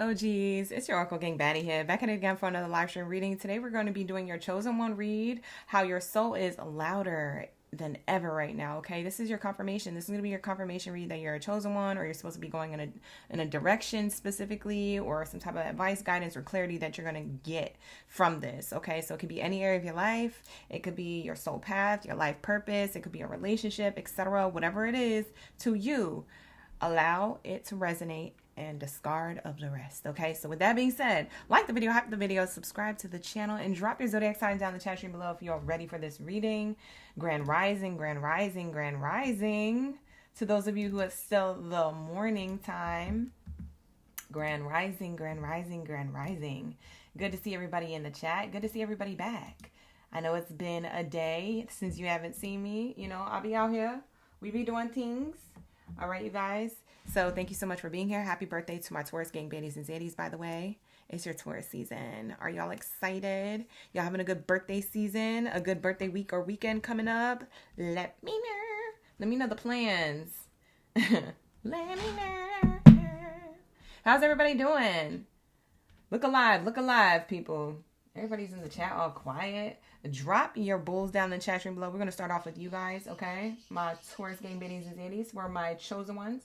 Oh geez, it's your Oracle Gang Baddie here, back at it again for another live stream reading. Today we're going to be doing your chosen one read, how your soul is louder than ever right now. Okay, this is your confirmation. This is going to be your confirmation read that you're a chosen one, or you're supposed to be going in a direction specifically, or some type of advice, guidance, or clarity that you're going to get from this. Okay, so it could be any area of your life. It could be your soul path, your life purpose. It could be a relationship, etc. Whatever it is to you, allow it to resonate and discard of the rest. Okay, so with that being said, like the video, hype the video, subscribe to the channel, and drop your zodiac sign down in the chat stream below if you're ready for this reading. Grand rising, grand rising, grand rising. To those of you who are still the morning time, grand rising, grand rising, grand rising. Good to see everybody in the chat. Good to see everybody back. I know it's been a day since you haven't seen me. You know, I'll be out here. We be doing things. All right, you guys. So thank you so much for being here. Happy birthday to my Taurus gang, Baddies and Zodiacs, by the way. It's your Taurus season. Are y'all excited? Y'all having a good birthday season? A good birthday week or weekend coming up? Let me know. Let me know the plans. Let me know. How's everybody doing? Look alive, people. Everybody's in the chat all quiet. Drop your bulls down in the chat room below. We're going to start off with you guys, okay? My Taurus gang, Baddies and Zodiacs were my chosen ones.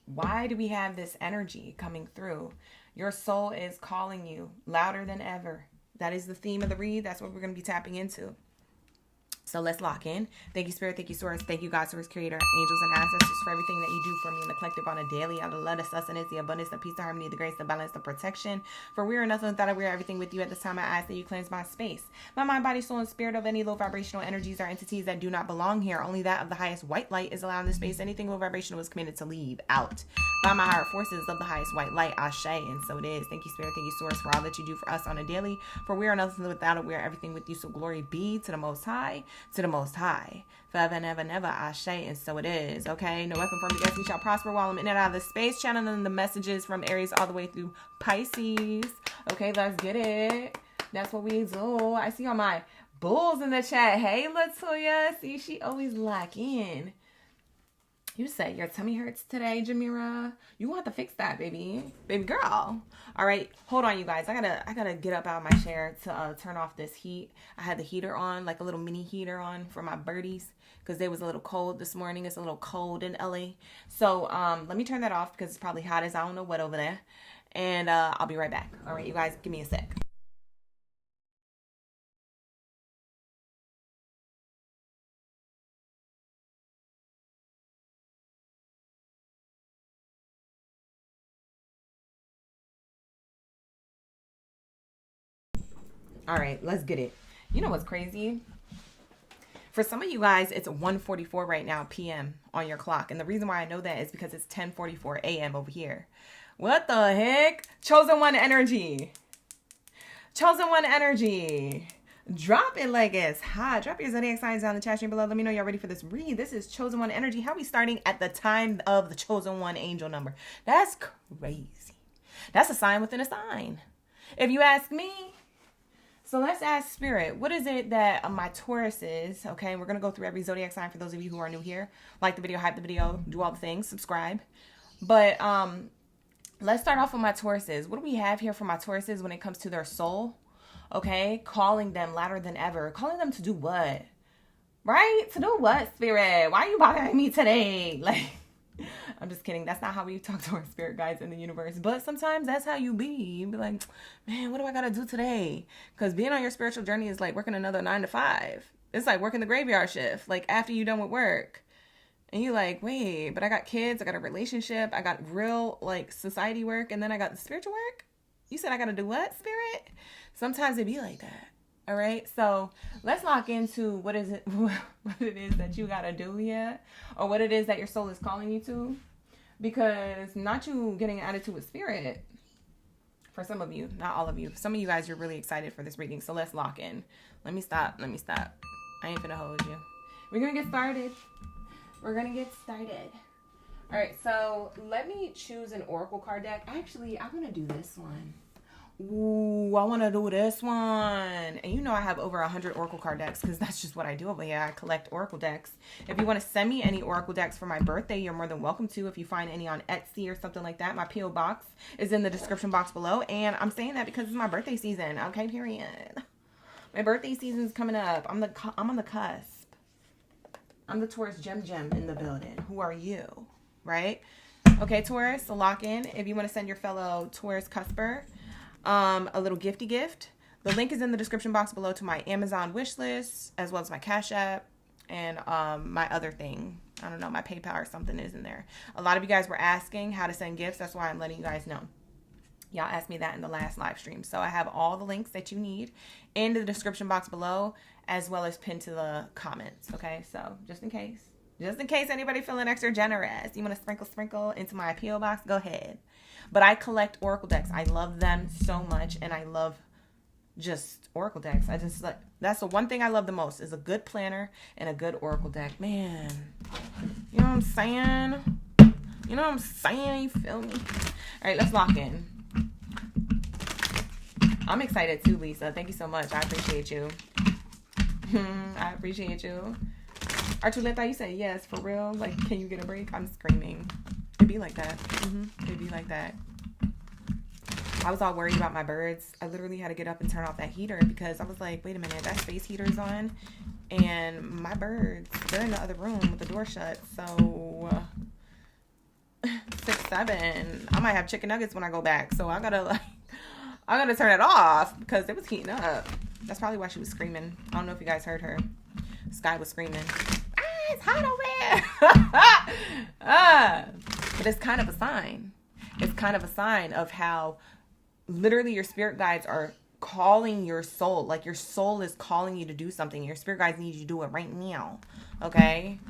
Why do we have this energy coming through? Your soul is calling you louder than ever. That is the theme of the read. That's what we're going to be tapping into. So let's lock in. Thank you, Spirit. Thank you, Source. Thank you, God, Source, Creator, angels, and ancestors for everything that you do for me in the collective on a daily. Out of love, the sustenance, the abundance, the peace, the harmony, the grace, the balance, the protection. For we are nothing without we are everything with you. At this time, I ask that you cleanse my space, my mind, body, soul, and spirit of any low vibrational energies or entities that do not belong here. Only that of the highest white light is allowed in this space. Anything low vibrational is committed to leave out by my higher forces of the highest white light. Ashe, and so it is. Thank you, Spirit. Thank you, Source, for all that you do for us on a daily. For we are nothing without we are everything with you. So glory be to the Most High, to the Most High. Forever and ever and ever, Ashe, and so it is. Okay, no weapon formed against me shall prosper while I'm in and out of the space, channeling the messages from Aries all the way through Pisces. Okay, let's get it. That's what we do. I see all my bulls in the chat. Hey, Latoya. See, she always lock in. You said your tummy hurts today, Jamira. You want to fix that, baby girl. All right, hold on, you guys. I gotta get up out of my chair to turn off this heat. I had the heater on, like a little mini heater on for my birdies, because they was a little cold this morning. It's a little cold in LA. So let me turn that off because it's probably hot as I don't know what over there. And I'll be right back. All right, you guys, give me a sec. All right, let's get it. You know what's crazy? For some of you guys, it's 1:44 right now p.m. on your clock. And the reason why I know that is because it's 10:44 a.m. over here. What the heck? Chosen one energy. Chosen one energy. Drop it like it's hot. Drop your zodiac signs down in the chat stream below. Let me know y'all ready for this read. This is chosen one energy. How are we starting at the time of the chosen one angel number? That's crazy. That's a sign within a sign, if you ask me. So let's ask Spirit, what is it that my Taurus is? Okay, we're going to go through every zodiac sign for those of you who are new here. Like the video, hype the video, do all the things, subscribe. But let's start off with my Tauruses. What do we have here for my Tauruses when it comes to their soul? Okay, calling them louder than ever. Calling them to do what? Right? To do what, Spirit? Why are you bothering me today? Like, I'm just kidding. That's not how we talk to our spirit guides in the universe. But sometimes that's how you be. You be like, man, what do I got to do today? Because being on your spiritual journey is like working another 9 to 5. It's like working the graveyard shift. Like after you're done with work. And you're like, wait, but I got kids. I got a relationship. I got real like society work. And then I got the spiritual work. You said I got to do what, Spirit? Sometimes it be like that. All right, so let's lock into what it is that you gotta do here, or what it is that your soul is calling you to, because not you getting an attitude with Spirit. For some of you, not all of you. Some of you guys, you're really excited for this reading, so let's lock in. Let me stop. I ain't finna hold you. We're gonna get started. All right, so let me choose an oracle card deck. Actually, I'm gonna do this one. Ooh, I want to do this one. And you know I have over 100 Oracle card decks because that's just what I do over here. I collect Oracle decks. If you want to send me any Oracle decks for my birthday, you're more than welcome to. If you find any on Etsy or something like that, my P.O. box is in the description box below. And I'm saying that because it's my birthday season. Okay, period. My birthday season is coming up. I'm on the cusp. I'm the Taurus Gem in the building. Who are you? Right? Okay, Taurus, so lock in. If you want to send your fellow Taurus cusper a little gifty gift, the link is in the description box below to my Amazon wish list, as well as my Cash App and my other thing. I don't know, my PayPal or something is in there. A lot of you guys were asking how to send gifts. That's why I'm letting you guys know. Y'all asked me that in the last live stream. So I have all the links that you need in the description box below, as well as pinned to the comments. Okay, so just in case anybody feeling extra generous, you want to sprinkle into my P.O. box, go ahead. But I collect Oracle decks. I love them so much, and I love just Oracle decks. I just like, that's the one thing I love the most, is a good planner and a good Oracle deck. Man, you know what I'm saying? You know what I'm saying? You feel me? All right, let's lock in. I'm excited too, Lisa. Thank you so much. I appreciate you. I appreciate you. Archuleta, you said yes, for real? Like, can you get a break? I'm screaming. It'd be like that. It'd be like that. I was all worried about my birds. I literally had to get up and turn off that heater because I was like, wait a minute, that space heater's on. And my birds, they're in the other room with the door shut. So 6, 7. I might have chicken nuggets when I go back. So I gotta turn it off because it was heating up. That's probably why she was screaming. I don't know if you guys heard her. Sky was screaming. It's hot over there. But it's kind of a sign. It's kind of a sign of how literally your spirit guides are calling your soul. Like your soul is calling you to do something. Your spirit guides need you to do it right now. Okay?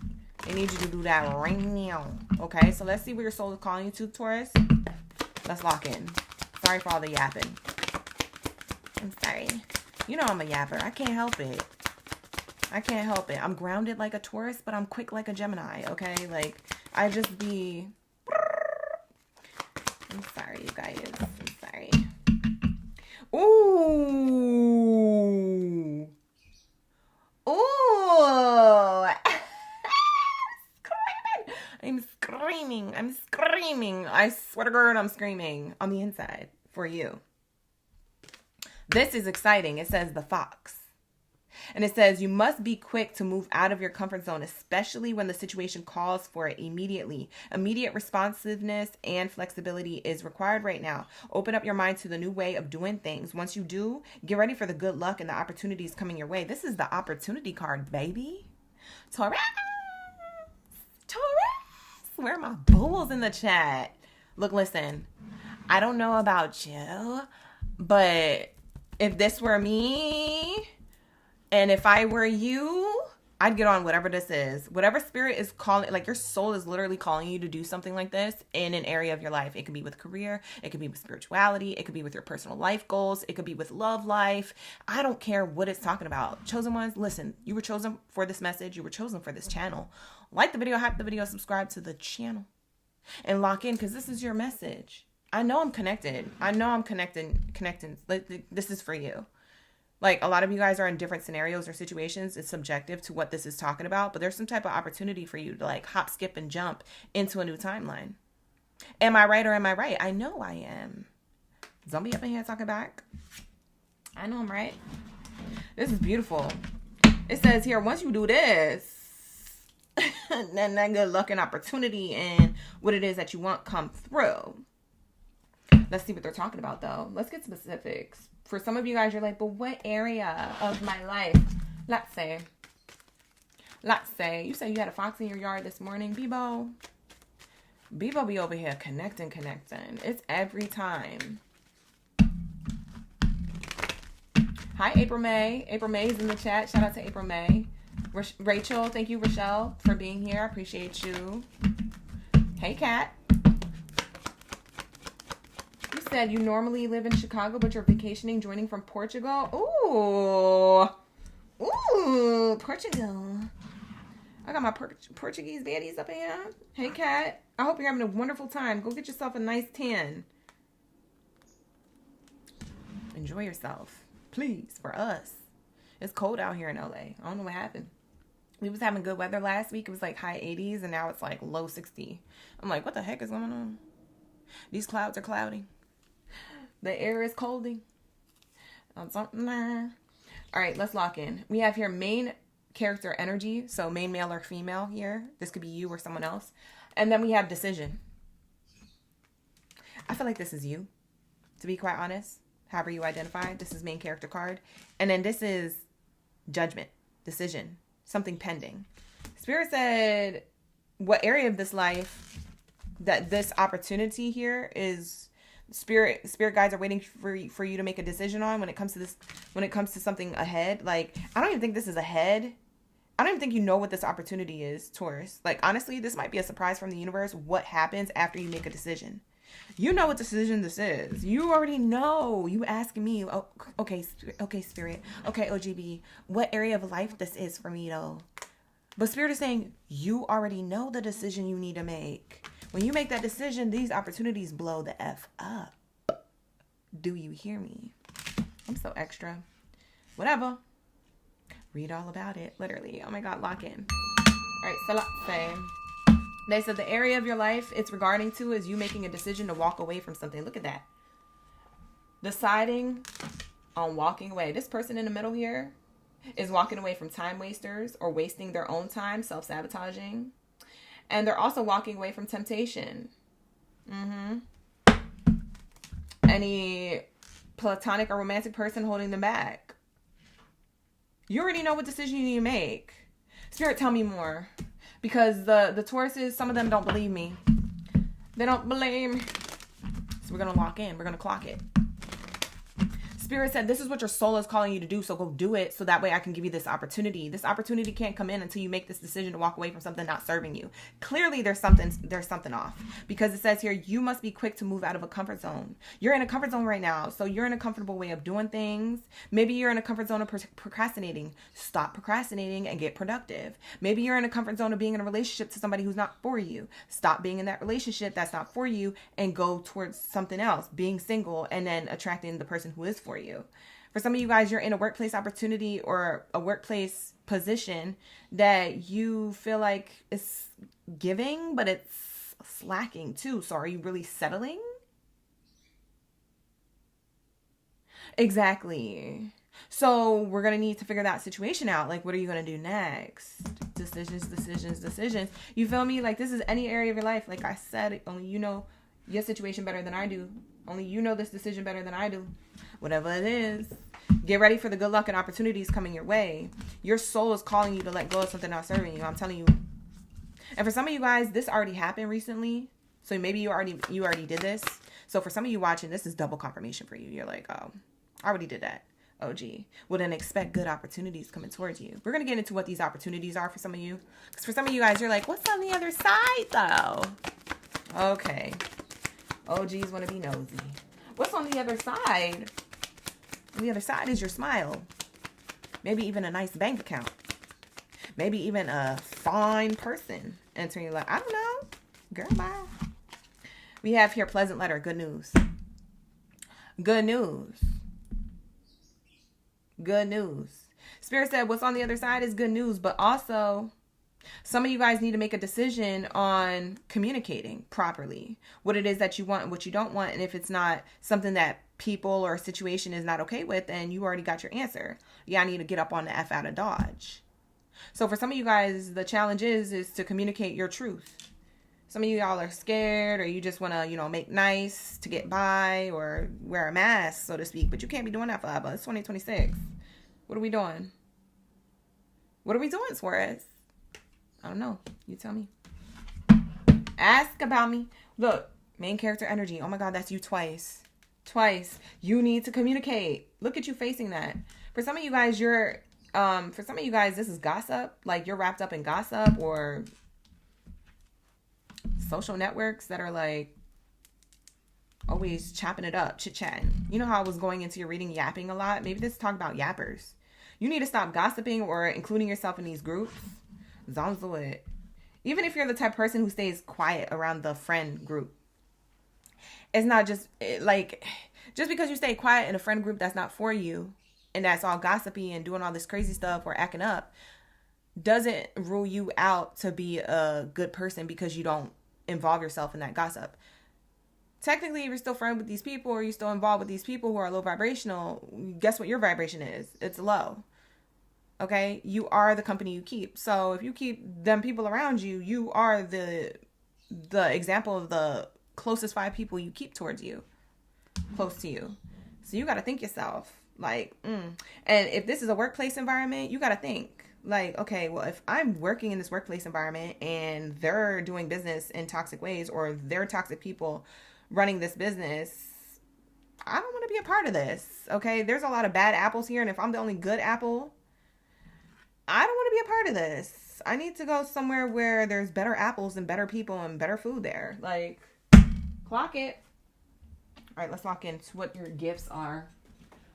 They need you to do that right now. Okay? So let's see where your soul is calling you to, Taurus. Let's lock in. Sorry for all the yapping. I'm sorry. You know I'm a yapper. I can't help it. I'm grounded like a Taurus, but I'm quick like a Gemini, okay? Like, I just be... I'm sorry, you guys. I'm sorry. Ooh. Ooh. I'm screaming. I swear to God, I'm screaming on the inside for you. This is exciting. It says the fox. And it says, you must be quick to move out of your comfort zone, especially when the situation calls for it immediately. Immediate responsiveness and flexibility is required right now. Open up your mind to the new way of doing things. Once you do, get ready for the good luck and the opportunities coming your way. This is the opportunity card, baby. Taurus. Where are my bulls in the chat? Look, listen. I don't know about you, but if this were me... and if I were you, I'd get on whatever this is. Whatever spirit is calling, like your soul is literally calling you to do something like this in an area of your life. It could be with career. It could be with spirituality. It could be with your personal life goals. It could be with love life. I don't care what it's talking about. Chosen ones, listen, you were chosen for this message. You were chosen for this channel. Like the video, hype the video, subscribe to the channel, and lock in because this is your message. I know I'm connected. Connecting. Like, this is for you. Like, a lot of you guys are in different scenarios or situations. It's subjective to what this is talking about, but there's some type of opportunity for you to like hop, skip, and jump into a new timeline. Am I right or am I right? I know I am. Don't be up in here talking back. I know I'm right. This is beautiful. It says here, once you do this, then that good luck and opportunity and what it is that you want come through. Let's see what they're talking about, though. Let's get specifics. For some of you guys, you're like, but what area of my life? Let's say, you said you had a fox in your yard this morning, Bebo. Bebo be over here connecting. It's every time. Hi, April May. April May is in the chat. Shout out to April May. Rachel, thank you, Rochelle, for being here. I appreciate you. Hey, Kat. You said you normally live in Chicago, but you're vacationing, joining from Portugal. Ooh, Portugal. I got my Portuguese baddies up in here. Hey, Kat. I hope you're having a wonderful time. Go get yourself a nice tan. Enjoy yourself. Please, for us. It's cold out here in LA. I don't know what happened. We was having good weather last week. It was like high 80s and now it's like low 60. I'm like, what the heck is going on? These clouds are cloudy. The air is coldy. Something there. All right, let's lock in. We have here main character energy. So main male or female here. This could be you or someone else. And then we have decision. I feel like this is you, to be quite honest. However you identify. This is main character card. And then this is judgment, decision, something pending. Spirit said what area of this life that this opportunity here is spirit guides are waiting for you to make a decision on when it comes to something ahead. Like, I don't even think this is ahead. I don't even think you know what this opportunity is, Taurus. Like, honestly, this might be a surprise from the universe. What happens after you make a decision? You know what decision this is. You already know. You asking me, oh, okay, Spirit. Okay, OGB. What area of life this is for me, though? But Spirit is saying, you already know the decision you need to make. When you make that decision, these opportunities blow the F up. Do you hear me? I'm so extra. Whatever. Read all about it. Literally. Oh my God, lock in. All right, so let's say. They said the area of your life it's regarding to is you making a decision to walk away from something. Look at that. Deciding on walking away. This person in the middle here is walking away from time wasters or wasting their own time, self-sabotaging. And they're also walking away from temptation. Any platonic or romantic person holding them back. You already know what decision you need to make. Spirit, tell me more. Because the Tauruses, some of them don't believe me. They don't believe me. So we're going to lock in. We're going to clock it. Spirit said, this is what your soul is calling you to do, so go do it so that way I can give you this opportunity. This opportunity can't come in until you make this decision to walk away from something not serving you. Clearly, there's something off because it says here, you must be quick to move out of a comfort zone. You're in a comfort zone right now, so you're in a comfortable way of doing things. Maybe you're in a comfort zone of procrastinating. Stop procrastinating and get productive. Maybe you're in a comfort zone of being in a relationship to somebody who's not for you. Stop being in that relationship that's not for you and go towards something else, being single and then attracting the person who is for you. For some of you guys, you're in a workplace opportunity or a workplace position that you feel like it's giving, but it's slacking too. So are you really settling? Exactly. So we're going to need to figure that situation out. Like, what are you going to do next? Decisions. You feel me? Like, this is any area of your life. Like I said, only you know your situation better than I do. Only you know this decision better than I do. Whatever it is, get ready for the good luck and opportunities coming your way. Your soul is calling you to let go of something not serving you. I'm telling you. And for some of you guys, this already happened recently. So maybe you already did this. So for some of you watching, this is double confirmation for you. You're like, oh, I already did that. Oh, gee. Well, then expect good opportunities coming towards you. We're going to get into what these opportunities are for some of you. Because for some of you guys, you're like, what's on the other side, though? Okay. OGs want to be nosy. What's on the other side? On the other side is your smile. Maybe even a nice bank account. Maybe even a fine person entering your life. I don't know. Girl, bye. We have here pleasant letter. Good news. Good news. Good news. Spirit said what's on the other side is good news, but also some of you guys need to make a decision on communicating properly. What it is that you want and what you don't want. And if it's not something that people or a situation is not okay with, then you already got your answer. Yeah, I need to get up on the F out of Dodge. So for some of you guys, the challenge is to communicate your truth. Some of you all are scared or you just want to, make nice to get by or wear a mask, so to speak. But you can't be doing that forever. It's 2026. What are we doing? What are we doing, Suarez? I don't know. You tell me. Ask about me. Look, main character energy. Oh my God, that's you twice. Twice. You need to communicate. Look at you facing that. For some of you guys, this is gossip. Like you're wrapped up in gossip or social networks that are like always chopping it up, chit-chatting. You know how I was going into your reading yapping a lot? Maybe this is talk about yappers. You need to stop gossiping or including yourself in these groups. Sounds do it. Even if you're the type of person who stays quiet around the friend group. It's not just like Just because you stay quiet in a friend group that's not for you and that's all gossipy and doing all this crazy stuff or acting up doesn't rule you out to be a good person because you don't involve yourself in that gossip. Technically, if you're still friends with these people or you're still involved with these people who are low vibrational, guess what your vibration is? It's low. Okay? You are the company you keep. So if you keep them people around you, you are the example of the closest 5 people you keep towards you, close to you. So you got to think yourself like, And if this is a workplace environment, you got to think like, okay, well, if I'm working in this workplace environment and they're doing business in toxic ways or they're toxic people running this business, I don't want to be a part of this. Okay. There's a lot of bad apples here. And if I'm the only good apple, I don't want to be a part of this. I need to go somewhere where there's better apples and better people and better food there. Like, clock it. All right, let's lock into what your gifts are.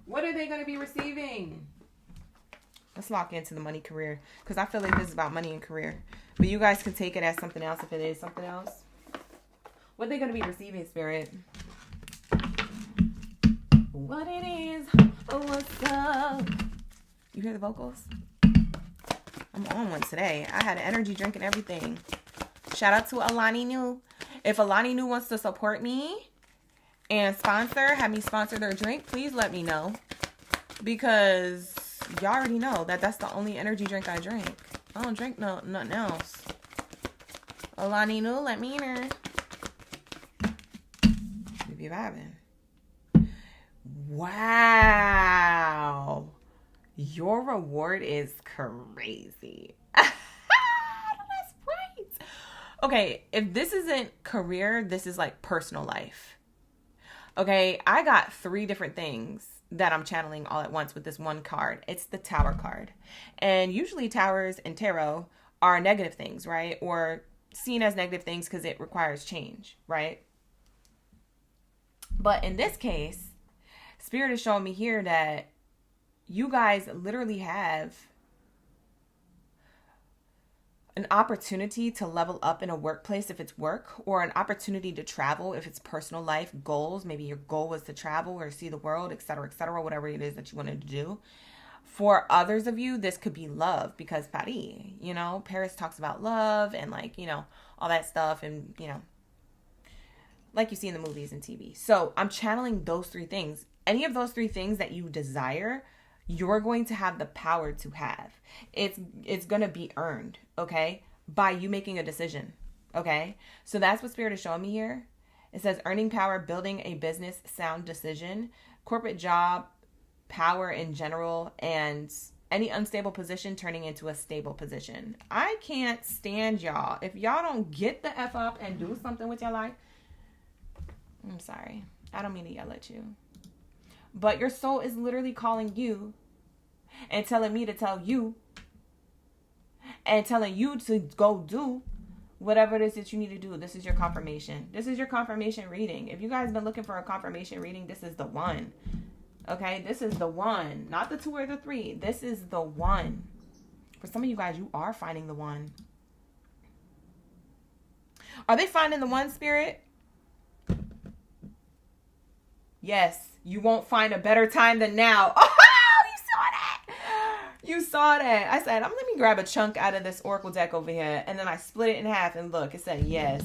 What are they going to be receiving? Let's lock into the money career because I feel like this is about money and career. But you guys can take it as something else if it is something else. What are they going to be receiving, Spirit? What it is. Oh, what's up? You hear the vocals? I'm on one today. I had an energy drink and everything. Shout out to Alani New. If Alani New wants to support me and have me sponsor their drink, please let me know. Because y'all already know that that's the only energy drink I drink. I don't drink nothing else. Alani New, let me know. We be vibing. Wow. Your reward is crazy. That's right. Okay, if this isn't career, this is like personal life. Okay, I got 3 different things that I'm channeling all at once with this one card. It's the Tower card. And usually towers in tarot are negative things, right? Or seen as negative things because it requires change, right? But in this case, Spirit is showing me here that you guys literally have an opportunity to level up in a workplace if it's work, or an opportunity to travel if it's personal life goals. Maybe your goal was to travel or see the world, etc., whatever it is that you wanted to do. For others of you, this could be love because Baddie, Paris talks about love and all that stuff and, like you see in the movies and TV. So I'm channeling those 3 things. Any of those 3 things that you desire, you're going to have the power to have. It's going to be earned, okay, by you making a decision, okay? So that's what Spirit is showing me here. It says earning power, building a business, sound decision, corporate job, power in general, and any unstable position turning into a stable position. I can't stand y'all. If y'all don't get the F up and do something with your life, I'm sorry. I don't mean to yell at you. But your soul is literally calling you and telling me to tell you and telling you to go do whatever it is that you need to do. This is your confirmation. This is your confirmation reading. If you guys been looking for a confirmation reading, this is the one. Okay, this is the one. Not the 2 or the 3. This is the one. For some of you guys, you are finding the one. Are they finding the one, Spirit? Yes, you won't find a better time than now. Oh, you saw that. You saw that. I said, let me grab a chunk out of this Oracle deck over here. And then I split it in half and look, it said yes.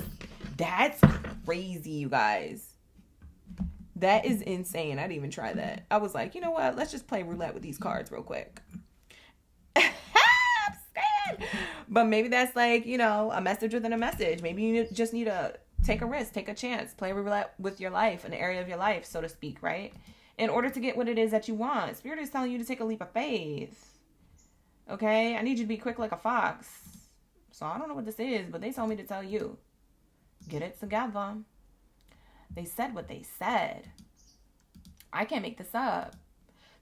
That's crazy, you guys. That is insane. I didn't even try that. I was like, you know what? Let's just play roulette with these cards real quick. I'm scared. But maybe that's like, a message within a message. Maybe you just need to take a risk, take a chance, play roulette with your life, an area of your life, so to speak, right? In order to get what it is that you want. Spirit is telling you to take a leap of faith. Okay? I need you to be quick like a fox. So I don't know what this is, but they told me to tell you. Get it together. They said what they said. I can't make this up.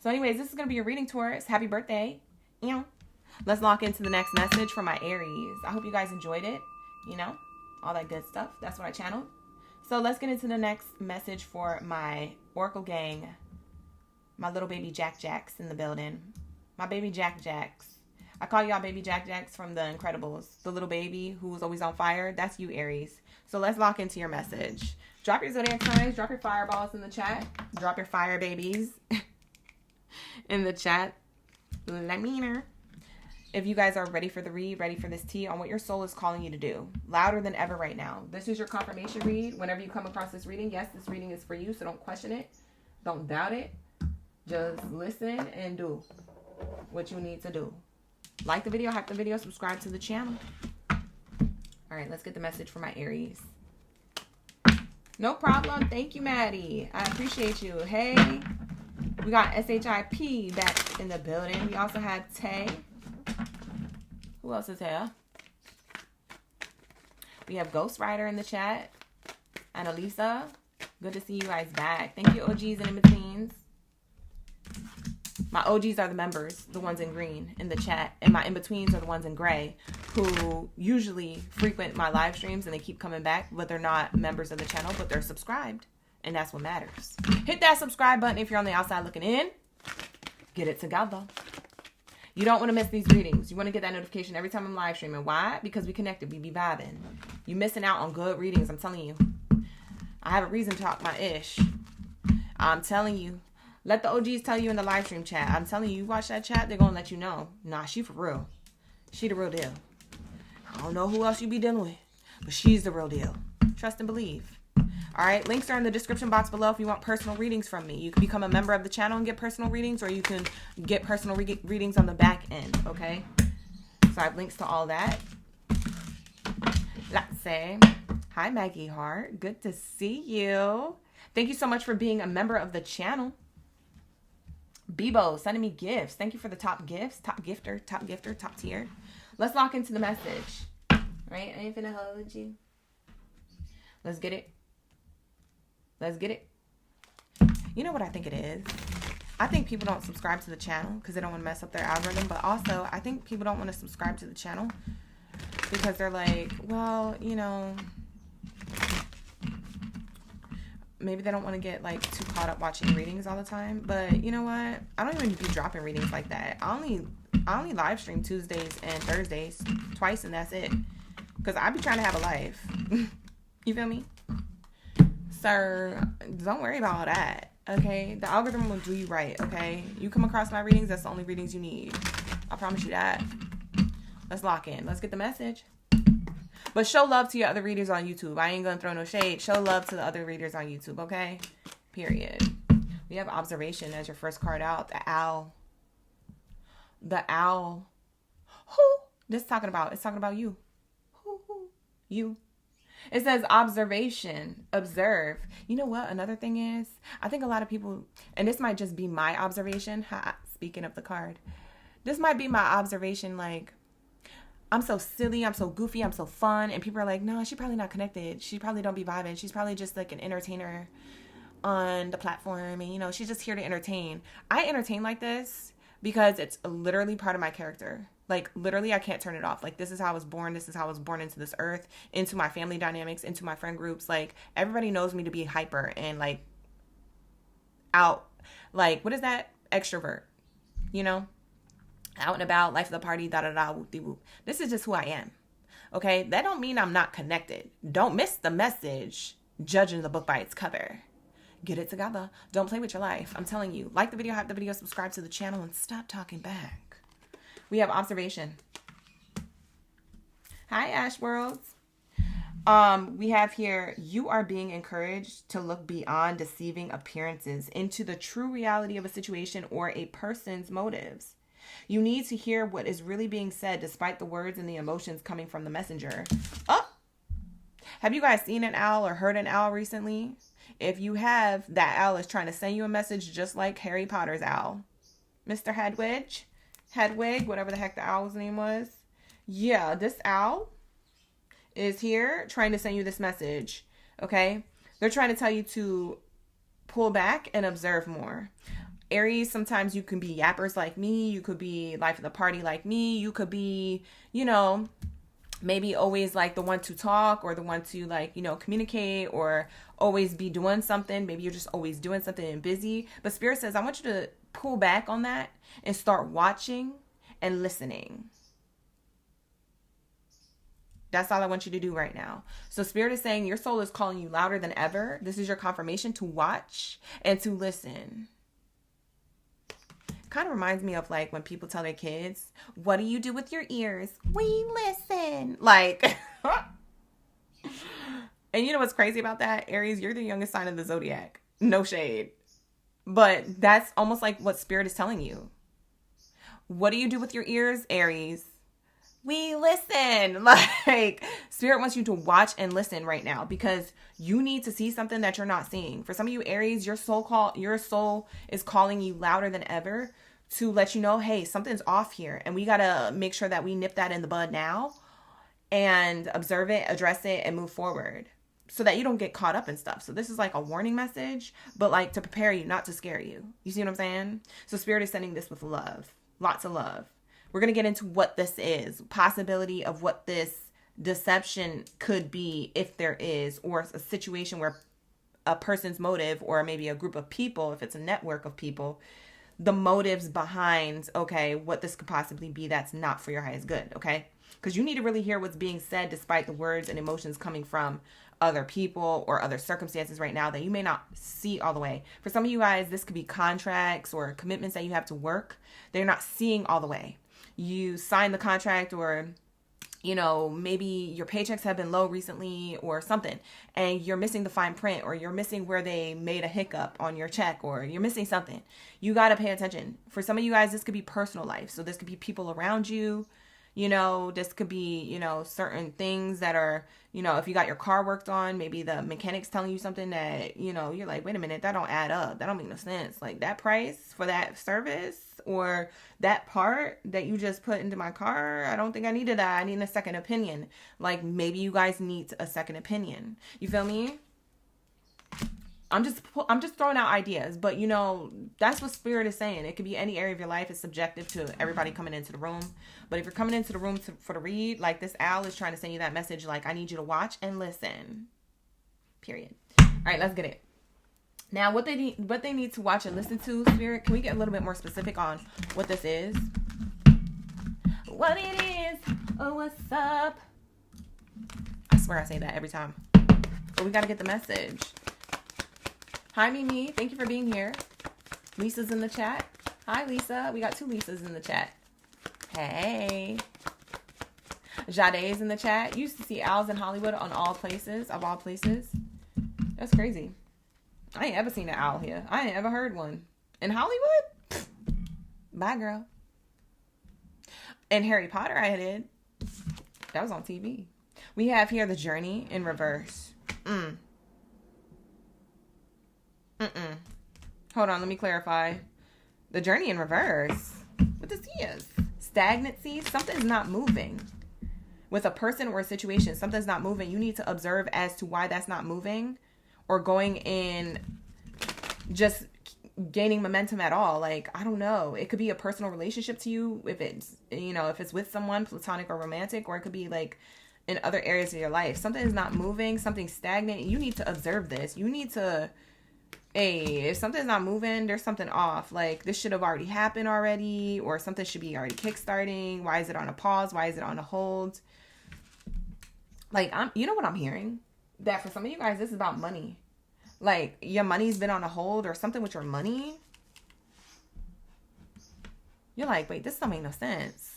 So anyways, this is going to be a reading, Taurus. Happy birthday. Let's lock into the next message for my Aries. I hope you guys enjoyed it. All that good stuff. That's what I channeled. So let's get into the next message for my Oracle gang. My little baby Jack Jacks in the building. My baby Jack Jacks. I call y'all baby Jack Jacks from The Incredibles. The little baby who was always on fire. That's you, Aries. So let's lock into your message. Drop your zodiac signs. Drop your fireballs in the chat. Drop your fire babies in the chat. Let me know if you guys are ready for the read, ready for this tea on what your soul is calling you to do. Louder than ever right now. This is your confirmation read. Whenever you come across this reading, yes, this reading is for you, so don't question it. Don't doubt it. Just listen and do what you need to do. Like the video, hype the video, subscribe to the channel. All right, let's get the message for my Aries. No problem. Thank you, Maddie. I appreciate you. Hey, we got SHIP back in the building. We also have Tay. Who else is here? We have Ghost Rider in the chat. And Elisa. Good to see you guys back. Thank you, OGs and in-betweens. My OGs are the members, the ones in green in the chat. And my in-betweens are the ones in gray who usually frequent my live streams and they keep coming back, but they're not members of the channel, but they're subscribed. And that's what matters. Hit that subscribe button if you're on the outside looking in. Get it together. You don't want to miss these readings. You want to get that notification every time I'm live streaming. Why? Because we connected. We be vibing. You missing out on good readings. I'm telling you. I have a reason to talk my ish. I'm telling you. Let the OGs tell you in the live stream chat. I'm telling you, you watch that chat, they're going to let you know. Nah, she for real. She the real deal. I don't know who else you be dealing with, but she's the real deal. Trust and believe. All right, links are in the description box below if you want personal readings from me. You can become a member of the channel and get personal readings, or you can get personal readings on the back end, okay? So I have links to all that. Let's say, hi, Maggie Hart. Good to see you. Thank you so much for being a member of the channel. Bebo, sending me gifts. Thank you for the top gifts. Top gifter, top tier. Let's lock into the message. Right? I ain't finna hold you. Let's get it. Let's get it. You know what I think it is? I think people don't subscribe to the channel because they don't want to mess up their algorithm. But also, I think people don't want to subscribe to the channel because they're like, well, you know, maybe they don't want to get like too caught up watching readings all the time. But you know what? I don't even be dropping readings like that. I only live stream Tuesdays and Thursdays twice, and that's it. Because I be trying to have a life. You feel me? Sir, don't worry about all that. Okay? The algorithm will do you right. Okay? You come across my readings, that's the only readings you need. I promise you that. Let's lock in. Let's get the message. But show love to your other readers on YouTube. I ain't gonna throw no shade. Show love to the other readers on YouTube, okay? Period. We have observation as your first card out. The owl. The owl. Who? This is talking about. It's talking about you. Who? You. It says observation. Observe. You know what? Another thing is, I think a lot of people, and this might just be my observation. Speaking of the card. This might be my observation, like, I'm so silly, I'm so goofy, I'm so fun, and people are like, no, she's probably not connected. She probably don't be vibing. She's probably just like an entertainer on the platform, and you know, she's just here to entertain. I entertain like this because it's literally part of my character. Like, literally, I can't turn it off. Like, this is how I was born. This is how I was born into this earth, into my family dynamics, into my friend groups. Like, everybody knows me to be hyper and like out, like, what is that? Extrovert, you know? Out and about, life of the party, da-da-da, whoop-de-whoop. This is just who I am, okay? That don't mean I'm not connected. Don't miss the message, judging the book by its cover. Get it together. Don't play with your life. I'm telling you. Like the video, hype the video, subscribe to the channel, and stop talking back. We have observation. Hi, Ash Worlds. We have here, you are being encouraged to look beyond deceiving appearances into the true reality of a situation or a person's motives. You need to hear what is really being said despite the words and the emotions coming from the messenger. Oh! Have you guys seen an owl or heard an owl recently? If you have, that owl is trying to send you a message just like Harry Potter's owl. Mr. Hedwig, whatever the heck the owl's name was. Yeah, this owl is here trying to send you this message. Okay? They're trying to tell you to pull back and observe more. Aries, sometimes you can be yappers like me. You could be life of the party like me. You could be, you know, maybe always like the one to talk or the one to like, you know, communicate or always be doing something. Maybe you're just always doing something and busy. But Spirit says, I want you to pull back on that and start watching and listening. That's all I want you to do right now. So Spirit is saying your soul is calling you louder than ever. This is your confirmation to watch and to listen. Kind of reminds me of like when people tell their kids, what do you do with your ears? We listen. Like, and you know what's crazy about that? Aries, you're the youngest sign of the Zodiac. No shade. But that's almost like what Spirit is telling you. What do you do with your ears, Aries? We listen. Like, Spirit wants you to watch and listen right now because you need to see something that you're not seeing. For some of you Aries, your soul is calling you louder than ever to let you know, hey, something's off here. And we got to make sure that we nip that in the bud now and observe it, address it, and move forward so that you don't get caught up in stuff. So this is like a warning message, but like to prepare you, not to scare you. You see what I'm saying? So Spirit is sending this with love, lots of love. We're going to get into what this is, possibility of what this deception could be, if there is, or a situation where a person's motive, or maybe a group of people, if it's a network of people, the motives behind, okay, what this could possibly be that's not for your highest good, okay? Because you need to really hear what's being said despite the words and emotions coming from other people or other circumstances right now that you may not see all the way. For some of you guys, this could be contracts or commitments that you have to work. They're not seeing all the way. You sign the contract, or, you know, maybe your paychecks have been low recently or something, and you're missing the fine print, or you're missing where they made a hiccup on your check, or you're missing something. You got to pay attention. For some of you guys, this could be personal life. So this could be people around you. You know, this could be, you know, certain things that are, you know, if you got your car worked on, maybe the mechanic's telling you something that, you know, you're like, wait a minute, that don't add up. That don't make no sense. Like, that price for that service or that part that you just put into my car, I don't think I needed that. I need a second opinion. Like, maybe you guys need a second opinion. You feel me? I'm just throwing out ideas, but you know, that's what Spirit is saying. It could be any area of your life. It's subjective to everybody coming into the room. But if you're coming into the room for the read, like this owl is trying to send you that message, like, I need you to watch and listen. Period. All right, let's get it. Now, what they need to watch and listen to, Spirit, can we get a little bit more specific on what this is? What it is? Oh, what's up? I swear I say that every time. But we got to get the message. Hi, Mimi. Thank you for being here. Lisa's in the chat. Hi, Lisa. We got 2 Lisas in the chat. Hey. Jade's in the chat. You used to see owls in Hollywood on all places, of all places. That's crazy. I ain't ever seen an owl here. I ain't ever heard one. In Hollywood? Bye, girl. And Harry Potter, I did. That was on TV. We have here the journey in reverse. Hold on, let me clarify. The journey in reverse. What this is? Stagnancy. Something's not moving. With a person or a situation, something's not moving. You need to observe as to why that's not moving, or going in just gaining momentum at all. Like, I don't know. It could be a personal relationship to you, if it's, you know, if it's with someone, platonic or romantic, or it could be like in other areas of your life. Something is not moving, something's stagnant. You need to observe this. You need to, if something's not moving, there's something off. Like, this should have already happened already, or something should be already kickstarting. Why is it on a pause? Why is it on a hold? Like, you know what I'm hearing? That for some of you guys, this is about money. Like, your money's been on a hold, or something with your money. You're like, wait, this don't make no sense.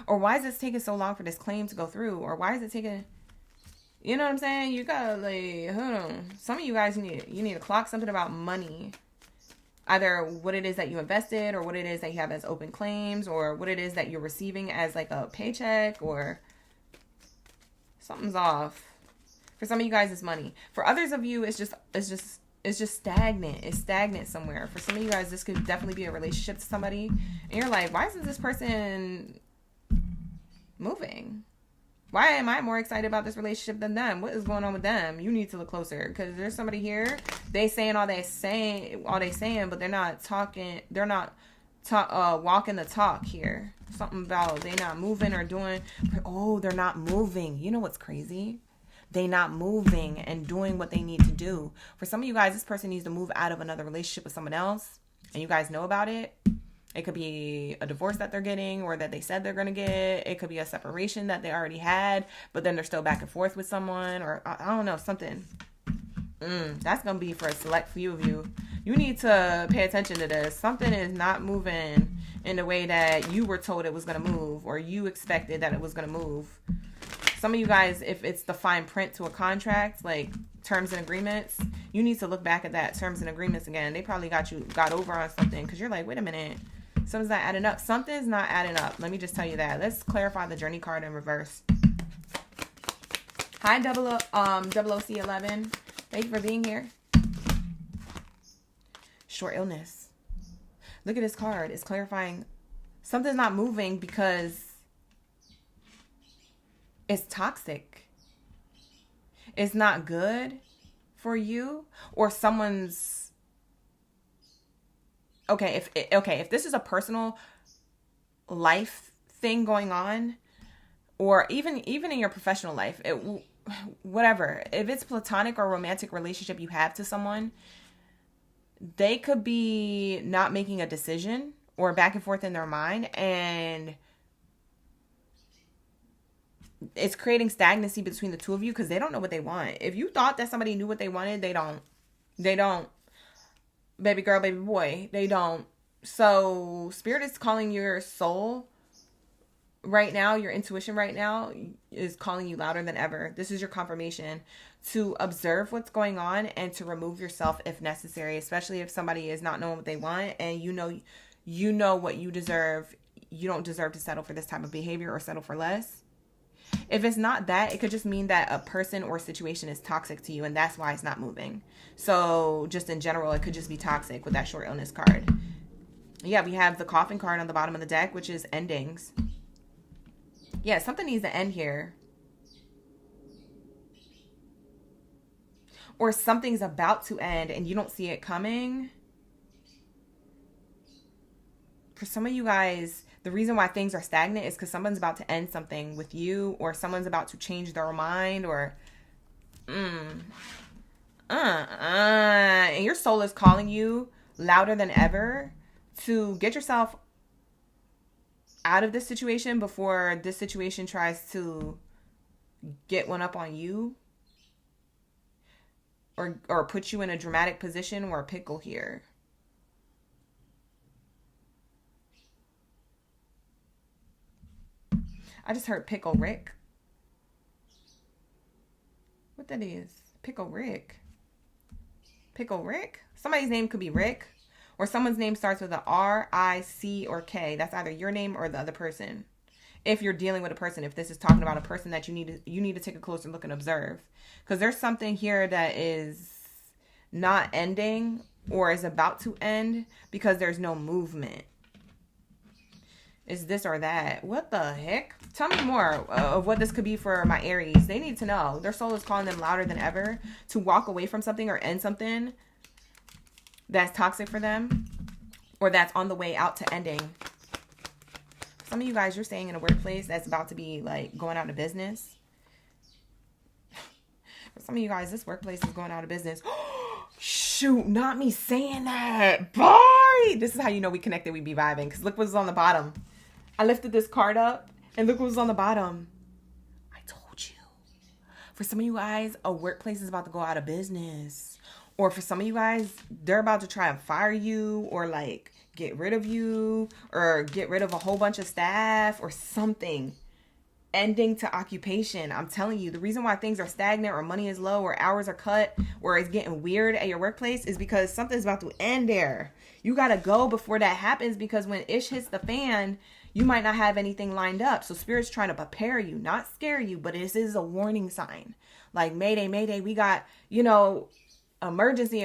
Or why is this taking so long for this claim to go through? Or why is it taking... You know what I'm saying? You gotta, like, hold on. Some of you guys, you need to clock something about money. Either what it is that you invested, or what it is that you have as open claims, or what it is that you're receiving as like a paycheck, or something's off. For some of you guys, it's money. For others of you, it's just stagnant. It's stagnant somewhere. For some of you guys, this could definitely be a relationship to somebody, and you're like, why isn't this person moving? Why am I more excited about this relationship than them? What is going on with them? You need to look closer, because there's somebody here. They saying all they saying, but they're not talking. They're not walking the talk here. Something about they not moving or doing. Oh, they're not moving. You know what's crazy? They not moving and doing what they need to do. For some of you guys, this person needs to move out of another relationship with someone else, and you guys know about it. It could be a divorce that they're getting or that they said they're going to get. It could be a separation that they already had, but then they're still back and forth with someone, or I don't know, something. That's going to be for a select few of you. You need to pay attention to this. Something is not moving in the way that you were told it was going to move, or you expected that it was going to move. Some of you guys, if it's the fine print to a contract, like terms and agreements, you need to look back at that terms and agreements again. They probably got over on something because you're like, wait a minute, something's not adding up. Something's not adding up. Let me just tell you that. Let's clarify the journey card in reverse. Hi, OC11. Thank you for being here. Short illness. Look at this card. It's clarifying something's not moving because it's toxic. It's not good for you, or someone's okay. If this is a personal life thing going on, or even in your professional life, whatever. If it's platonic or romantic relationship you have to someone, they could be not making a decision or back and forth in their mind, and it's creating stagnancy between the two of you because they don't know what they want. If you thought that somebody knew what they wanted, they don't. Baby girl, baby boy, they don't. So Spirit is calling your soul right now, your intuition right now is calling you louder than ever. This is your confirmation to observe what's going on and to remove yourself if necessary, especially if somebody is not knowing what they want and you know what you deserve. You don't deserve to settle for this type of behavior or settle for less. If it's not that, it could just mean that a person or situation is toxic to you and that's why it's not moving. So just in general, it could just be toxic with that short illness card. Yeah, we have the coffin card on the bottom of the deck, which is endings. Yeah, something needs to end here. Or something's about to end and you don't see it coming. For some of you guys, the reason why things are stagnant is because someone's about to end something with you, or someone's about to change their mind, or and your soul is calling you louder than ever to get yourself out of this situation before this situation tries to get one up on you, or put you in a dramatic position or a pickle here. I just heard Pickle Rick. What that is? Pickle Rick. Pickle Rick? Somebody's name could be Rick. Or someone's name starts with a R, I, C, or K. That's either your name or the other person. If you're dealing with a person, if this is talking about a person that you need to take a closer look and observe. Because there's something here that is not ending or is about to end because there's no movement. Is this or that? What the heck? Tell me more of what this could be for my Aries. They need to know. Their soul is calling them louder than ever to walk away from something or end something that's toxic for them or that's on the way out to ending. Some of you guys, you're staying in a workplace that's about to be like going out of business. For some of you guys, this workplace is going out of business. Shoot, not me saying that. Bye. This is how you know we connected, we be vibing. Because look what's on the bottom. I lifted this card up and look what was on the bottom. I told you. For some of you guys, a workplace is about to go out of business. Or for some of you guys, they're about to try and fire you or like get rid of you or get rid of a whole bunch of staff or something. Ending to occupation. I'm telling you, the reason why things are stagnant or money is low or hours are cut or it's getting weird at your workplace is because something's about to end there. You got to go before that happens because when ish hits the fan, you might not have anything lined up. So Spirit's trying to prepare you, not scare you, but this is a warning sign. Like, Mayday, Mayday, we got, emergency.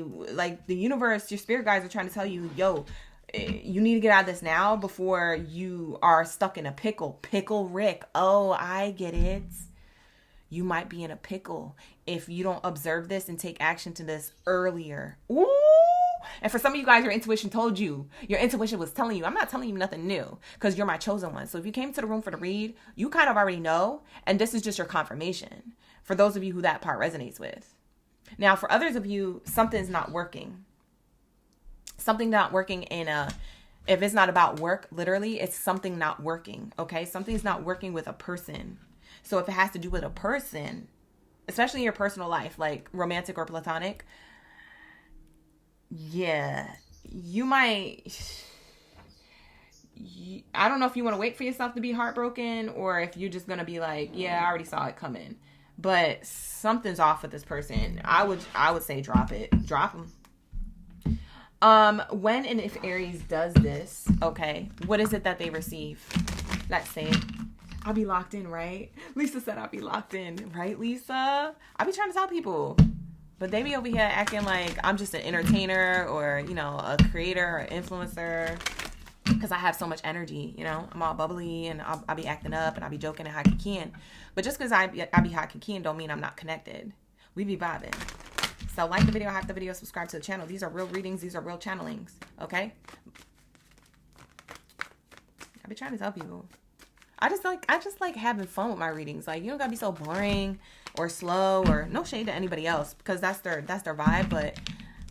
Like the universe, your spirit guides are trying to tell you, yo, you need to get out of this now before you are stuck in a pickle. Pickle Rick. Oh, I get it. You might be in a pickle if you don't observe this and take action to this earlier. Ooh. And for some of you guys, your intuition told you. Your intuition was telling you. I'm not telling you nothing new because you're my chosen one. So if you came to the room for the read, you kind of already know. And this is just your confirmation for those of you who that part resonates with. Now, for others of you, something's not working. Something not working in a If it's not about work, literally, it's something not working, okay? Something's not working with a person. So if it has to do with a person, especially in your personal life, like romantic or platonic, yeah, you might... I don't know if you want to wait for yourself to be heartbroken or if you're just going to be like, yeah, I already saw it coming. But something's off with this person. I would say drop it. Drop them. When and if Aries does this, okay, what is it that they receive? Let's say, I'll be locked in, right? Lisa said I'll be locked in, right, Lisa? I be trying to tell people, but they be over here acting like I'm just an entertainer or, you know, a creator or influencer because I have so much energy, you know? I'm all bubbly and I'll be acting up and I'll be joking and hot can. But just because I be hot can don't mean I'm not connected. We be vibing. So like the video, hack the video, subscribe to the channel. These are real readings. These are real channelings. Okay? I be trying to tell people. I just like having fun with my readings. Like, you don't gotta be so boring or slow or no shade to anybody else because that's their vibe. But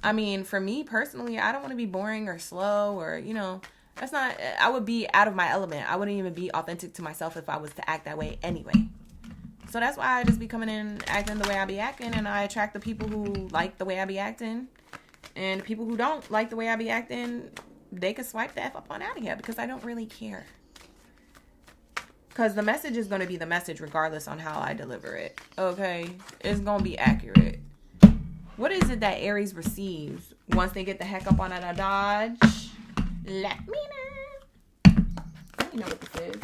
I mean, for me personally, I don't want to be boring or slow or, you know, that's not, I would be out of my element. I wouldn't even be authentic to myself if I was to act that way anyway. So that's why I just be coming in acting the way I be acting, and I attract the people who like the way I be acting. And the people who don't like the way I be acting, they can swipe the F up on out of here because I don't really care. Because the message is going to be the message regardless on how I deliver it. Okay? It's going to be accurate. What is it that Aries receives once they get the heck up on out of Dodge? Let me know. Let me know what this is.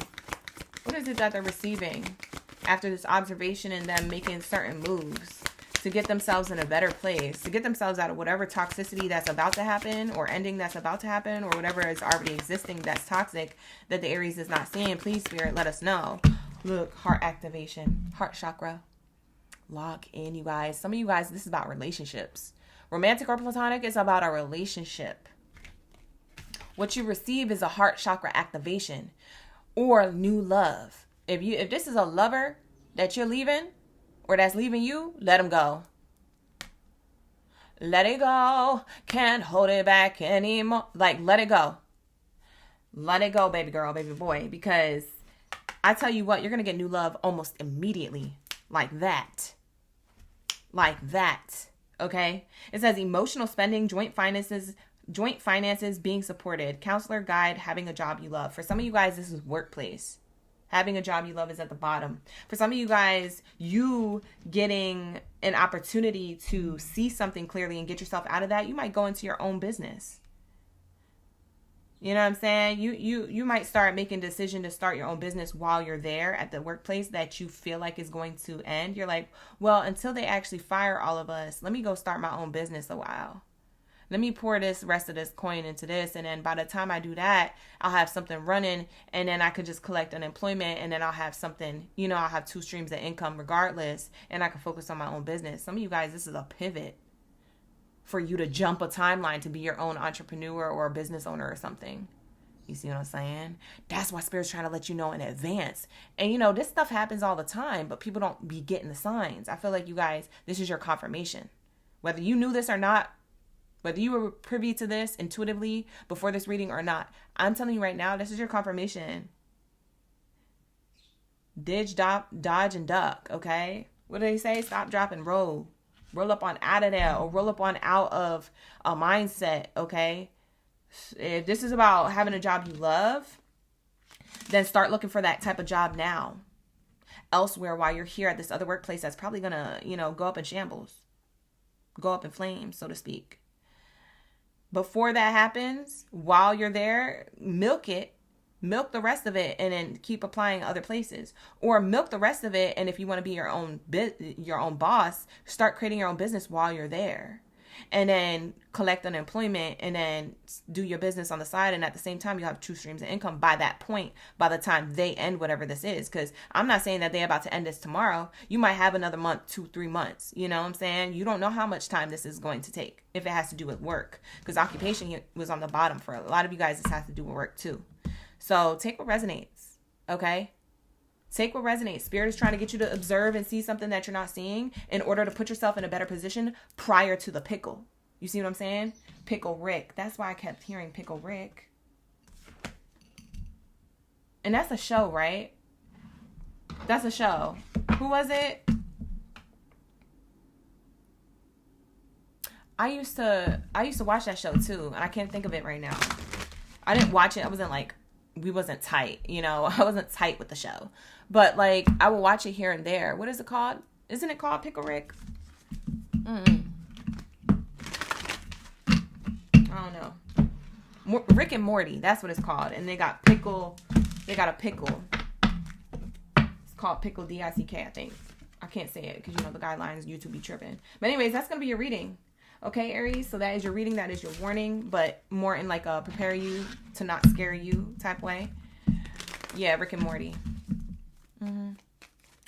What is it that they're receiving after this observation and them making certain moves to get themselves in a better place, to get themselves out of whatever toxicity that's about to happen or ending that's about to happen or whatever is already existing that's toxic that the Aries is not seeing? Please, Spirit, let us know. Look, heart activation, heart chakra. Lock in, you guys. Some of you guys, this is about relationships. Romantic or platonic is about a relationship. What you receive is a heart chakra activation or new love. If this is a lover that you're leaving or that's leaving you, let him go. Let it go. Can't hold it back anymore. Like, let it go. Let it go, baby girl, baby boy. Because I tell you what, you're going to get new love almost immediately. Like that. Like that. Okay? It says emotional spending, joint finances being supported, counselor, guide, having a job you love. For some of you guys, this is workplace. Having a job you love is at the bottom. For some of you guys, you getting an opportunity to see something clearly and get yourself out of that, you might go into your own business. You know what I'm saying? You might start making a decision to start your own business while you're there at the workplace that you feel like is going to end. You're like, well, until they actually fire all of us, let me go start my own business a while. Let me pour this rest of this coin into this. And then by the time I do that, I'll have something running and then I could just collect unemployment and then I'll have something, you know, I'll have 2 streams of income regardless and I can focus on my own business. Some of you guys, this is a pivot for you to jump a timeline to be your own entrepreneur or a business owner or something. You see what I'm saying? That's why Spirit's trying to let you know in advance. And you know, this stuff happens all the time, but people don't be getting the signs. I feel like you guys, this is your confirmation. Whether you knew this or not, whether you were privy to this intuitively before this reading or not, I'm telling you right now, this is your confirmation. Dodge, and duck, okay? What do they say? Stop, drop, and roll. Roll up on out of there or roll up on out of a mindset, okay? If this is about having a job you love, then start looking for that type of job now. Elsewhere, while you're here at this other workplace that's probably going to, you know, go up in shambles. Go up in flames, so to speak. Before that happens, while you're there, milk it, milk the rest of it, and then keep applying other places. Or milk the rest of it, and if you want to be your own boss, start creating your own business while you're there. And then collect unemployment and then do your business on the side. And at the same time, you'll have 2 streams of income by that point, by the time they end whatever this is. Because I'm not saying that they're about to end this tomorrow. You might have another month, 2-3 months. You know what I'm saying? You don't know how much time this is going to take if it has to do with work. Because occupation was on the bottom for a lot of you guys. This has to do with work too. So take what resonates. Okay? Take what resonates. Spirit is trying to get you to observe and see something that you're not seeing in order to put yourself in a better position prior to the pickle. You see what I'm saying? Pickle Rick. That's why I kept hearing Pickle Rick. And that's a show, right? That's a show. Who was it? I used to watch that show too, and I can't think of it right now. I didn't watch it. We wasn't tight, you know. I wasn't tight with the show. But like I would watch it here and there. What is it called? Isn't it called Pickle Rick? I don't know. Rick and Morty, that's what it's called. And they got a pickle. It's called Pickle Dick, I think. I can't say it because, you know, the guidelines, YouTube be tripping. But anyways, that's going to be your reading. Okay, Aries? So that is your reading. That is your warning. But more in like a prepare you to not scare you type way. Yeah, Rick and Morty.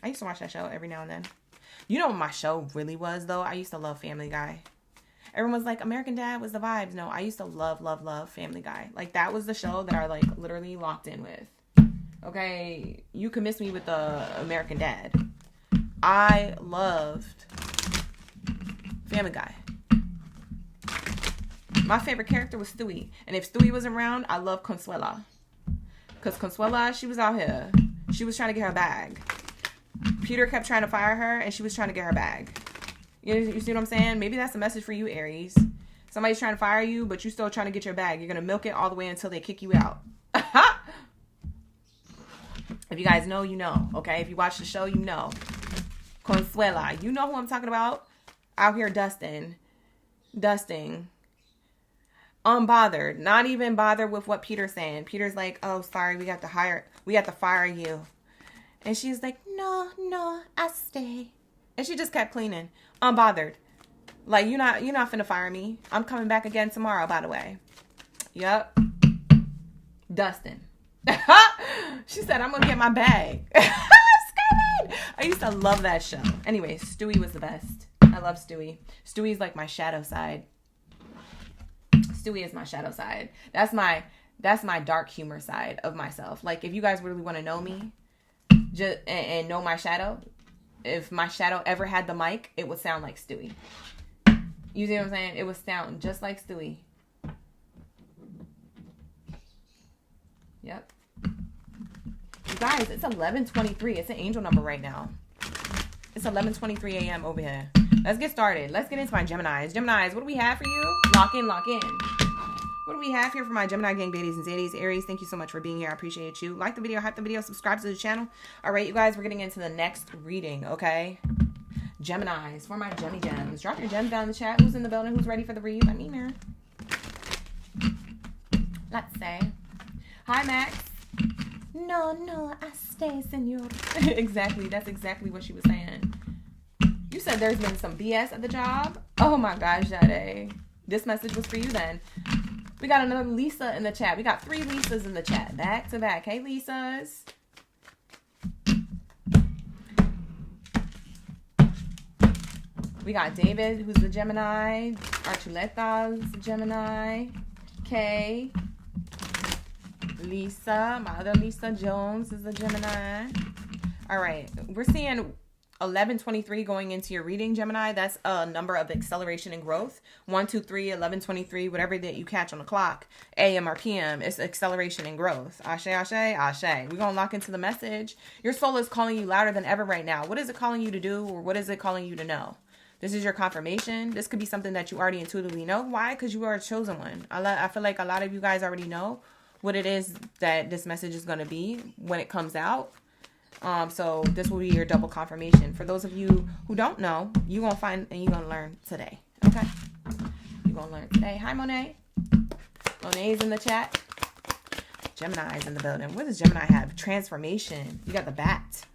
I used to watch that show every now and then. You know what my show really was, though? I used to love Family Guy. Everyone's like, American Dad was the vibes. No, I used to love Family Guy. Like, that was the show that I, like, literally locked in with. Okay? You can miss me with the American Dad. I loved Family Guy. My favorite character was Stewie. And if Stewie was around, I loved Consuela. Because Consuela, she was out here. She was trying to get her bag. Peter kept trying to fire her, and she was trying to get her bag. You see what I'm saying? Maybe that's a message for you, Aries. Somebody's trying to fire you, but you're still trying to get your bag. You're going to milk it all the way until they kick you out. If you guys know, you know. Okay? If you watch the show, you know. Consuela. You know who I'm talking about? Out here dusting. Unbothered. Not even bothered with what Peter's saying. Peter's like, oh, sorry, we got to fire you. And she's like, no, I stay. And she just kept cleaning. Unbothered. Like, you're not finna fire me. I'm coming back again tomorrow, by the way. Yep. Dustin. She said, I'm gonna get my bag. I used to love that show. Anyway, Stewie was the best. I love Stewie. Stewie's like my shadow side. Stewie is my shadow side. That's my dark humor side of myself. Like, if you guys really want to know me, just and know my shadow, if my shadow ever had the mic, it would sound like Stewie. You see what I'm saying? It would sound just like Stewie. Yep. You guys, it's 11:23. It's an angel number right now. It's 11:23 a.m. over here. Let's get started. Let's get into my Geminis. Geminis, what do we have for you? Lock in. What do we have here for my Gemini gang, Baddies and Zadies? Aries, thank you so much for being here. I appreciate you. Like the video, hype the video, subscribe to the channel. All right, you guys, we're getting into the next reading, okay? Geminis, for my Gemmy Gems. Drop your gems down in the chat. Who's in the building? Who's ready for the read? Let me know. Let's say. Hi, Max. No, I stay, senor. Exactly. That's exactly what she was saying. You said there's been some BS at the job? Oh, my gosh, Jade. This message was for you then. We got another Lisa in the chat. We got 3 Lisas in the chat. Back to back. Hey, Lisas. We got David, who's the Gemini. Archuleta's the Gemini. Kay. Lisa. My other Lisa Jones is the Gemini. All right. We're seeing 11:23 going into your reading, Gemini. That's a number of acceleration and growth. 1, 2, 3, 11:23, whatever that you catch on the clock, AM or PM, it's acceleration and growth. Ashe, ashe, ashe. We're going to lock into the message. Your soul is calling you louder than ever right now. What is it calling you to do, or what is it calling you to know? This is your confirmation. This could be something that you already intuitively know. Why? Because you are a chosen one. I feel like a lot of you guys already know what it is that this message is going to be when it comes out. So this will be your double confirmation. For those of you who don't know, you're going to find and you're going to learn today. Okay? You're going to learn today. Hi, Monet. Monet's in the chat. Gemini's in the building. What does Gemini have? Transformation. You got the bat.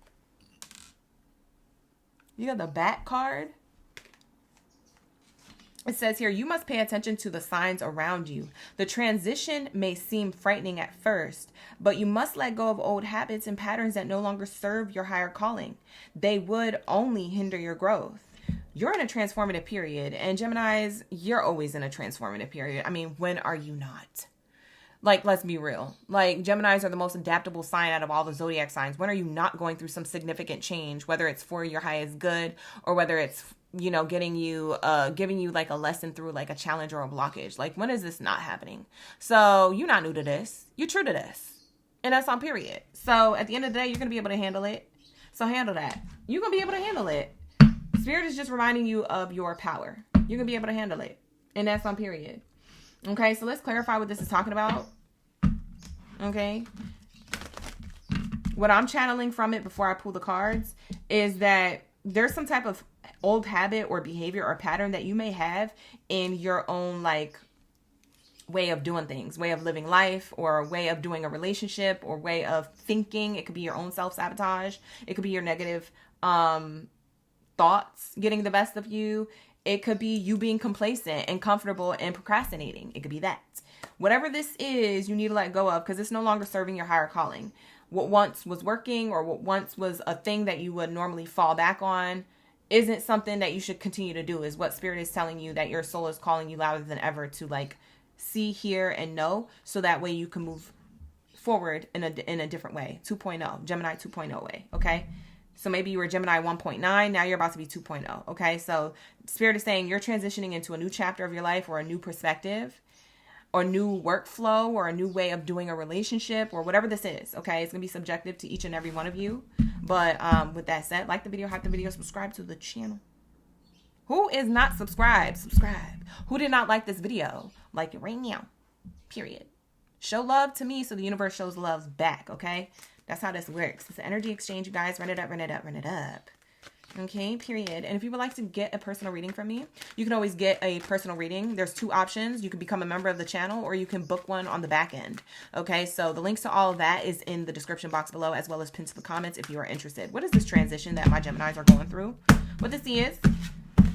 You got the bat card. It says here, you must pay attention to the signs around you. The transition may seem frightening at first, but you must let go of old habits and patterns that no longer serve your higher calling. They would only hinder your growth. You're in a transformative period, and Geminis, you're always in a transformative period. I mean, when are you not? Like, let's be real. Like, Geminis are the most adaptable sign out of all the zodiac signs. When are you not going through some significant change, whether it's for your highest good or whether it's, you know, giving you like a lesson through like a challenge or a blockage? Like, when is this not happening? So you're not new to this. You're true to this. And that's on period. So at the end of the day, you're going to be able to handle it. So handle that. You're going to be able to handle it. Spirit is just reminding you of your power. You're going to be able to handle it. And that's on period. Okay, so let's clarify what this is talking about. Okay. What I'm channeling from it before I pull the cards is that there's some type of old habit or behavior or pattern that you may have in your own like way of doing things, way of living life, or way of doing a relationship, or way of thinking. It could be your own self-sabotage. It could be your negative thoughts getting the best of you. It could be you being complacent and comfortable and procrastinating. It could be that. Whatever this is, you need to let go of, because it's no longer serving your higher calling. What once was working, or what once was a thing that you would normally fall back on, isn't something that you should continue to do, is what Spirit is telling you, that your soul is calling you louder than ever to like see, hear, and know, so that way you can move forward in a different way. 2.0, Gemini 2.0 way, okay? So maybe you were Gemini 1.9, now you're about to be 2.0, okay? So Spirit is saying you're transitioning into a new chapter of your life, or a new perspective, or new workflow, or a new way of doing a relationship, or whatever this is, okay? It's going to be subjective to each and every one of you. But with that said, like the video, hype the video, subscribe to the channel. Who is not subscribed? Subscribe. Who did not like this video? Like it right now. Period. Show love to me so the universe shows love back, okay? That's how this works. It's an energy exchange, you guys. Run it up, run it up, run it up. Okay, period. And if you would like to get a personal reading from me, you can always get a personal reading. There's two options. You can become a member of the channel, or you can book one on the back end. Okay, so the links to all of that is in the description box below, as well as pinned to the comments if you are interested. What is this transition that my Geminis are going through? What this is,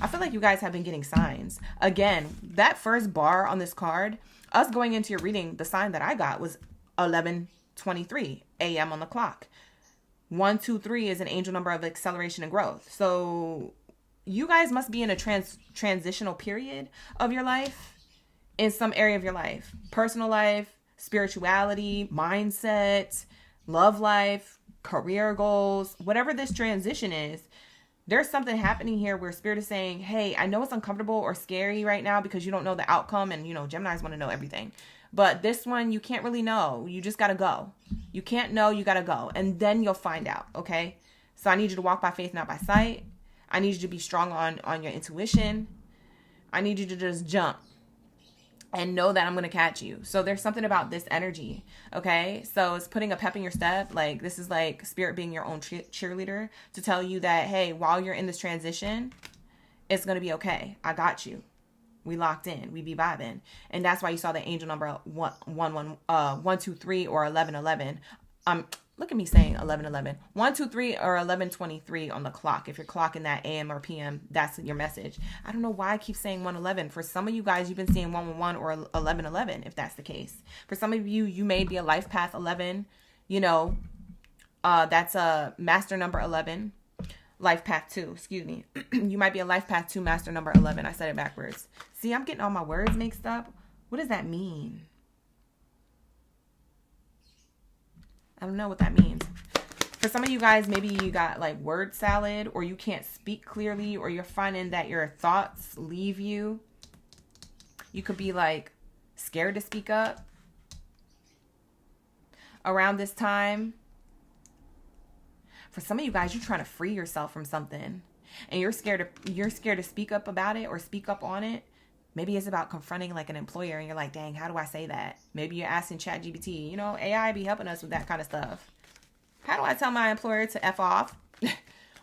I feel like you guys have been getting signs. Again, that first bar on this card, us going into your reading, the sign that I got was 11:23 a.m. on the clock. 123 is an angel number of acceleration and growth. So you guys must be in a transitional period of your life, in some area of your life. Personal life, spirituality, mindset, love life, career goals, whatever this transition is. There's something happening here where Spirit is saying, hey, I know it's uncomfortable or scary right now because you don't know the outcome, and, you know, Geminis want to know everything. But this one, you can't really know. You just got to go. You can't know. You got to go. And then you'll find out, okay? So I need you to walk by faith, not by sight. I need you to be strong on your intuition. I need you to just jump and know that I'm going to catch you. So there's something about this energy, okay? So it's putting a pep in your step. Like, this is like Spirit being your own cheerleader to tell you that, hey, while you're in this transition, it's going to be okay. I got you. We locked in. We be vibing. And that's why you saw the angel number 123 or 1111. Look at me saying 1111. 123 or 1123 on the clock. If you're clocking that AM or PM, that's your message. I don't know why I keep saying 111. For some of you guys, you've been saying 111 or 1111, if that's the case. For some of you, you may be a life path 11. You know, that's a master number 11. Life path 2, excuse me. You might be a life path 2 master number 11. I said it backwards. See, I'm getting all my words mixed up. What does that mean? I don't know what that means. For some of you guys, maybe you got like word salad, or you can't speak clearly, or you're finding that your thoughts leave you. You could be like scared to speak up around this time. For some of you guys, you're trying to free yourself from something, and you're scared to speak up about it or speak up on it. Maybe it's about confronting like an employer, and you're like, dang, how do I say that? Maybe you're asking ChatGPT. You know, AI be helping us with that kind of stuff. How do I tell my employer to F off?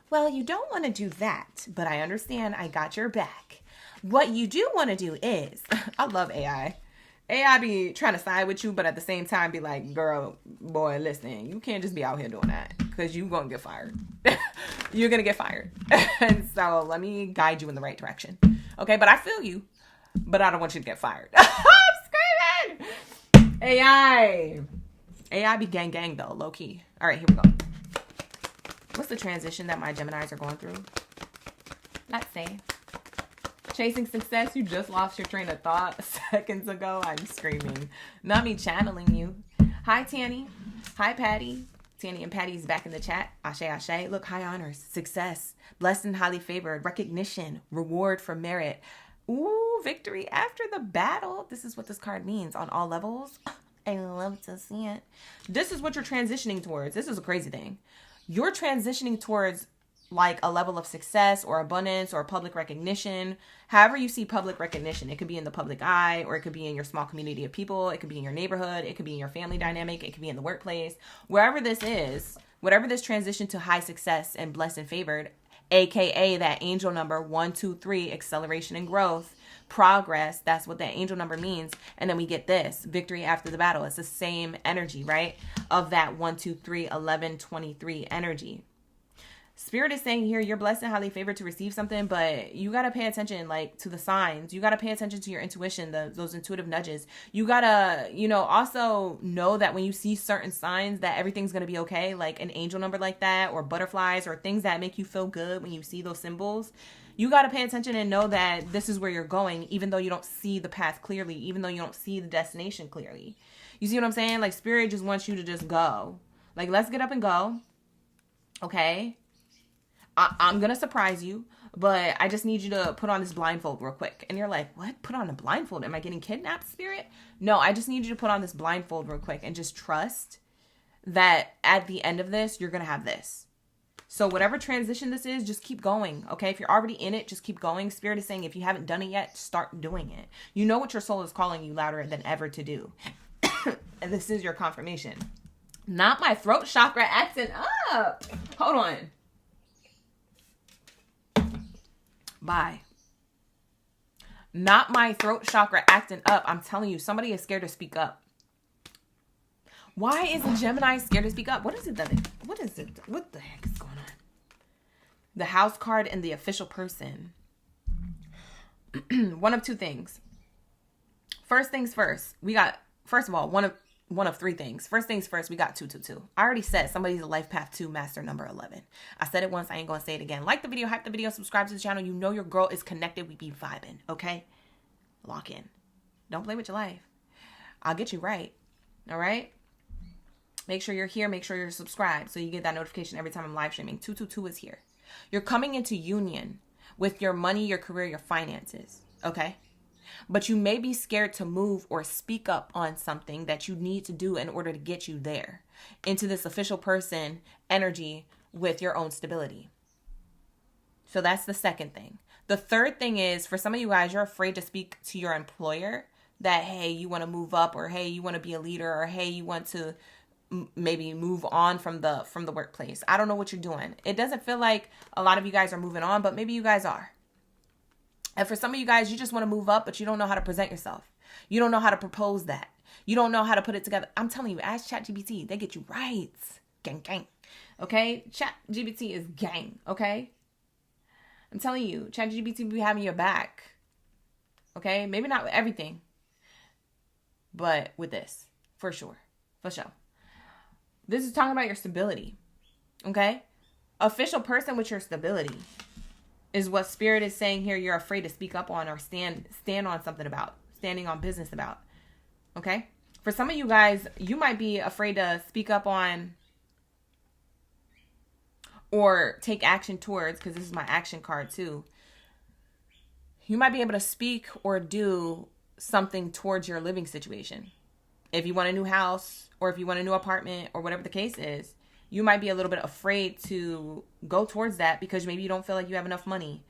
Well, you don't want to do that, but I understand. I got your back. What you do want to do is, I love AI. AI be trying to side with you, but at the same time be like, girl, boy, listen, you can't just be out here doing that, because you're going to get fired. You're going to get fired. And so let me guide you in the right direction. Okay, but I feel you, but I don't want you to get fired. I'm screaming! AI be gang gang though, low key. All right, here we go. What's the transition that my Geminis are going through? Let's see. Chasing success, you just lost your train of thought seconds ago. I'm screaming. Not me channeling you. Hi, Tanny. Hi, Patty. Tanny and Patty's back in the chat. Ashe, ashe. Look, high honors, success, blessed and highly favored, recognition, reward for merit. Ooh, victory after the battle. This is what this card means on all levels. I love to see it. This is what you're transitioning towards. This is a crazy thing. You're transitioning towards like a level of success or abundance or public recognition. However you see public recognition, it could be in the public eye, or it could be in your small community of people. It could be in your neighborhood. It could be in your family dynamic. It could be in the workplace. Wherever this is, whatever this transition to high success and blessed and favored, AKA that angel number 123, acceleration and growth, progress. That's what that angel number means. And then we get this victory after the battle. It's the same energy, right? Of that 1, 2, 3, 11, 23 energy. Spirit is saying here, you're blessed and highly favored to receive something, but you got to pay attention like to the signs. You got to pay attention to your intuition, those intuitive nudges. You got to, also know that when you see certain signs that everything's going to be okay, like an angel number like that, or butterflies, or things that make you feel good when you see those symbols. You got to pay attention and know that this is where you're going, even though you don't see the path clearly, even though you don't see the destination clearly. You see what I'm saying? Like Spirit just wants you to just go. Like, let's get up and go. Okay? I'm going to surprise you, but I just need you to put on this blindfold real quick. And you're like, what? Put on a blindfold? Am I getting kidnapped, Spirit? No, I just need you to put on this blindfold real quick and just trust that at the end of this, you're going to have this. So whatever transition this is, just keep going, okay? If you're already in it, just keep going. Spirit is saying if you haven't done it yet, start doing it. You know what your soul is calling you louder than ever to do. And this is your confirmation. Not my throat chakra acting up. Hold on. Bye. Not my throat chakra acting up. I'm telling you, somebody is scared to speak up. Why is a Gemini scared to speak up? What is it? What the heck is going on? The house card and the official person. One of two things. First things first. We got, first of all, one of three things. First things first, we got 222. I already said somebody's a life path 2 master number 11. I said it once. I ain't going to say it again. Like the video, hype the video, subscribe to the channel. You know your girl is connected. We be vibing. Okay? Lock in. Don't play with your life. I'll get you right. All right? Make sure you're here. Make sure you're subscribed so you get that notification every time I'm live streaming. 222 is here. You're coming into union with your money, your career, your finances. Okay? But you may be scared to move or speak up on something that you need to do in order to get you there into this official person energy with your own stability. So that's the second thing. The third thing is, for some of you guys, you're afraid to speak to your employer that, hey, you want to move up, or hey, you want to be a leader, or hey, you want to maybe move on from the workplace. I don't know what you're doing. It doesn't feel like a lot of you guys are moving on, but maybe you guys are. And for some of you guys, you just want to move up, but you don't know how to present yourself. You don't know how to propose that. You don't know how to put it together. I'm telling you, ask ChatGPT. They get you right. Gang, gang. Okay? ChatGPT is gang. Okay? I'm telling you, ChatGPT will be having your back. Okay? Maybe not with everything, but with this. For sure. For sure. This is talking about your stability. Okay? Official person with your stability is what Spirit is saying here you're afraid to speak up on or stand on something about. Standing on business about. Okay? For some of you guys, you might be afraid to speak up on or take action towards, because this is my action card too. You might be able to speak or do something towards your living situation. If you want a new house, or if you want a new apartment, or whatever the case is, you might be a little bit afraid to go towards that because maybe you don't feel like you have enough money,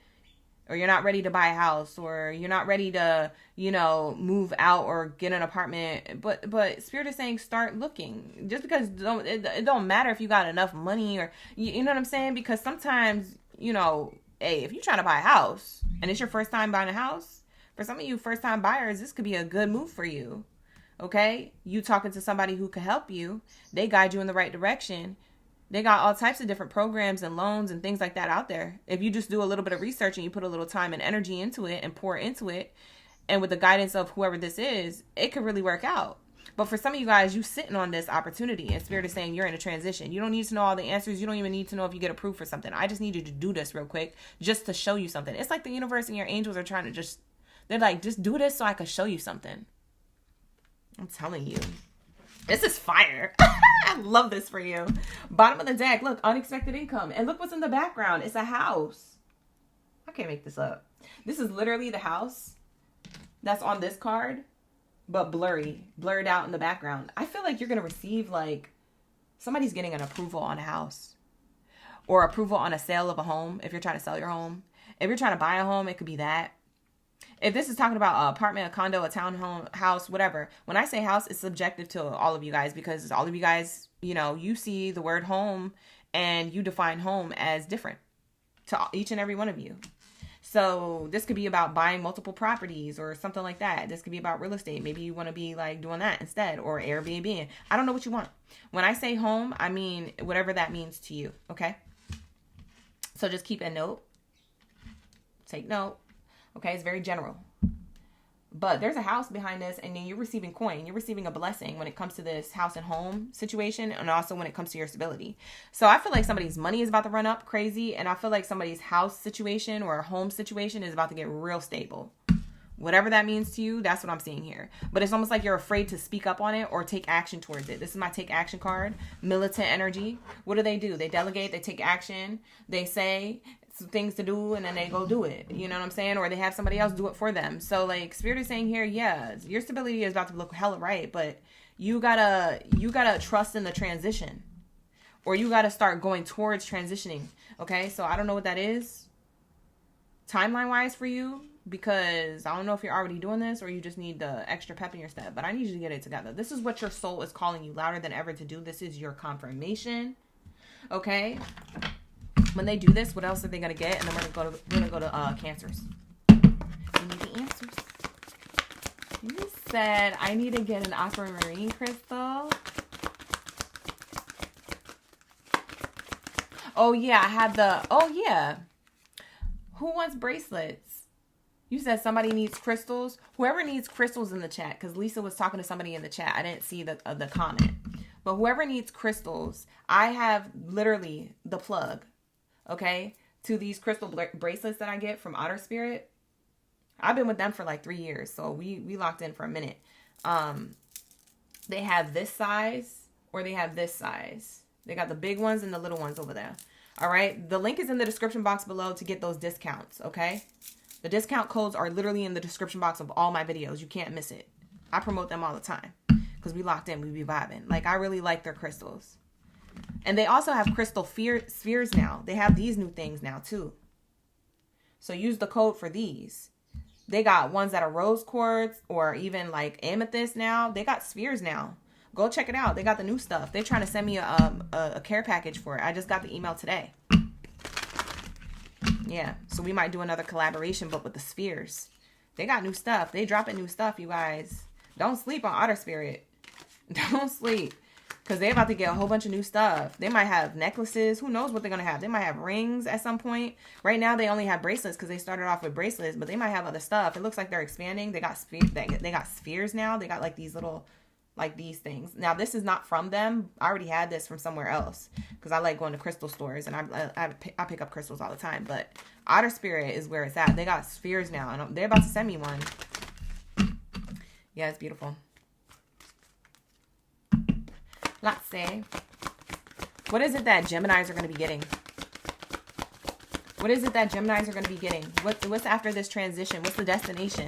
or you're not ready to buy a house, or you're not ready to, move out or get an apartment. But Spirit is saying start looking. Just because it don't matter if you got enough money, or you know what I'm saying? Because sometimes, hey, if you're trying to buy a house and it's your first time buying a house, for some of you first time buyers, this could be a good move for you. Okay? You talking to somebody who can help you. They guide you in the right direction. They got all types of different programs and loans and things like that out there. If you just do a little bit of research and you put a little time and energy into it and pour into it, and with the guidance of whoever this is, it could really work out. But for some of you guys, you sitting on this opportunity, and Spirit is saying you're in a transition. You don't need to know all the answers. You don't even need to know if you get approved for something. I just need you to do this real quick just to show you something. It's like the universe and your angels are trying to they're like, just do this so I can show you something. I'm telling you. This is fire. I love this for you. Bottom of the deck. Look, unexpected income. And look what's in the background. It's a house. I can't make this up. This is literally the house that's on this card. but blurred out in the background. I feel like you're going to receive, like, somebody's getting an approval on a house or approval on a sale of a home. If you're trying to sell your home, if you're trying to buy a home, it could be that. If this is talking about an apartment, a condo, a townhome, house, whatever. When I say house, it's subjective to all of you guys, because all of you guys, you know, you see the word home and you define home as different to each and every one of you. So this could be about buying multiple properties or something like that. This could be about real estate. Maybe you want to be like doing that instead, or Airbnb. I don't know what you want. When I say home, I mean whatever that means to you. Okay. So just keep a note. Take note. Okay. It's very general. But there's a house behind this, and then you're receiving coin. You're receiving a blessing when it comes to this house and home situation, and also when it comes to your stability. So I feel like somebody's money is about to run up crazy, and I feel like somebody's house situation or home situation is about to get real stable. Whatever that means to you, that's what I'm seeing here. But it's almost like you're afraid to speak up on it or take action towards it. This is my take action card. Militant energy. What do? They delegate, they take action, they say some things to do, and then they go do it. You know what I'm saying? Or they have somebody else do it for them. So like Spirit is saying here, yeah, your stability is about to look hella right, but you gotta trust in the transition, or you gotta start going towards transitioning. Okay, so I don't know what that is timeline wise for you, because I don't know if you're already doing this or you just need the extra pep in your step, but I need you to get it together. This is what your soul is calling you louder than ever to do. This is your confirmation. Okay. When they do this, what else are they going to get? And then we're going to go to Cancers. You need the answers. You said, I need to get an aquamarine crystal. Oh, yeah. I have the... Who wants bracelets? You said somebody needs crystals. Whoever needs crystals in the chat, because Lisa was talking to somebody in the chat. I didn't see the comment. But whoever needs crystals, I have literally the plug, okay, to these crystal bracelets that I get from Otter Spirit. I've been with them for like 3 years, so we locked in for a minute. They have this size, or they have this size. They got the big ones and the little ones over there. All right. The link is in the description box below to get those discounts. Okay. The discount codes are literally in the description box of all my videos. You can't miss it. I promote them all the time because we locked in. We be vibing. Like, I really like their crystals. And they also have crystal spheres now. They have these new things now too. So use the code for these. They got ones that are rose quartz or even like amethyst now. They got spheres now. Go check it out. They got the new stuff. They're trying to send me a care package for it. I just got the email today. Yeah. So we might do another collaboration, but with the spheres. They got new stuff. They dropping new stuff, you guys. Don't sleep on Otter Spirit. Don't sleep. Because they're about to get a whole bunch of new stuff. They might have necklaces. Who knows what they're going to have. They might have rings at some point. Right now, they only have bracelets because they started off with bracelets. But they might have other stuff. It looks like they're expanding. They got spheres now. They got like these little... like these things. Now, this is not from them. I already had this from somewhere else because I like going to crystal stores and I pick up crystals all the time. But Otter Spirit is where it's at. They got spheres now and they're about to send me one. Yeah, it's beautiful. Let's see. What is it that Geminis are going to be getting? What is it that Geminis are going to be getting? What's after this transition? What's the destination?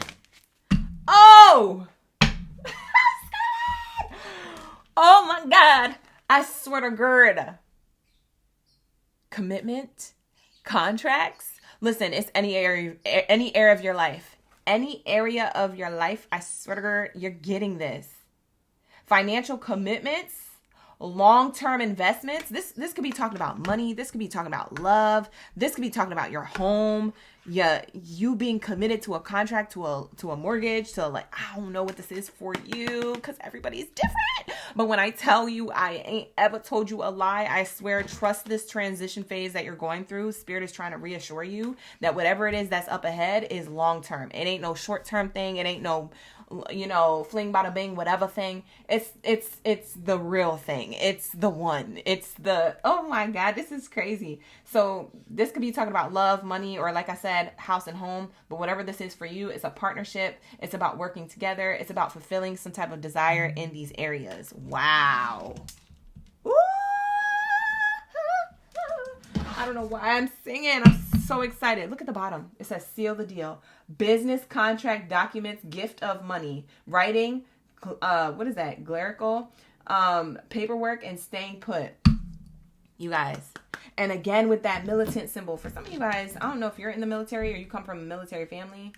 Oh! Oh my God. I swear to God. Commitment, contracts. Listen, it's any area of your life. Any area of your life, I swear to God, you're getting this. Financial commitments, long-term investments. This could be talking about money. This could be talking about love. This could be talking about your home. Yeah, you being committed to a contract, to a mortgage, to like, I don't know what this is for you because everybody's different. But when I tell you, I ain't ever told you a lie. I swear, trust this transition phase that you're going through. Spirit is trying to reassure you that whatever it is that's up ahead is long-term. It ain't no short-term thing. It ain't no, fling bada bing, whatever thing. It's the real thing. It's the one. It's the, oh my God, this is crazy. So this could be talking about love, money, or like I said, house and home. But whatever this is for you, it's a partnership. It's about working together. It's about fulfilling some type of desire in these areas. Wow. Ooh. I don't know why I'm singing. I'm so excited. Look at the bottom. It says seal the deal. Business contract documents, gift of money, writing, what is that? Clerical, paperwork, and staying put. You guys. And again, with that militant symbol, for some of you guys, I don't know if you're in the military or you come from a military family.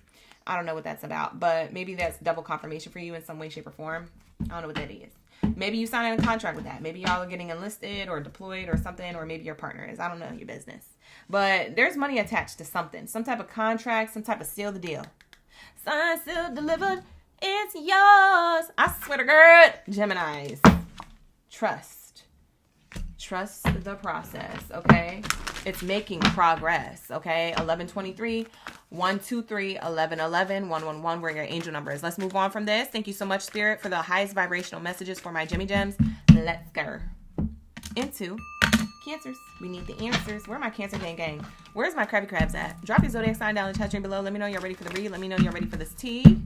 I don't know what that's about, but maybe that's double confirmation for you in some way, shape, or form. I don't know what that is. Maybe you signed a contract with that. Maybe y'all are getting enlisted or deployed or something, or maybe your partner is. I don't know your business. But there's money attached to something. Some type of contract, some type of seal the deal. Signed, sealed, delivered. It's yours. I swear to God. Geminis. Trust. Trust the process, okay? It's making progress, okay? 1123, 123, 1111, 111, where your angel number is. Let's move on from this. Thank you so much, Spirit, for the highest vibrational messages for my Jimmy Gems. Let's go into Cancers. We need the answers. Where are my Cancer gang? Where's my Krabby Crabs at? Drop your Zodiac sign down in the chat stream below. Let me know you're ready for the read. Let me know you're ready for this tea.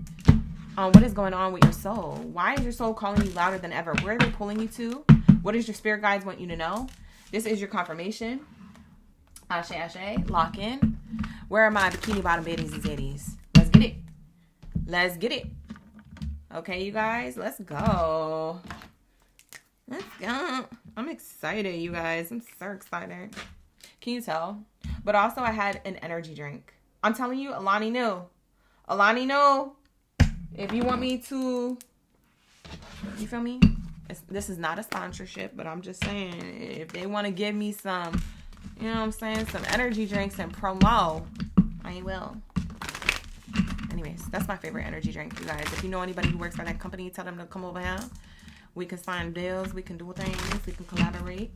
What is going on with your soul? Why is your soul calling you louder than ever? Where are they pulling you to? What does your spirit guides want you to know? This is your confirmation. Ashe, ashe. Lock in. Where are my bikini bottom baddies and zaddies? Let's get it. Let's get it. Okay, you guys. Let's go. Let's go. I'm excited, you guys. I'm so excited. Can you tell? But also, I had an energy drink. I'm telling you, Alani knew. Alani knew. If you want me to... You feel me? This is not a sponsorship, but I'm just saying, if they want to give me some, you know what I'm saying, some energy drinks and promo, I will. Anyways, that's my favorite energy drink, you guys. If you know anybody who works for that company, tell them to come over here. We can sign deals. We can do things. We can collaborate.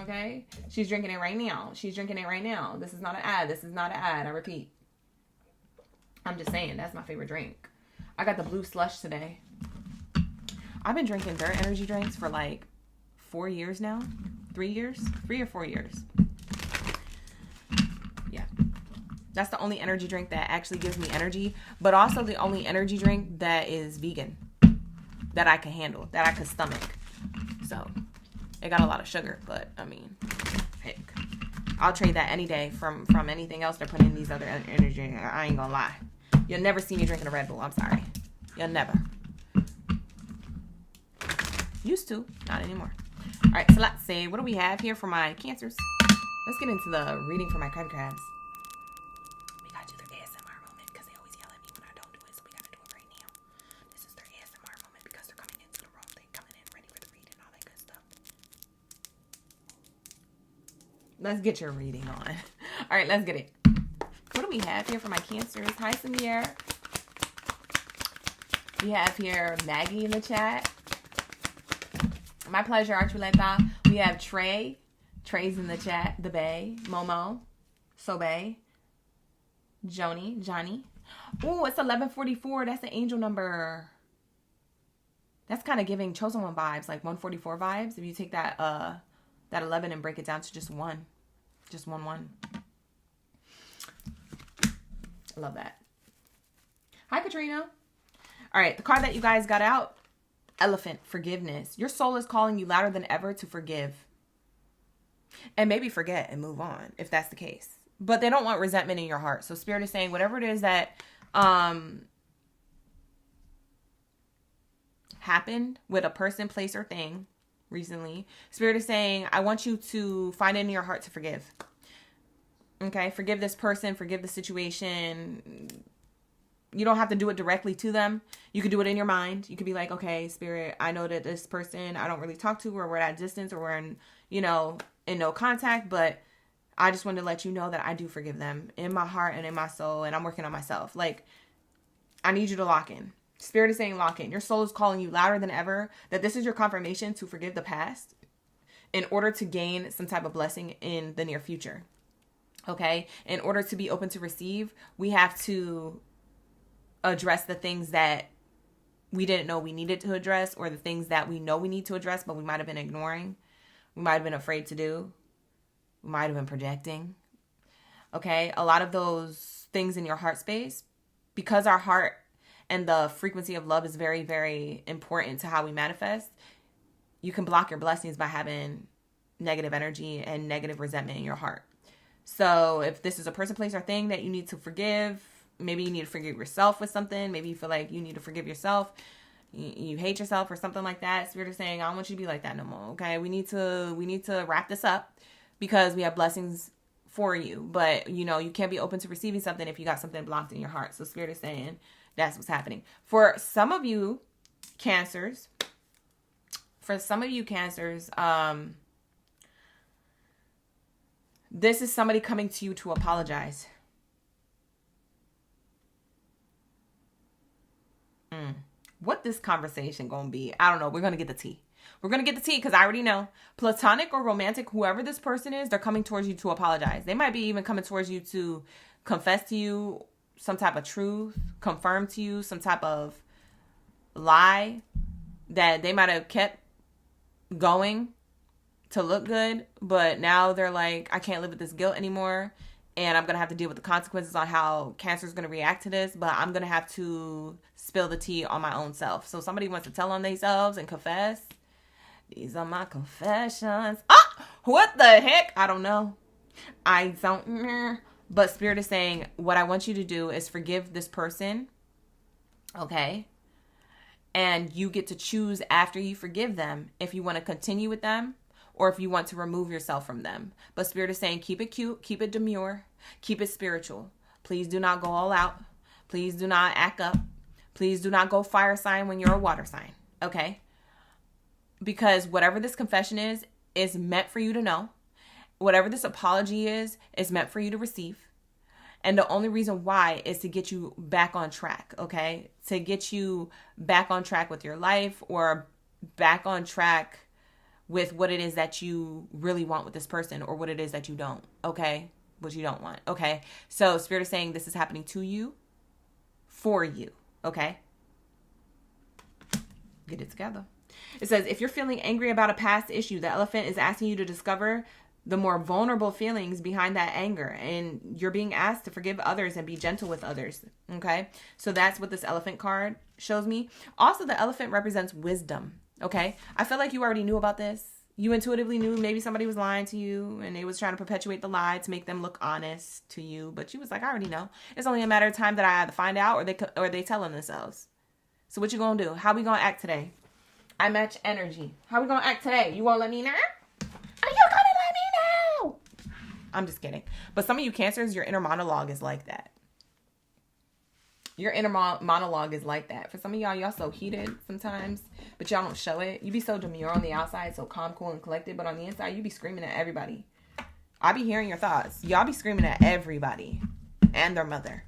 Okay? She's drinking it right now. She's drinking it right now. This is not an ad. This is not an ad. I repeat. I'm just saying, that's my favorite drink. I got the blue slush today. I've been drinking their energy drinks for like 4 years now. 3 years? 3 or 4 years. Yeah. That's the only energy drink that actually gives me energy. But also the only energy drink that is vegan. That I can handle. That I can stomach. So, it got a lot of sugar. But, I mean, heck. I'll trade that any day from anything else they're putting in these other energy drinks. I ain't gonna lie. You'll never see me drinking a Red Bull. I'm sorry. You'll never. Used to, not anymore. All right, so let's see. What do we have here for my Cancers? Let's get into the reading for my Krabby Crabs. We gotta do their ASMR moment because they always yell at me when I don't do it, so we gotta do it right now. This is their ASMR moment because they're coming into the room. They're coming in ready for the read and all that good stuff. Let's get your reading on. All right, let's get it. What do we have here for my Cancers? Hi, Samir. We have here Maggie in the chat. My pleasure, Archuleta. We have Trey. Trey's in the chat. The Bay. Momo. Sobe. Johnny. Ooh, it's 1144. That's the angel number. That's kind of giving Chosen One vibes, like 144 vibes. If you take that 11 and break it down to just one. Just one. I love that. Hi, Katrina. All right, the card that you guys got out. Elephant, forgiveness. Your soul is calling you louder than ever to forgive. And maybe forget and move on, if that's the case. But they don't want resentment in your heart. So Spirit is saying whatever it is that happened with a person, place, or thing recently, Spirit is saying, I want you to find it in your heart to forgive. Okay? Forgive this person, forgive the situation. You don't have to do it directly to them. You could do it in your mind. You could be like, okay, Spirit, I know that this person I don't really talk to, or we're at a distance, or we're in, in no contact, but I just wanted to let you know that I do forgive them in my heart and in my soul, and I'm working on myself. Like, I need you to lock in. Spirit is saying lock in. Your soul is calling you louder than ever that this is your confirmation to forgive the past in order to gain some type of blessing in the near future. Okay? In order to be open to receive, we have to address the things that we didn't know we needed to address, or the things that we know we need to address, but we might have been ignoring. We might have been afraid to do. We might have been projecting. Okay? A lot of those things in your heart space, because our heart and the frequency of love is very, very important to how we manifest, you can block your blessings by having negative energy and negative resentment in your heart. So if this is a person, place, or thing that you need to forgive, maybe you need to forgive yourself with something. Maybe you feel like you need to forgive yourself. You hate yourself or something like that. Spirit is saying, I don't want you to be like that no more. Okay. We need to wrap this up because we have blessings for you. But you know, you can't be open to receiving something if you got something blocked in your heart. So Spirit is saying that's what's happening. For some of you Cancers, this is somebody coming to you to apologize. What this conversation gonna be? I don't know. We're gonna get the tea. We're gonna get the tea because I already know. Platonic or romantic, whoever this person is, they're coming towards you to apologize. They might be even coming towards you to confess to you some type of truth, confirm to you some type of lie that they might have kept going to look good, but now they're like, I can't live with this guilt anymore, and I'm going to have to deal with the consequences on how Cancer is going to react to this, but I'm going to have to spill the tea on my own self. So somebody wants to tell on themselves and confess. These are my confessions. What the heck? I don't know. I don't. But Spirit is saying, what I want you to do is forgive this person. Okay? And you get to choose after you forgive them if you want to continue with them or if you want to remove yourself from them. But Spirit is saying, keep it cute, keep it demure, keep it spiritual. Please do not go all out. Please do not act up. Please do not go fire sign when you're a water sign. Okay? Because whatever this confession is meant for you to know. Whatever this apology is meant for you to receive. And the only reason why is to get you back on track, okay? To get you back on track with your life or back on track with what it is that you really want with this person or what it is that you don't, okay? What you don't want, okay? So Spirit is saying this is happening to you, for you, okay? Get it together. It says, if you're feeling angry about a past issue, the elephant is asking you to discover the more vulnerable feelings behind that anger, and you're being asked to forgive others and be gentle with others. Okay. So that's what this elephant card shows me. Also, the elephant represents wisdom. Okay. I feel like you already knew about this. You intuitively knew maybe somebody was lying to you and they was trying to perpetuate the lie to make them look honest to you. But you was like, I already know. It's only a matter of time that I either find out or they tell them themselves. So what you gonna do? How we gonna act today? I match energy. How we gonna act today? You won't let me know? Are you gonna let me know? I'm just kidding. But some of you Cancers, your inner monologue is like that. Your inner monologue is like that. For some of y'all so heated sometimes, but y'all don't show it. You be so demure on the outside, so calm, cool, and collected, but on the inside, you be screaming at everybody. I be hearing your thoughts. Y'all be screaming at everybody and their mother.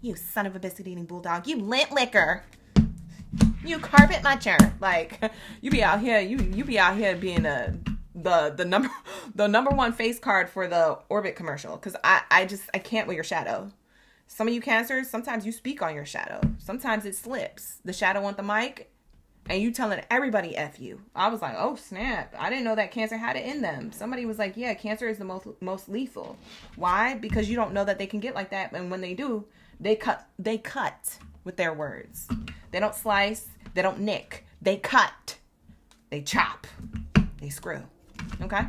You son of a biscuit-eating bulldog. You lint licker. You carpet muncher. Like, you be out here, you be out here being the number one face card for the Orbit commercial. Because I can't with your shadow. Some of you Cancers, sometimes you speak on your shadow. Sometimes it slips. The shadow on the mic, and you telling everybody F you. I was like, oh snap. I didn't know that Cancer had it in them. Somebody was like, yeah, Cancer is the most lethal. Why? Because you don't know that they can get like that. And when they do, they cut with their words. They don't slice. They don't nick. They cut. They chop. They screw. Okay?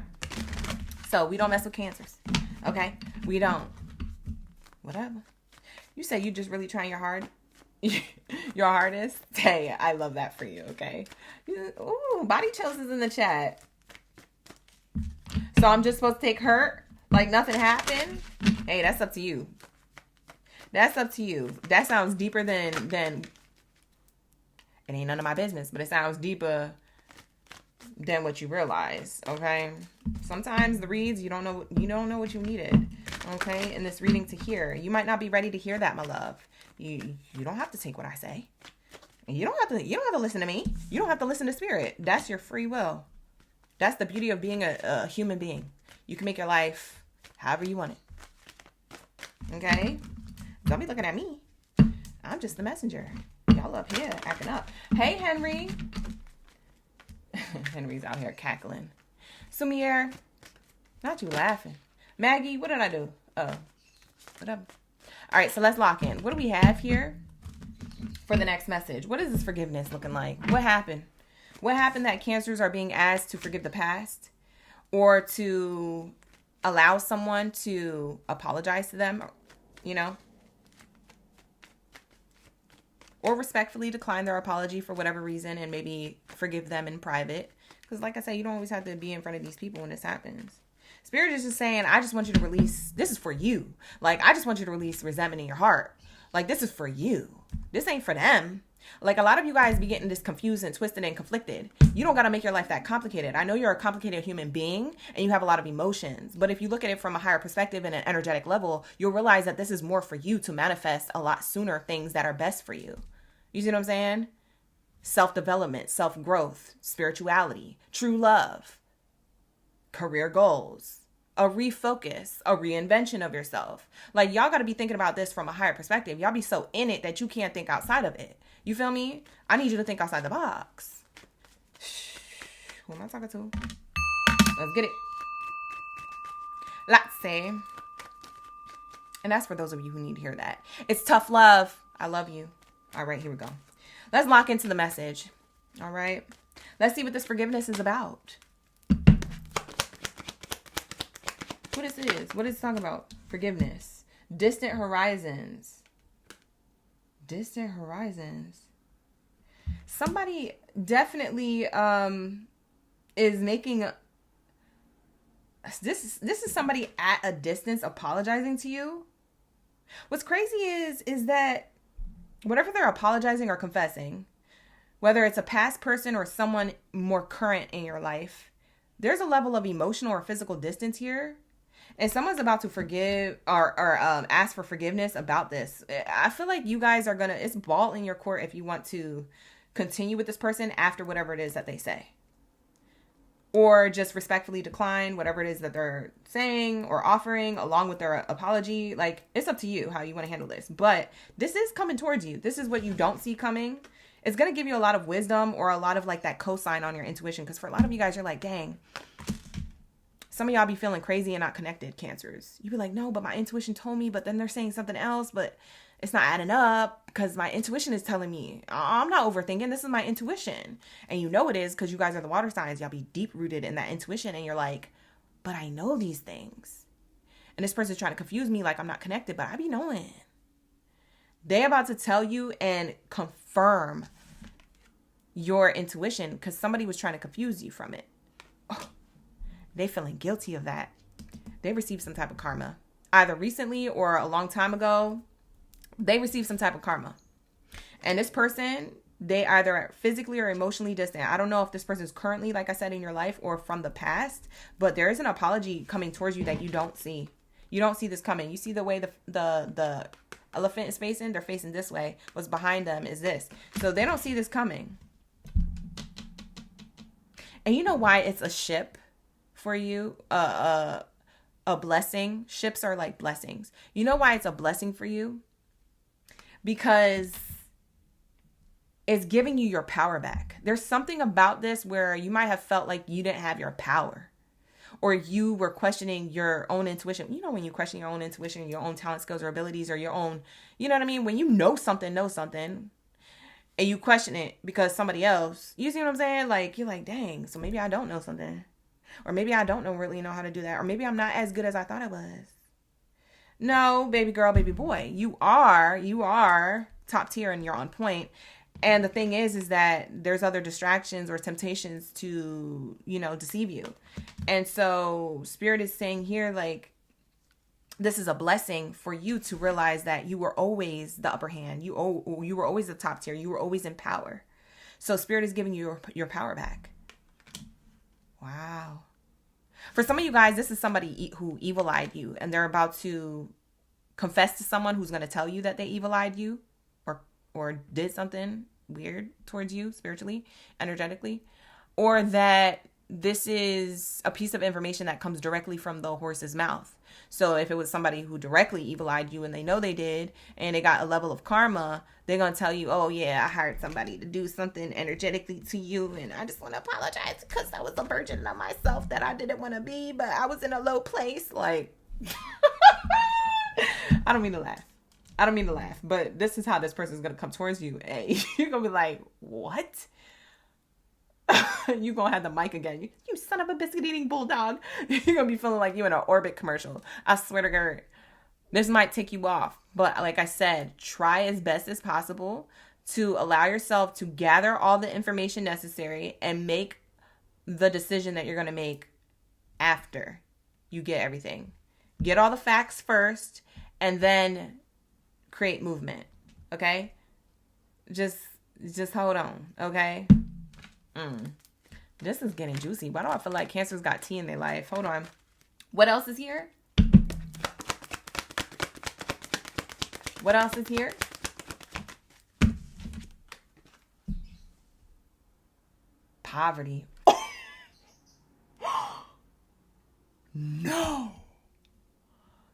So we don't mess with Cancers. Okay? We don't. Whatever. You say you just really trying your hardest. Hey, I love that for you, okay? Ooh, Baddie chills is in the chat. So I'm just supposed to take hurt like nothing happened? Hey, that's up to you. That's up to you. That sounds deeper than it ain't none of my business, but it sounds deeper than what you realize, okay? Sometimes the reads, you don't know what you needed, okay? In this reading to hear. You might not be ready to hear that, my love. You don't have to take what I say. You don't have to listen to me. You don't have to listen to Spirit. That's your free will. That's the beauty of being a human being. You can make your life however you want it. Okay? Don't be looking at me. I'm just the messenger. Y'all up here acting up. Hey, Henry. Henry's out here cackling. Sumier, not you laughing. Maggie, what did I do? Oh, whatever. All right, so let's lock in. What do we have here for the next message? What is this forgiveness looking like? What happened? What happened that Cancers are being asked to forgive the past or to allow someone to apologize to them, you know, or respectfully decline their apology for whatever reason and maybe forgive them in private. Because like I said, you don't always have to be in front of these people when this happens. Spirit is just saying, I just want you to release, this is for you. Like, I just want you to release resentment in your heart. Like, this is for you. This ain't for them. Like, a lot of you guys be getting this confused and twisted and conflicted. You don't got to make your life that complicated. I know you're a complicated human being and you have a lot of emotions. But if you look at it from a higher perspective and an energetic level, you'll realize that this is more for you to manifest a lot sooner things that are best for you. You see what I'm saying? Self-development, self-growth, spirituality, true love, career goals, a refocus, a reinvention of yourself. Like, y'all got to be thinking about this from a higher perspective. Y'all be so in it that you can't think outside of it. You feel me? I need you to think outside the box. Who am I talking to? Let's get it. Let's say. And that's for those of you who need to hear that. It's tough love. I love you. All right, here we go. Let's lock into the message. All right. Let's see what this forgiveness is about. What is this? What is it talking about? Forgiveness. Distant horizons. Distant horizons. Somebody definitely is making this is somebody at a distance apologizing to you. What's crazy is that whatever they're apologizing or confessing, whether it's a past person or someone more current in your life, there's a level of emotional or physical distance here. And someone's about to forgive or ask for forgiveness about this. I feel like you guys are going to, it's ball in your court if you want to continue with this person after whatever it is that they say. Or just respectfully decline whatever it is that they're saying or offering along with their apology. Like, it's up to you how you want to handle this. But this is coming towards you. This is what you don't see coming. It's going to give you a lot of wisdom or a lot of like that cosign on your intuition. Because for a lot of you guys, you're like, dang. Some of y'all be feeling crazy and not connected, Cancers. You be like, no, but my intuition told me, but then they're saying something else, but it's not adding up because my intuition is telling me. I'm not overthinking. This is my intuition. And you know it is because you guys are the water signs. Y'all be deep rooted in that intuition. And you're like, but I know these things. And this person's trying to confuse me like I'm not connected, but I be knowing. They about to tell you and confirm your intuition because somebody was trying to confuse you from it. Oh. They feeling guilty of that. They received some type of karma. Either recently or a long time ago, they received some type of karma. And this person, they either are physically or emotionally distant. I don't know if this person is currently, like I said, in your life or from the past, but there is an apology coming towards you that you don't see. You don't see this coming. You see the way the elephant is facing? They're facing this way. What's behind them is this. So they don't see this coming. And you know why it's a ship? For you, a blessing. Ships are like blessings. You know why it's a blessing for you? Because it's giving you your power back. There's something about this where you might have felt like you didn't have your power, or you were questioning your own intuition. You know, when you question your own intuition, your own talent, skills, or abilities, or your own, you know what I mean? When you know something, and you question it because somebody else, you see what I'm saying? Like, you're like, dang, so maybe I don't know something. Or maybe I don't really know how to do that. Or maybe I'm not as good as I thought I was. No, baby girl, baby boy. You are top tier and you're on point. And the thing is that there's other distractions or temptations to, deceive you. And so Spirit is saying here, like, this is a blessing for you to realize that you were always the upper hand. You were always the top tier. You were always in power. So Spirit is giving you your power back. Wow. For some of you guys, this is somebody who evil-eyed you and they're about to confess to someone who's going to tell you that they evil-eyed you or did something weird towards you spiritually, energetically, or that this is a piece of information that comes directly from the horse's mouth. So if it was somebody who directly evil-eyed you and they know they did and they got a level of karma, they're going to tell you, oh yeah, I hired somebody to do something energetically to you and I just want to apologize because I was a version of myself that I didn't want to be, but I was in a low place. Like, I don't mean to laugh, but this is how this person is going to come towards you. Hey, you're going to be like, what? You gonna have the mic again. You son of a biscuit eating bulldog. You're gonna be feeling like you in an Orbit commercial. I swear to God. This might tick you off. But like I said, try as best as possible to allow yourself to gather all the information necessary and make the decision that you're gonna make after you get everything. Get all the facts first and then create movement. Okay? Just hold on. Okay? This is getting juicy. Why do I feel like Cancer's got tea in their life? Hold on. What else is here? What else is here? Poverty. No.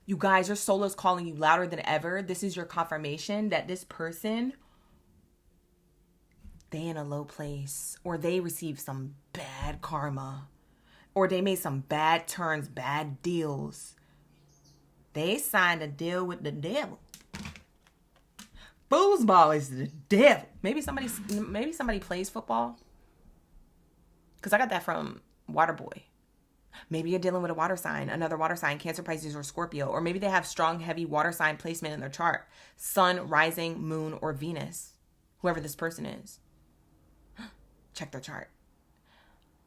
You guys, your soul is calling you louder than ever. This is your confirmation that this person, they in a low place, or they received some bad karma, or they made some bad turns, bad deals. They signed a deal with the devil. Foosball is the devil. Maybe somebody plays football. Because I got that from Waterboy. Maybe you're dealing with a water sign, another water sign, Cancer, Pisces, or Scorpio. Or maybe they have strong, heavy water sign placement in their chart. Sun, rising, moon, or Venus. Whoever this person is. Check their chart.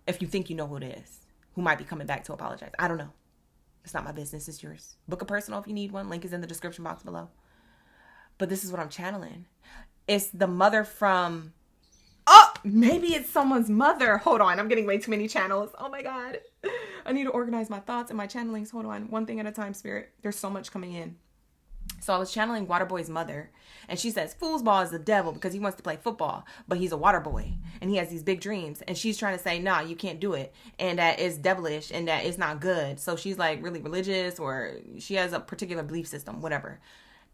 If you think you know who it is. Who might be coming back to apologize. I don't know. It's not my business. It's yours. Book a personal if you need one. Link is in the description box below. But this is what I'm channeling. It's the mother from... Oh, maybe it's someone's mother. Hold on. I'm getting way too many channels. Oh my God. I need to organize my thoughts and my channelings. Hold on. One thing at a time, Spirit. There's so much coming in. So I was channeling Waterboy's mother. And she says, foosball is the devil because he wants to play football. But he's a water boy. And he has these big dreams. And she's trying to say, nah, you can't do it. And that it's devilish. And that it's not good. So she's like really religious. Or she has a particular belief system. Whatever.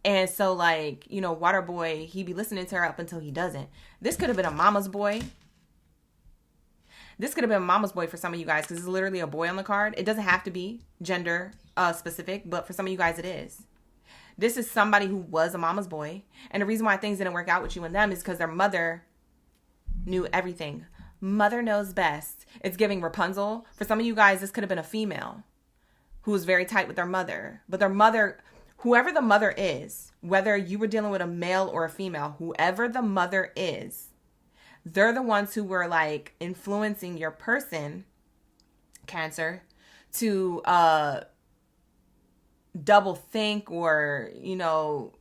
And so, like, you know, Waterboy, he be listening to her up until he doesn't. This could have been a mama's boy. This could have been a mama's boy for some of you guys because it's literally a boy on the card. It doesn't have to be gender specific, but for some of you guys it is. This is somebody who was a mama's boy. And the reason why things didn't work out with you and them is because their mother knew everything. Mother knows best. It's giving Rapunzel. For some of you guys, this could have been a female who was very tight with their mother. But their mother... Whoever the mother is, whether you were dealing with a male or a female, whoever the mother is, they're the ones who were like influencing your person, Cancer, to double think or, you know,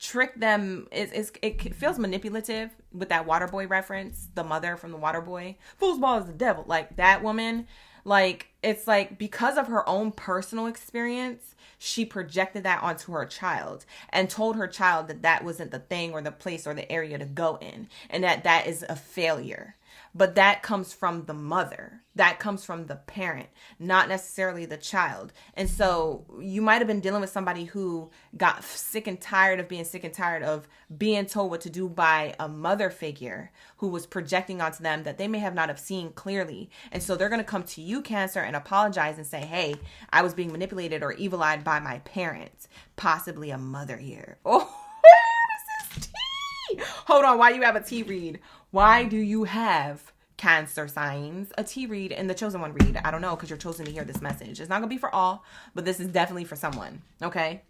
trick them. It feels manipulative with that Waterboy reference, the mother from the Waterboy. Foosball is the devil. Like that woman, like it's like because of her own personal experience, she projected that onto her child and told her child that that wasn't the thing or the place or the area to go in and that is a failure. But that comes from the mother. That comes from the parent, not necessarily the child. And so you might have been dealing with somebody who got sick and tired of being sick and tired of being told what to do by a mother figure who was projecting onto them that they may have not have seen clearly. And so they're going to come to you, Cancer, and apologize and say, hey, I was being manipulated or evil-eyed by my parents, possibly a mother here. Oh, this is tea. Hold on. Why you have a tea read? Why do you have Cancer signs a tea read and the chosen one read? I don't know, because you're chosen to hear this message. It's not gonna be for all, but this is definitely for someone. Okay,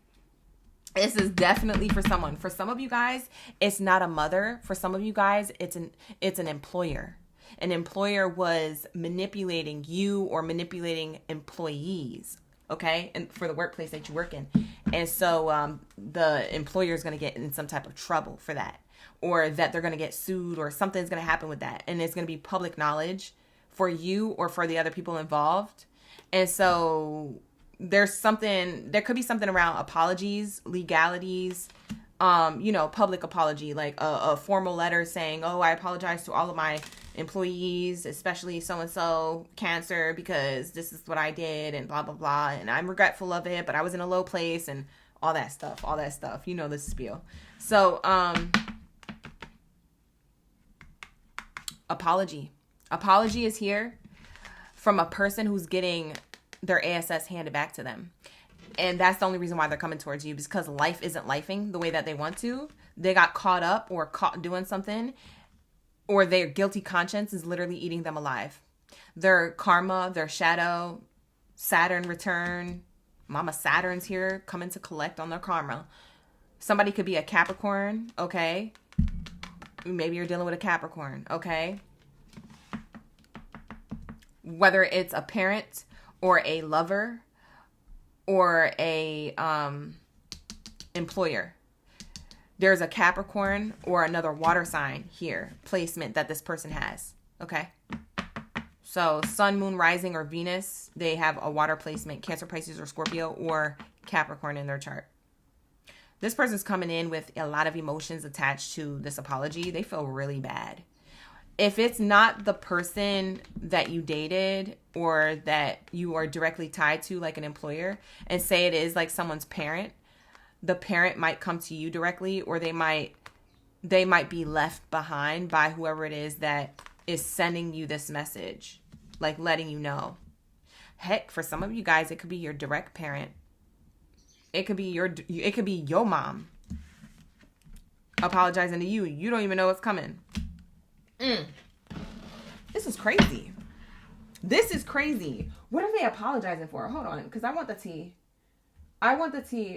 this is definitely for someone. For some of you guys, it's not a mother. For some of you guys, it's an employer. An employer was manipulating you or manipulating employees. Okay, and for the workplace that you work in, and so the employer is gonna get in some type of trouble for that. Or that they're going to get sued or something's going to happen with that. And it's going to be public knowledge for you or for the other people involved. And so there could be something around apologies, legalities, you know, public apology, like a formal letter saying, oh, I apologize to all of my employees, especially so-and-so Cancer, because this is what I did and blah, blah, blah. And I'm regretful of it, but I was in a low place and all that stuff. You know, the spiel. So, apology is here from a person who's getting their ASS handed back to them. And that's the only reason why they're coming towards you, because life isn't lifing the way that they want to. They got caught up or caught doing something. or their guilty conscience is literally eating them alive. Their karma, their shadow, Saturn return, Mama Saturn's here coming to collect on their karma. Somebody could be a Capricorn, okay? Maybe you're dealing with a Capricorn, okay? Whether it's a parent or a lover or a employer. There's a Capricorn or another water sign here, placement that this person has, okay? So Sun, Moon, Rising, or Venus, they have a water placement, Cancer, Pisces, or Scorpio, or Capricorn in their chart. This person's coming in with a lot of emotions attached to this apology. They feel really bad. If it's not the person that you dated or that you are directly tied to, like an employer, and say it is like someone's parent, the parent might come to you directly, or they might be left behind by whoever it is that is sending you this message, like letting you know. Heck, for some of you guys, it could be your direct parent. It could be your mom apologizing to you. You don't even know what's coming. This is crazy. This is crazy. What are they apologizing for? Hold on, because I want the tea.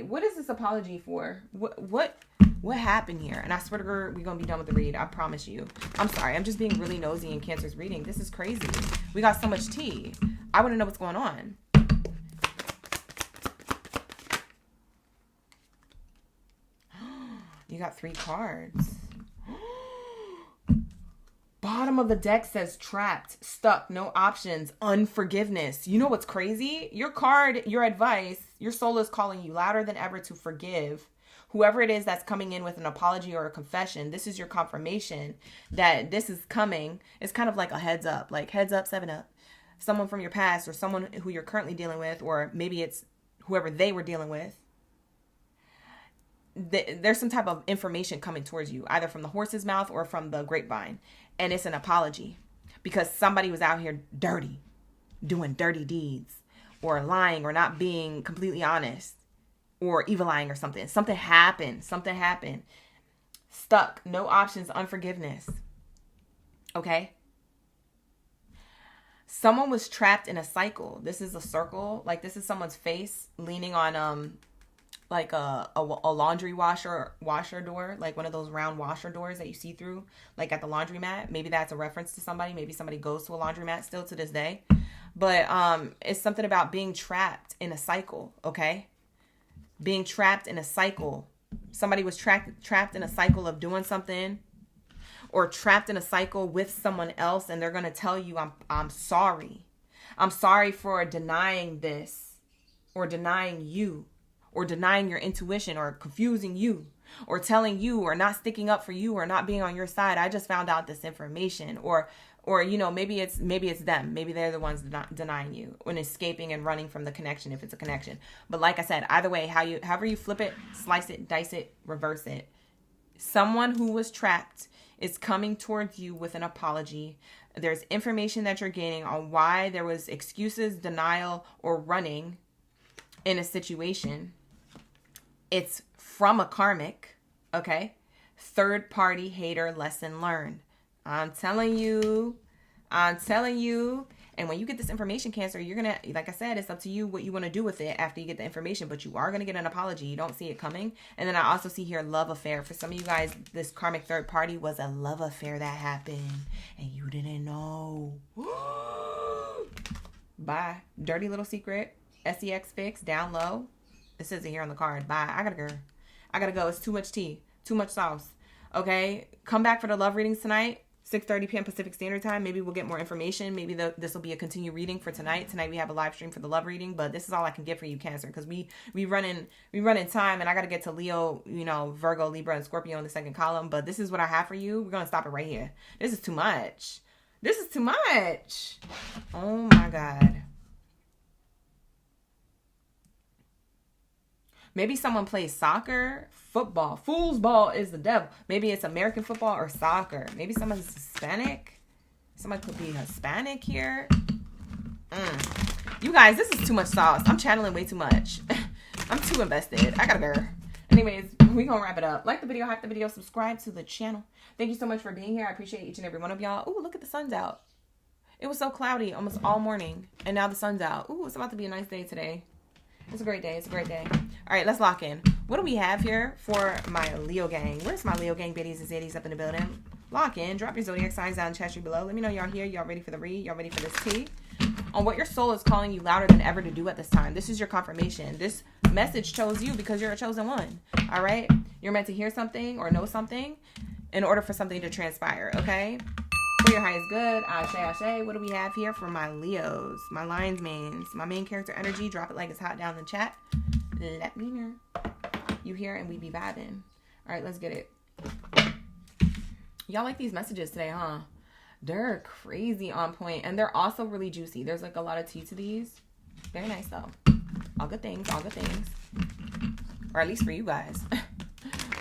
What is this apology for? What happened here? And I swear to God, we're going to be done with the read. I promise you. I'm sorry. I'm just being really nosy in Cancer's reading. This is crazy. We got so much tea. I want to know what's going on. You got 3 cards. Bottom of the deck says trapped, stuck, no options, unforgiveness. You know what's crazy? Your card, your advice, your soul is calling you louder than ever to forgive. Whoever it is that's coming in with an apology or a confession, this is your confirmation that this is coming. It's kind of like a heads up, like heads up, 7-up. Someone from your past or someone who you're currently dealing with, or maybe it's whoever they were dealing with. There's some type of information coming towards you, either from the horse's mouth or from the grapevine. And it's an apology because somebody was out here dirty, doing dirty deeds, or lying, or not being completely honest, or evil lying or something. Something happened. Stuck, no options, unforgiveness. Okay? Someone was trapped in a cycle. This is a circle. Like, this is someone's face leaning on like a laundry washer door, like one of those round washer doors that you see through, like at the laundromat. Maybe that's a reference to somebody. Maybe somebody goes to a laundromat still to this day. But it's something about being trapped in a cycle, okay? Being trapped in a cycle. Somebody was trapped in a cycle of doing something, or trapped in a cycle with someone else, and they're going to tell you, I'm sorry. I'm sorry for denying this, or denying you, or denying your intuition, or confusing you, or telling you, or not sticking up for you, or not being on your side. I just found out this information, or you know, maybe it's them. Maybe they're the ones denying you and escaping and running from the connection, if it's a connection. But like I said, either way, however you flip it, slice it, dice it, reverse it, someone who was trapped is coming towards you with an apology. There's information that you're gaining on why there was excuses, denial, or running in a situation. It's from a karmic, okay? Third party hater lesson learned. I'm telling you. And when you get this information, Cancer, you're going to, like I said, it's up to you what you want to do with it after you get the information, but you are going to get an apology. You don't see it coming. And then I also see here love affair. For some of you guys, this karmic third party was a love affair that happened and you didn't know. Bye. Dirty little secret. SEX fix, down low. It says it here on the card. Bye. I gotta go. It's too much tea. Too much sauce. Okay? Come back for the love readings tonight. 6:30 p.m. Pacific Standard Time. Maybe we'll get more information. Maybe this will be a continued reading for tonight. Tonight we have a live stream for the love reading, but this is all I can get for you, Cancer, because we run in time, and I got to get to Leo, you know, Virgo, Libra, and Scorpio in the second column. But this is what I have for you. We're gonna stop it right here. This is too much. Oh my God. Maybe someone plays soccer, football. Fool's ball is the devil. Maybe it's American football or soccer. Maybe someone's Hispanic. Somebody could be Hispanic here. You guys, this is too much sauce. I'm channeling way too much. I'm too invested. I gotta go. Anyways, we gonna wrap it up. Like the video, hype the video, subscribe to the channel. Thank you so much for being here. I appreciate each and every one of y'all. Ooh, look at the sun's out. It was so cloudy almost all morning, and now the sun's out. Ooh, it's about to be a nice day today. It's a great day. It's a great day. All right, let's lock in. What do we have here for my Leo gang? Where's my Leo gang biddies and zaddies up in the building? Lock in. Drop your zodiac signs down in the chat stream below. Let me know y'all here. Y'all ready for the read? Y'all ready for this tea? On what your soul is calling you louder than ever to do at this time. This is your confirmation. This message chose you because you're a chosen one. All right? You're meant to hear something or know something in order for something to transpire, okay? For your highest good, ashe, ashe. What do we have here for my Leos? My lion's mains. My main character energy. Drop it like it's hot down in the chat. Let me know. You here and we be vibing. All right, let's get it. Y'all like these messages today, huh? They're crazy on point, and they're also really juicy. There's like a lot of tea to these. Very nice though. All good things, all good things. Or at least for you guys.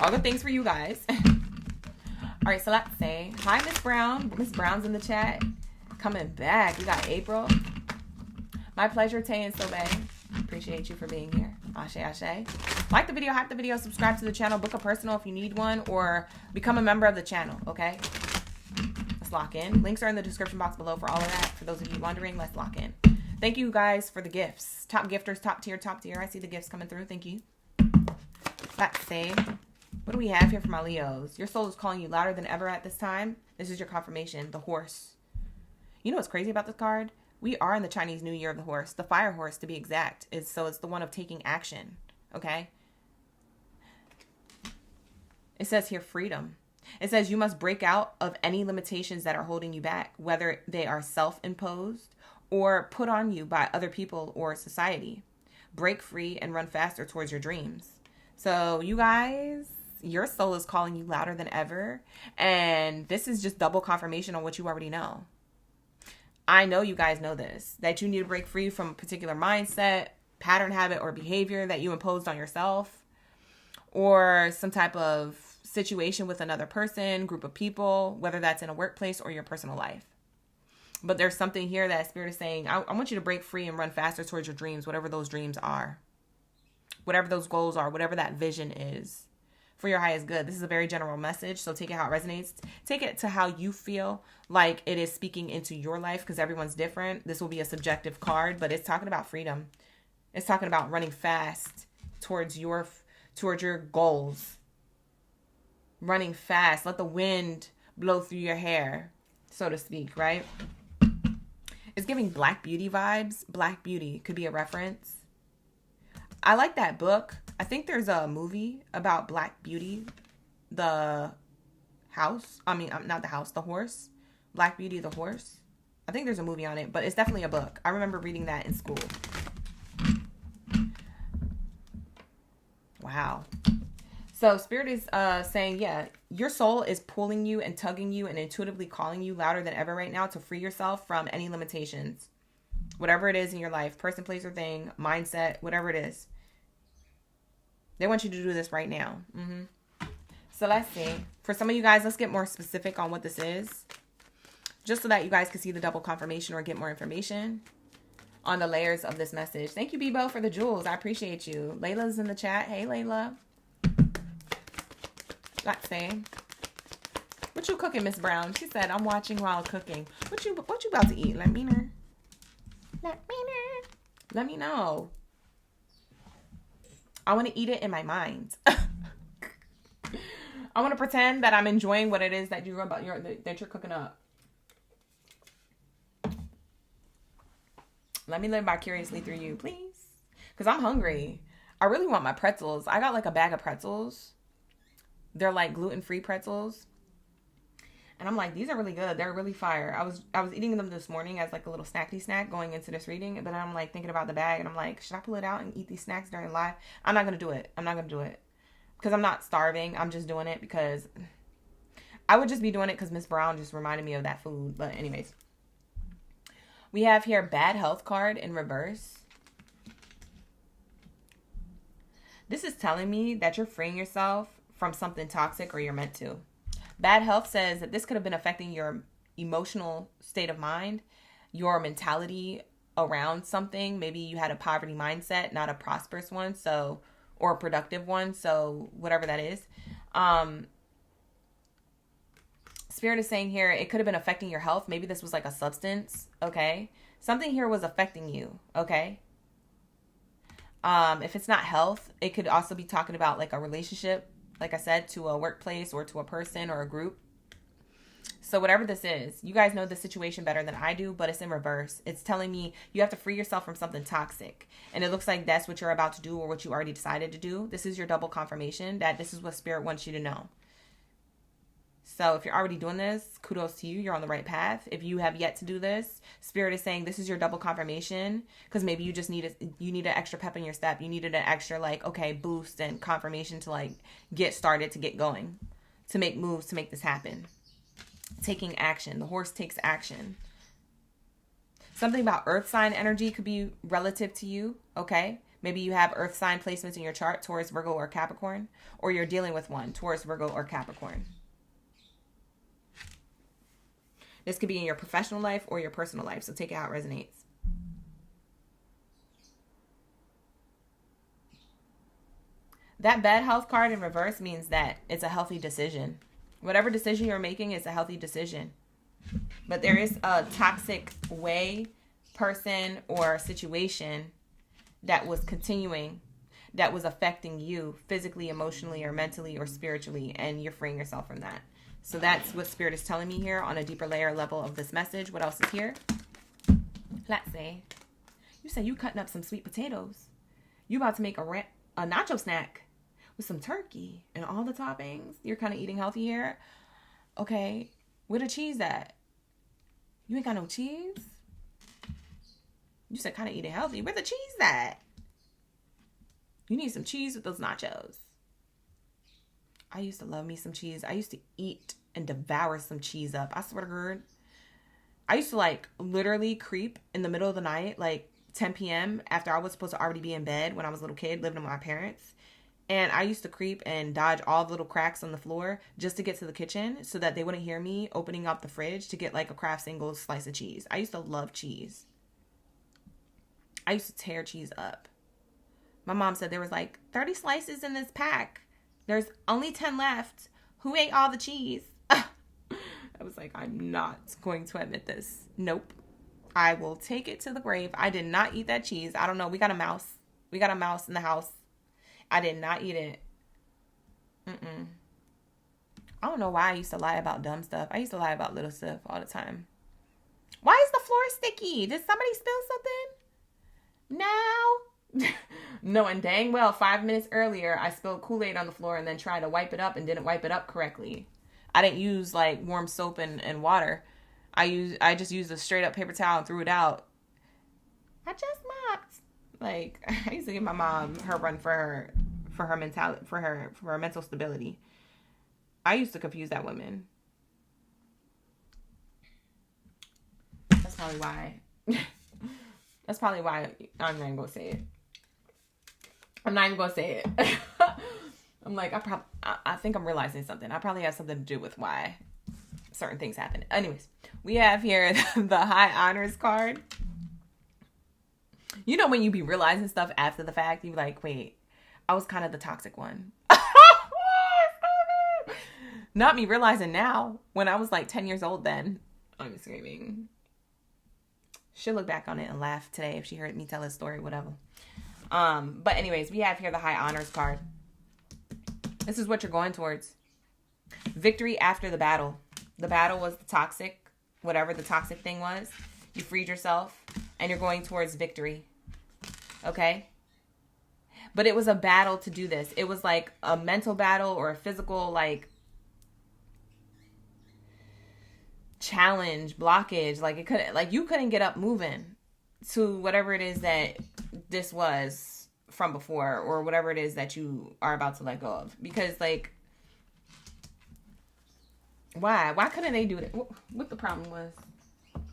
All good things for you guys. All right, so let's say hi, Miss Brown. Miss Brown's in the chat. Coming back. We got April. My pleasure, Tay and Sobe. Appreciate you for being here. Ashe, ashe. Like the video, hype the video, subscribe to the channel, book a personal if you need one, or become a member of the channel, okay? Let's lock in. Links are in the description box below for all of that. For those of you wondering, let's lock in. Thank you guys for the gifts. Top gifters, top tier, top tier. I see the gifts coming through. Thank you. Let's see. What do we have here for my Leos? Your soul is calling you louder than ever at this time. This is your confirmation, the horse. You know what's crazy about this card? We are in the Chinese New Year of the horse. The fire horse, to be exact. So it's the one of taking action. Okay? It says here freedom. It says you must break out of any limitations that are holding you back, whether they are self-imposed or put on you by other people or society. Break free and run faster towards your dreams. So you guys, your soul is calling you louder than ever. And this is just double confirmation on what you already know. I know you guys know this, that you need to break free from a particular mindset, pattern, habit, or behavior that you imposed on yourself, or some type of situation with another person, group of people, whether that's in a workplace or your personal life. But there's something here that Spirit is saying, I want you to break free and run faster towards your dreams, whatever those dreams are, whatever those goals are, whatever that vision is. For your highest good. This is a very general message, so take it how it resonates. Take it to how you feel like it is speaking into your life, because everyone's different. This will be a subjective card, but it's talking about freedom. It's talking about running fast towards your goals. Running fast. Let the wind blow through your hair, so to speak, right? It's giving Black Beauty vibes. Black Beauty could be a reference. I like that book. I think there's a movie about Black Beauty, the house. I mean, not the house, the horse. Black Beauty, the horse. I think there's a movie on it, but it's definitely a book. I remember reading that in school. Wow. So Spirit is saying, yeah, your soul is pulling you and tugging you and intuitively calling you louder than ever right now to free yourself from any limitations. Whatever it is in your life, person, place, or thing, mindset, whatever it is. They want you to do this right now. So let's see. For some of you guys, let's get more specific on what this is. Just so that you guys can see the double confirmation or get more information on the layers of this message. Thank you, Bebo, for the jewels. I appreciate you. Layla's in the chat. Hey, Layla. Let's see. What you cooking, Miss Brown? She said, I'm watching while cooking. What you about to eat? Let me know. Let me know. I want to eat it in my mind. I want to pretend that I'm enjoying what it is that you're cooking up. Let me live vicariously through you, please. Because I'm hungry. I really want my pretzels. I got like a bag of pretzels. They're like gluten-free pretzels. And I'm like, these are really good. They're really fire. I was eating them this morning as like a little snacky snack going into this reading. But I'm like thinking about the bag. And I'm like, should I pull it out and eat these snacks during live? I'm not going to do it. I'm not going to do it. Because I'm not starving. I'm just doing it because I would just be doing it because Miss Brown just reminded me of that food. But anyways. We have here bad health card in reverse. This is telling me that you're freeing yourself from something toxic or you're meant to. Bad health says that this could have been affecting your emotional state of mind, your mentality around something. Maybe you had a poverty mindset, not a prosperous one. So, or a productive one. So whatever that is. Spirit is saying here, it could have been affecting your health. Maybe this was like a substance. Okay. Something here was affecting you. Okay. If it's not health, it could also be talking about like a relationship, like I said, to a workplace or to a person or a group. So whatever this is, you guys know the situation better than I do, but it's in reverse. It's telling me you have to free yourself from something toxic. And it looks like that's what you're about to do or what you already decided to do. This is your double confirmation that this is what Spirit wants you to know. So if you're already doing this, kudos to you. You're on the right path. If you have yet to do this, Spirit is saying this is your double confirmation, because maybe you just need an extra pep in your step. You needed an extra boost and confirmation to get started, to get going, to make moves, to make this happen. Taking action. The horse takes action. Something about earth sign energy could be relative to you. Okay. Maybe you have earth sign placements in your chart, Taurus, Virgo, or Capricorn, or you're dealing with one, Taurus, Virgo, or Capricorn. This could be in your professional life or your personal life. So take it how it resonates. That bad health card in reverse means that it's a healthy decision. Whatever decision you're making is a healthy decision. But there is a toxic way, person, or situation that was continuing, that was affecting you physically, emotionally, or mentally, or spiritually, and you're freeing yourself from that. So that's what Spirit is telling me here on a deeper layer level of this message. What else is here? Let's see. You said you cutting up some sweet potatoes. You about to make a nacho snack with some turkey and all the toppings. You're kind of eating healthy here. Okay. Where the cheese at? You ain't got no cheese? You said kind of eating healthy. Where the cheese at? You need some cheese with those nachos. I used to love me some cheese. I used to eat and devour some cheese up. I swear to God. I used to literally creep in the middle of the night, 10 p.m. after I was supposed to already be in bed when I was a little kid living with my parents. And I used to creep and dodge all the little cracks on the floor just to get to the kitchen so that they wouldn't hear me opening up the fridge to get a Kraft single slice of cheese. I used to love cheese. I used to tear cheese up. My mom said there was 30 slices in this pack. There's only 10 left. Who ate all the cheese? I was like, I'm not going to admit this. Nope. I will take it to the grave. I did not eat that cheese. I don't know. We got a mouse. We got a mouse in the house. I did not eat it. I don't know why I used to lie about dumb stuff. I used to lie about little stuff all the time. Why is the floor sticky? Did somebody spill something? No. Knowing dang well 5 minutes earlier I spilled Kool-Aid on the floor and then tried to wipe it up and didn't wipe it up correctly. I didn't use warm soap and water. I just used a straight up paper towel and threw it out. I just mopped. I used to give my mom her run for her mentality, for her mental stability. I used to confuse that woman. That's probably why. That's probably why I'm not even gonna say it. I'm not even gonna say it. I'm I think I'm realizing something. I probably have something to do with why certain things happen. Anyways, we have here the High Honors card. You know when you be realizing stuff after the fact, you be like, wait, I was kind of the toxic one. Not me realizing now, when I was 10 years old then. I'm screaming. She'll look back on it and laugh today if she heard me tell this story, whatever. But anyways, we have here the High Honors card. This is what you're going towards. Victory after the battle. The battle was the toxic, whatever the toxic thing was. You freed yourself and you're going towards victory. Okay? But it was a battle to do this. It was a mental battle or a physical challenge, blockage. You couldn't get up moving to whatever it is that this was from before, or whatever it is that you are about to let go of. Because why couldn't they do it? What the problem was?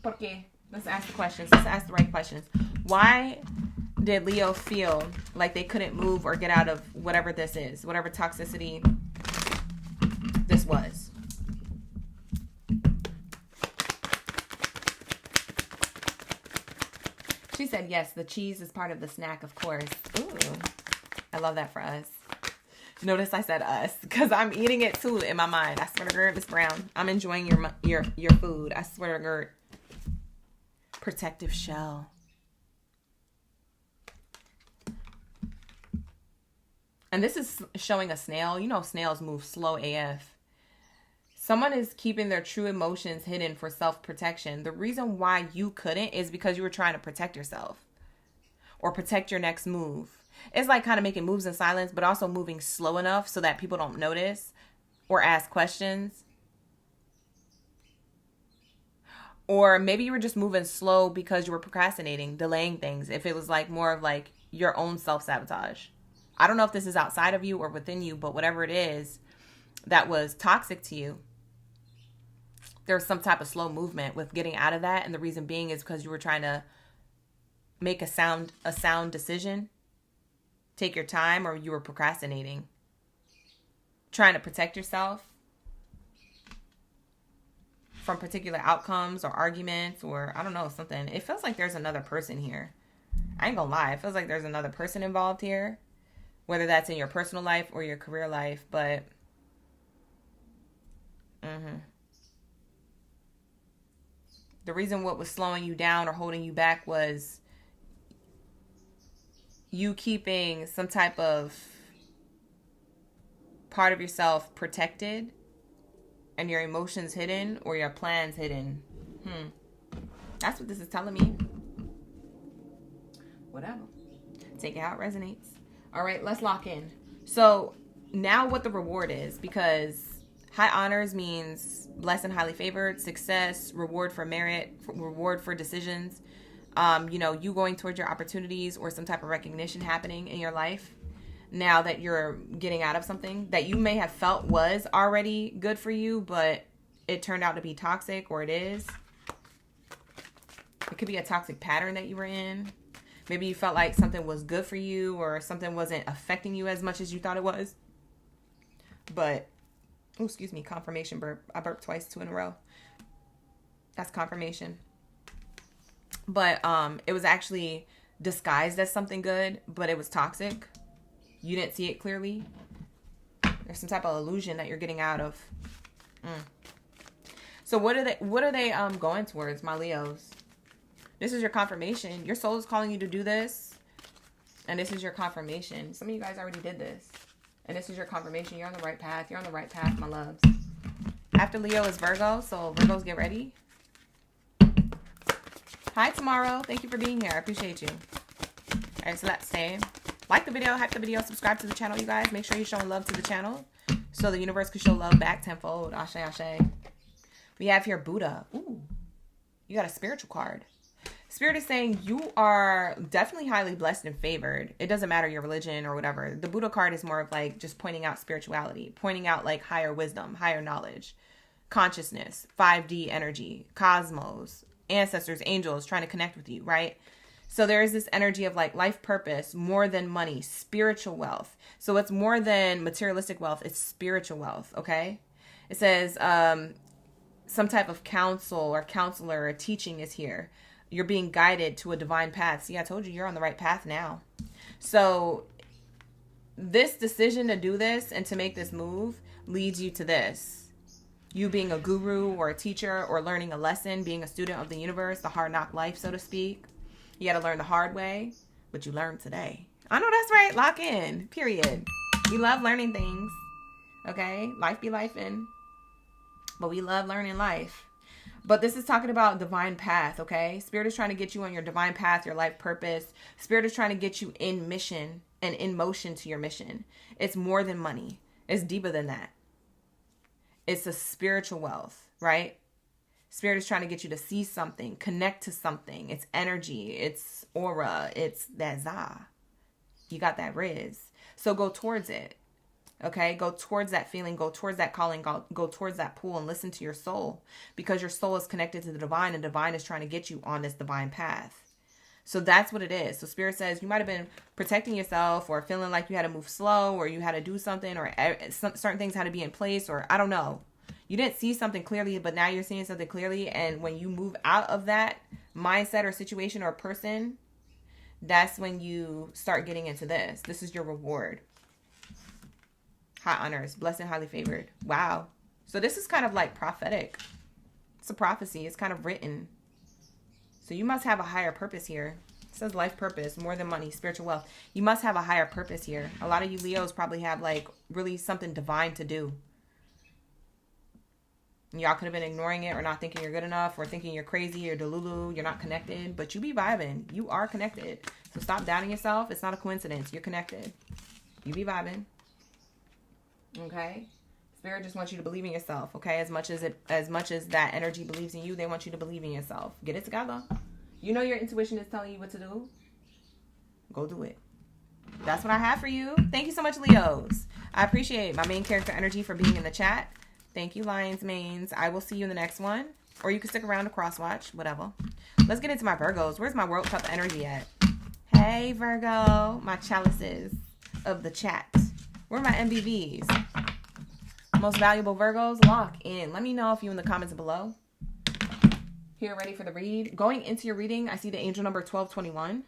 Porque, let's ask the questions. Let's ask the right questions. Why did Leo feel like they couldn't move or get out of whatever this is, whatever toxicity this was? She said, yes, the cheese is part of the snack, of course. Ooh, I love that for us. Notice I said us because I'm eating it too in my mind. I swear to God, Miss Brown, I'm enjoying your food. I swear to God. Protective shell. And this is showing a snail. You know, snails move slow AF. Someone is keeping their true emotions hidden for self-protection. The reason why you couldn't is because you were trying to protect yourself or protect your next move. It's like kind of making moves in silence, but also moving slow enough so that people don't notice or ask questions. Or maybe you were just moving slow because you were procrastinating, delaying things. If it was like more of like your own self-sabotage. I don't know if this is outside of you or within you, but whatever it is that was toxic to you, there was some type of slow movement with getting out of that. And the reason being is because you were trying to make a sound decision, take your time, or you were procrastinating, trying to protect yourself from particular outcomes or arguments or I don't know, something. It feels like there's another person here. I ain't gonna lie. It feels like there's another person involved here, whether that's in your personal life or your career life, but the reason what was slowing you down or holding you back was you keeping some type of part of yourself protected and your emotions hidden or your plans hidden. That's what this is telling me. Whatever. Take it how it resonates. All right, let's lock in. So now what the reward is, because high honors means blessed and highly favored, success, reward for merit, reward for decisions. You know, you going towards your opportunities or some type of recognition happening in your life now that you're getting out of something that you may have felt was already good for you, but it turned out to be toxic, or it is. It could be a toxic pattern that you were in. Maybe you felt like something was good for you or something wasn't affecting you as much as you thought it was. But, oh, excuse me, confirmation burp. I burped twice, 2 in a row. That's confirmation. But it was actually disguised as something good, but it was toxic. You didn't see it clearly. There's some type of illusion that you're getting out of. So what are they going towards, my Leos? This is your confirmation. Your soul is calling you to do this. And this is your confirmation. Some of you guys already did this. And this is your confirmation. You're on the right path. You're on the right path, my loves. After Leo is Virgo. So Virgos, get ready. Hi, Tomorrow. Thank you for being here. I appreciate you. All right, so let's stay. Like the video, hype the video, subscribe to the channel, you guys. Make sure you're showing love to the channel so the universe can show love back tenfold. Ashe, ashe. We have here Buddha. Ooh, you got a spiritual card. Spirit is saying you are definitely highly blessed and favored. It doesn't matter your religion or whatever. The Buddha card is more of like just pointing out spirituality, pointing out like higher wisdom, higher knowledge, consciousness, 5D energy, cosmos, ancestors, angels trying to connect with you, right? So there is this energy of like life purpose, more than money, spiritual wealth. So it's more than materialistic wealth. It's spiritual wealth. Okay. It says some type of counsel or counselor or teaching is here. You're being guided to a divine path. See, I told you you're on the right path now. So this decision to do this and to make this move leads you to this. You being a guru or a teacher or learning a lesson, being a student of the universe, the hard knock life, so to speak. You got to learn the hard way, but you learned today. I know that's right. Lock in. Period. We love learning things. Okay? Life be lifing. But we love learning life. But this is talking about divine path, okay? Spirit is trying to get you on your divine path, your life purpose. Spirit is trying to get you in mission and in motion to your mission. It's more than money. It's deeper than that. It's a spiritual wealth, right? Spirit is trying to get you to see something, connect to something. It's energy, it's aura, it's that za. You got that riz. So go towards it. Okay? Go towards that feeling, go towards that calling, go towards that pull and listen to your soul. Because your soul is connected to the divine and divine is trying to get you on this divine path. So that's what it is. So Spirit says you might have been protecting yourself or feeling like you had to move slow or you had to do something or certain things had to be in place or I don't know. You didn't see something clearly, but now you're seeing something clearly. And when you move out of that mindset or situation or person, that's when you start getting into this. This is your reward. High honors, blessed and highly favored. Wow. So this is kind of like prophetic. It's a prophecy. It's kind of written. So you must have a higher purpose here. It says life purpose, more than money, spiritual wealth. You must have a higher purpose here. A lot of you Leos probably have like really something divine to do. Y'all could have been ignoring it or not thinking you're good enough or thinking you're crazy or delulu, you're not connected, but you be vibing. You are connected. So stop doubting yourself. It's not a coincidence. You're connected. You be vibing. Okay? Spirit just wants you to believe in yourself, okay? As much as that energy believes in you, they want you to believe in yourself. Get it together. You know your intuition is telling you what to do. Go do it. That's what I have for you. Thank you so much, Leos. I appreciate my main character energy for being in the chat. Thank you, Lions Mains. I will see you in the next one. Or you can stick around to cross watch. Whatever. Let's get into my Virgos. Where's my World Cup energy at? Hey, Virgo. My chalices of the chat. Where are my MVVs? Most valuable Virgos, lock in. Let me know if you in the comments below. Here, ready for the read. Going into your reading, I see the angel number 1221.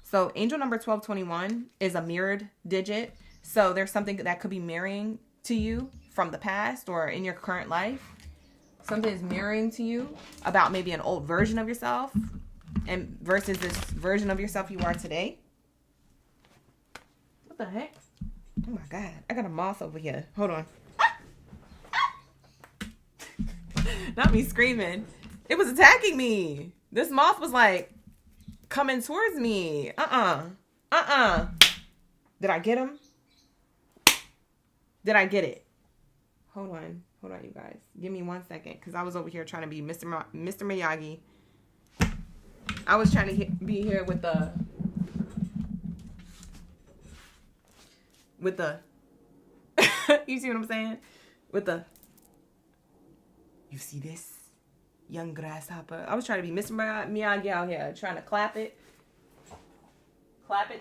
So angel number 1221 is a mirrored digit. So there's something that could be mirroring to you from the past or in your current life. Something is mirroring to you about maybe an old version of yourself and versus this version of yourself you are today. What the heck? Oh my God, I got a moth over here. Hold on. Not me screaming. It was attacking me. This moth was like coming towards me. Did I get him? Did I get it? Hold on, you guys. Give me 1 second, because I was over here trying to be Mr. Miyagi. I was trying to be here with the you see what I'm saying? You see this? Young grasshopper. I was trying to be Mr. Miyagi out here, trying to clap it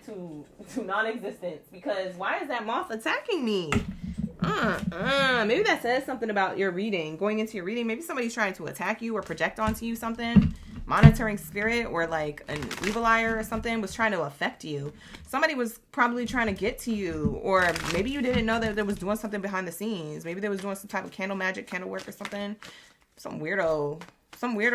to non-existence, because why is that moth attacking me? Maybe that says something about your reading. Going into your reading, maybe somebody's trying to attack you or project onto you something. Monitoring spirit or like an evil eye or something was trying to affect you. Somebody was probably trying to get to you, or maybe you didn't know that they was doing something behind the scenes. Maybe they was doing some type of candle magic, candle work or something. Some weirdo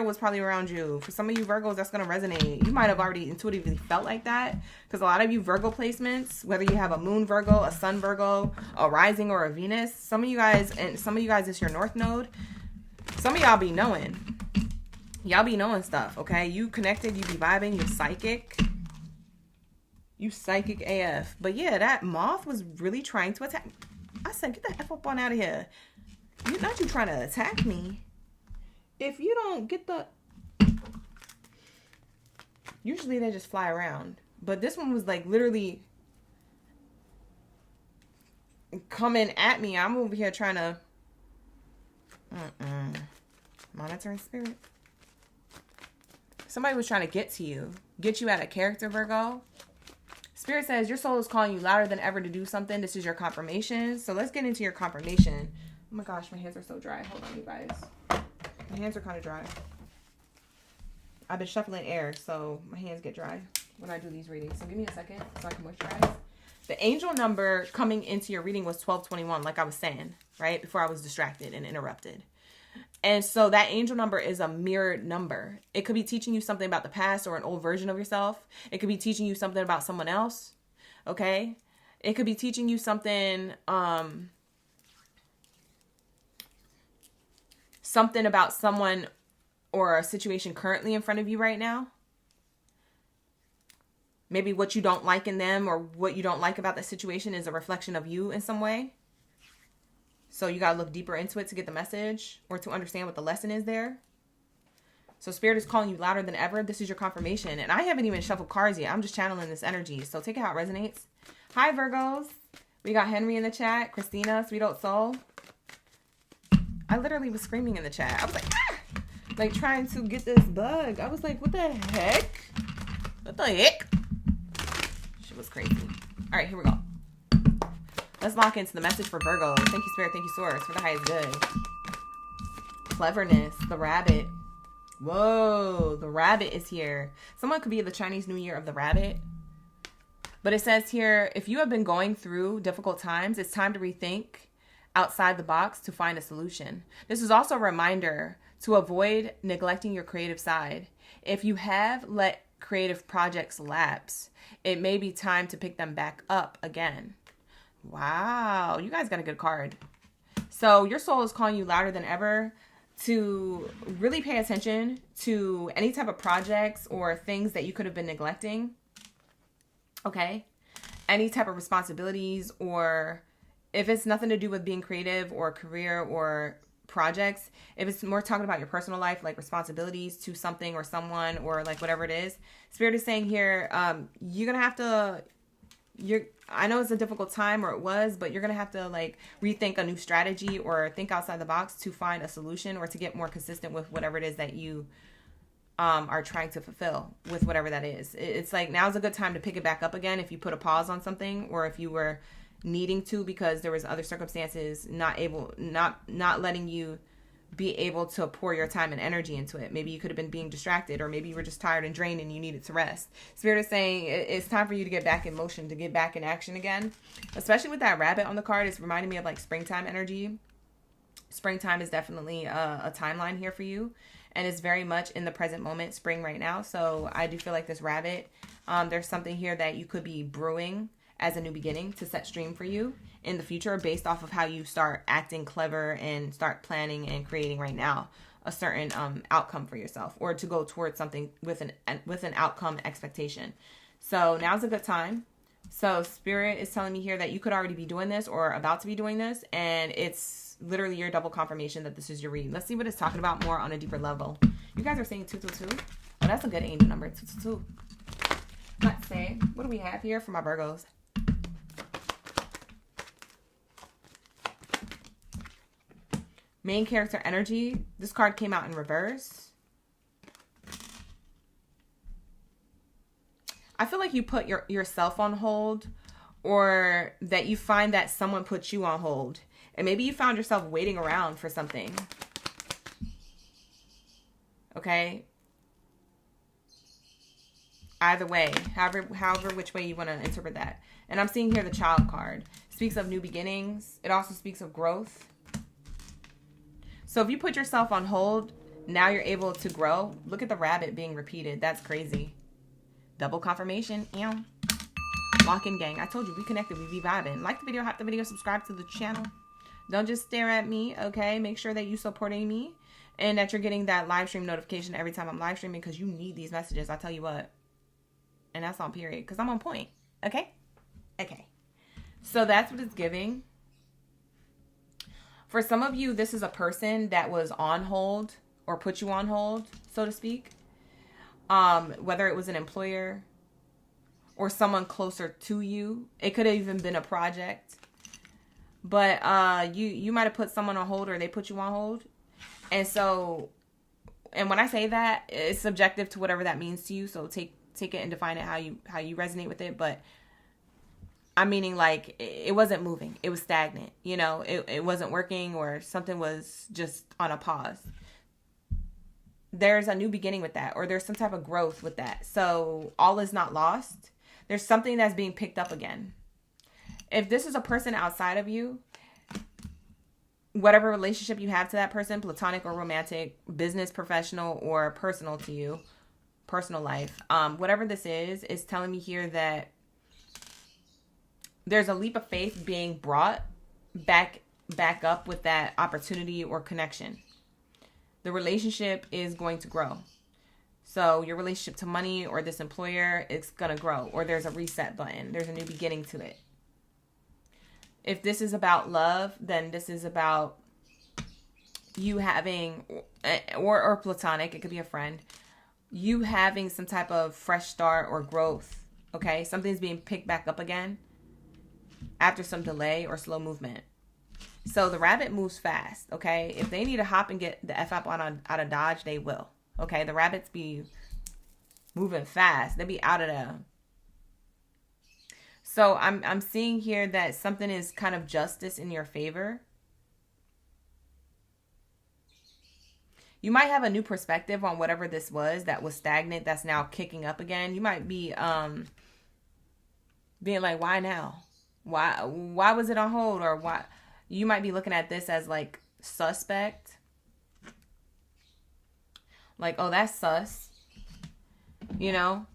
was probably around you. For some of you Virgos, that's going to resonate. You might have already intuitively felt like that, because a lot of you Virgo placements, whether you have a moon Virgo, a sun Virgo, a rising, or a Venus, some of you guys it's your north node. Some of y'all be knowing. Y'all be knowing stuff, okay? You connected, you be vibing, you're psychic. You psychic AF. But yeah, that moth was really trying to attack. I said, get the F up on out of here. You're not you trying to attack me. If you don't get the... Usually they just fly around. But this one was like literally coming at me. I'm over here trying to... Monitoring spirit. Somebody was trying to get to you. Get you out of character, Virgo. Spirit says your soul is calling you louder than ever to do something. This is your confirmation. So let's get into your confirmation. Oh my gosh, my hands are so dry. Hold on, you guys. My hands are kind of dry. I've been shuffling air, so my hands get dry when I do these readings. So give me a second so I can moisturize. The angel number coming into your reading was 1221, like I was saying, right? Before I was distracted and interrupted. And so that angel number is a mirrored number. It could be teaching you something about the past or an old version of yourself. It could be teaching you something about someone else. Okay? It could be teaching you something, something about someone or a situation currently in front of you right now. Maybe what you don't like in them or what you don't like about the situation is a reflection of you in some way. So you got to look deeper into it to get the message or to understand what the lesson is there. So Spirit is calling you louder than ever. This is your confirmation. And I haven't even shuffled cards yet. I'm just channeling this energy. So take it how it resonates. Hi, Virgos. We got Henry in the chat. Christina, Sweet Old Soul. I literally was screaming in the chat. I was like, ah! Like trying to get this bug. I was like, what the heck? What the heck? Shit was crazy. All right, here we go. Let's lock into the message for Virgo. Thank you, Spirit. Thank you, Source, for the highest good. Cleverness, the rabbit, Whoa, the rabbit is here. Someone could be the Chinese New Year of the rabbit. But it says here, if you have been going through difficult times, it's time to rethink outside the box to find a solution. This is also a reminder to avoid neglecting your creative side. If you have let creative projects lapse, it may be time to pick them back up again. Wow, you guys got a good card. So your soul is calling you louder than ever to really pay attention to any type of projects or things that you could have been neglecting. Okay? Any type of responsibilities, or if it's nothing to do with being creative or career or projects, if it's more talking about your personal life, like responsibilities to something or someone or like whatever it is, Spirit is saying here, you're going to have to, I know it's a difficult time, or it was, but you're going to have to like rethink a new strategy or think outside the box to find a solution or to get more consistent with whatever it is that you are trying to fulfill with whatever that is. It's like now's a good time to pick it back up again if you put a pause on something, or if you were needing to because there was other circumstances not letting you be able to pour your time and energy into it. Maybe you could have been being distracted, or maybe you were just tired and drained and you needed to rest. Spirit is saying it's time for you to get back in motion, to get back in action again. Especially with that rabbit on the card, it's reminding me of like springtime energy. Springtime is definitely a timeline here for you, and it's very much in the present moment, spring right now. So I do feel like this rabbit, there's something here that you could be brewing as a new beginning to set stream for you in the future, based off of how you start acting clever and start planning and creating right now a certain outcome for yourself, or to go towards something with an outcome expectation. So now's a good time. So Spirit is telling me here that you could already be doing this or about to be doing this, and it's literally your double confirmation that this is your reading. Let's see what it's talking about more on a deeper level. You guys are saying 222. Oh, that's a good angel number, 222. Let's say, what do we have here for my Virgos? Main character energy. This card came out in reverse. I feel like you put yourself on hold, or that you find that someone put you on hold. And maybe you found yourself waiting around for something. Okay? Either way, however which way you want to interpret that. And I'm seeing here the Child card. Speaks of new beginnings. It also speaks of growth. So if you put yourself on hold, now you're able to grow. Look at the rabbit being repeated. That's crazy. Double confirmation. Ew. Lock-in gang. I told you, we connected. We be vibing. Like the video, hype the video, subscribe to the channel. Don't just stare at me, okay? Make sure that you're supporting me and that you're getting that live stream notification every time I'm live streaming, because you need these messages. I tell you what. And that's on period, because I'm on point. Okay? Okay. So that's what it's giving. For some of you, this is a person that was on hold or put you on hold, so to speak. Whether it was an employer or someone closer to you. It could have even been a project. But you might have put someone on hold, or they put you on hold. And so, and when I say that, it's subjective to whatever that means to you. So take it and define it how you resonate with it. But I'm meaning like it wasn't moving. It was stagnant. You know, it wasn't working, or something was just on a pause. There's a new beginning with that, or there's some type of growth with that. So all is not lost. There's something that's being picked up again. If this is a person outside of you, whatever relationship you have to that person, platonic or romantic, business, professional, or personal to you, personal life, whatever this is telling me here that there's a leap of faith being brought back up with that opportunity or connection. The relationship is going to grow. So your relationship to money or this employer, it's going to grow. Or there's a reset button. There's a new beginning to it. If this is about love, then this is about you having, or platonic, it could be a friend, you having some type of fresh start or growth. Okay? Something's being picked back up again after some delay or slow movement. So the rabbit moves fast, okay? If they need to hop and get the F up out of Dodge, they will. Okay? The rabbits be moving fast. They be out of there. So I'm seeing here that something is kind of justice in your favor. You might have a new perspective on whatever this was that was stagnant, that's now kicking up again. You might be being like, why now? Why was it on hold? Or why? You might be looking at this as like suspect. Like, oh, that's sus. You know?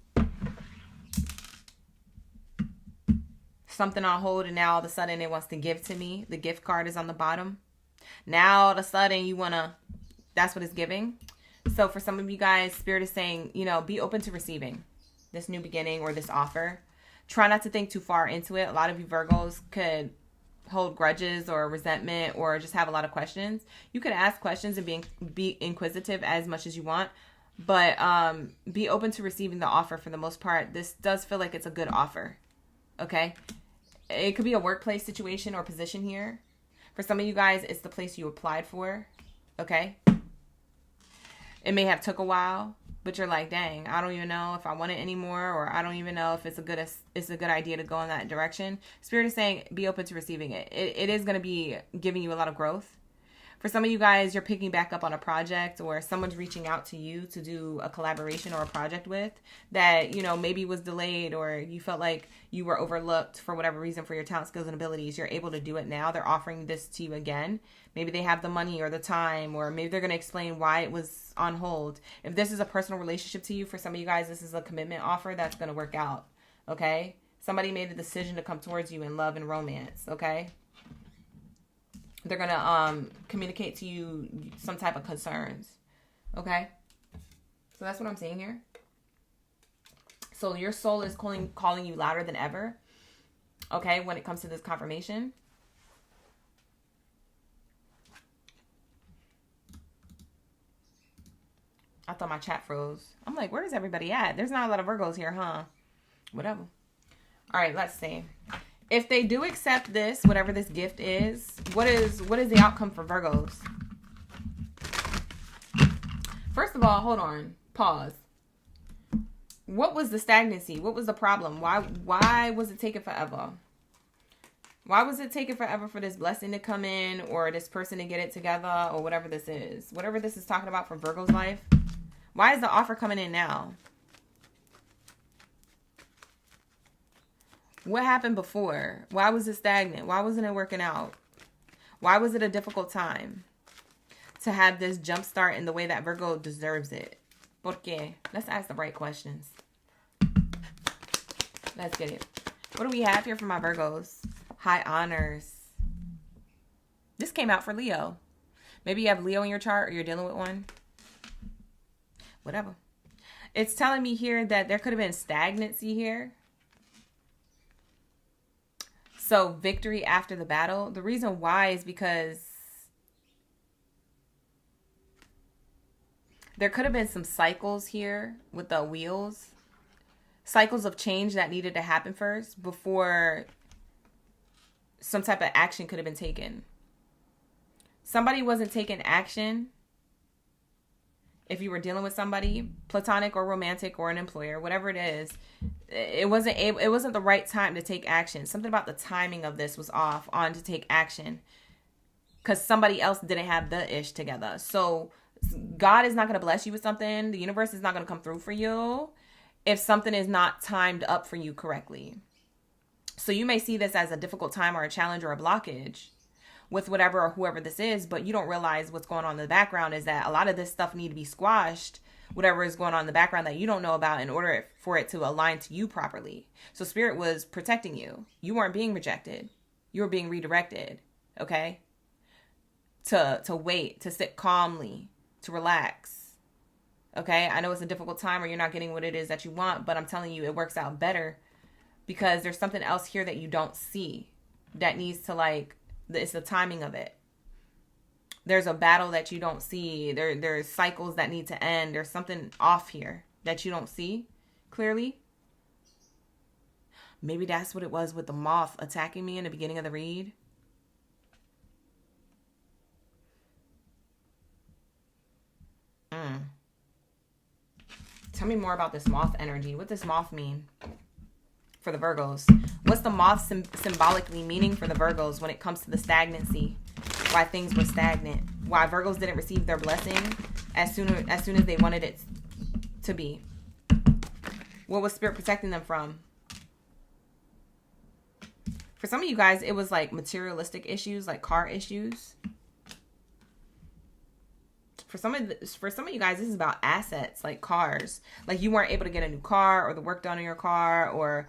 Something on hold and now all of a sudden it wants to give to me. The gift card is on the bottom. Now all of a sudden you want to, that's what it's giving. So for some of you guys, Spirit is saying, you know, be open to receiving this new beginning or this offer. Try not to think too far into it. A lot of you Virgos could hold grudges or resentment or just have a lot of questions. You could ask questions and be inquisitive as much as you want, but be open to receiving the offer for the most part. This does feel like it's a good offer. Okay? It could be a workplace situation or position here. For some of you guys, it's the place you applied for. Okay? It may have took a while, but you're like, dang, I don't even know if I want it anymore, or I don't even know if it's a good idea to go in that direction. Spirit is saying be open to receiving it. It is going to be giving you a lot of growth. For some of you guys, you're picking back up on a project, or someone's reaching out to you to do a collaboration or a project with that, you know, maybe was delayed, or you felt like you were overlooked for whatever reason for your talent, skills, and abilities. You're able to do it now. They're offering this to you again. Maybe they have the money or the time, or maybe they're going to explain why it was on hold. If this is a personal relationship to you, for some of you guys, this is a commitment offer that's going to work out. Okay? Somebody made a decision to come towards you in love and romance. Okay? They're going to communicate to you some type of concerns. Okay? So that's what I'm saying here. So your soul is calling you louder than ever. Okay? When it comes to this confirmation. I thought my chat froze. I'm like, where is everybody at? There's not a lot of Virgos here, huh? Whatever. All right, let's see. If they do accept this, whatever this gift is, what is the outcome for Virgos? First of all, hold on. Pause. What was the stagnancy? What was the problem? Why was it taking forever? Why was it taking forever for this blessing to come in, or this person to get it together, or whatever this is? Whatever this is talking about for Virgo's life. Why is the offer coming in now? What happened before? Why was it stagnant? Why wasn't it working out? Why was it a difficult time to have this jump start in the way that Virgo deserves it? ¿Por qué? Let's ask the right questions. Let's get it. What do we have here for my Virgos? High honors. This came out for Leo. Maybe you have Leo in your chart, or you're dealing with one. Whatever. It's telling me here that there could have been stagnancy here. So victory after the battle. The reason why is because there could have been some cycles here with the wheels. Cycles of change that needed to happen first before some type of action could have been taken. Somebody wasn't taking action. If you were dealing with somebody, platonic or romantic or an employer, whatever it is, it wasn't the right time to take action. Something about the timing of this was off on to take action because somebody else didn't have the ish together. So God is not going to bless you with something. The universe is not going to come through for you if something is not timed up for you correctly. So you may see this as a difficult time or a challenge or a blockage with whatever or whoever this is, but you don't realize what's going on in the background is that a lot of this stuff need to be squashed, whatever is going on in the background that you don't know about, in order for it to align to you properly. So Spirit was protecting you. You weren't being rejected. You were being redirected, okay? To wait, to sit calmly, to relax, okay? I know it's a difficult time or you're not getting what it is that you want, but I'm telling you, it works out better because there's something else here that you don't see that needs to it's the timing of it. There's a battle that you don't see. There's cycles that need to end. There's something off here that you don't see clearly. Maybe that's what it was with the moth attacking me in the beginning of the read. Tell me more about this moth energy. What does moth mean for the Virgos? What's the moth symbolically meaning for the Virgos when it comes to the stagnancy? Why things were stagnant? why Virgos didn't receive their blessing as soon as they wanted it to be. What was Spirit protecting them from? For some of you guys, it was like materialistic issues, like car issues. For some of you guys, this is about assets, like cars. Like you weren't able to get a new car, or the work done on your car, or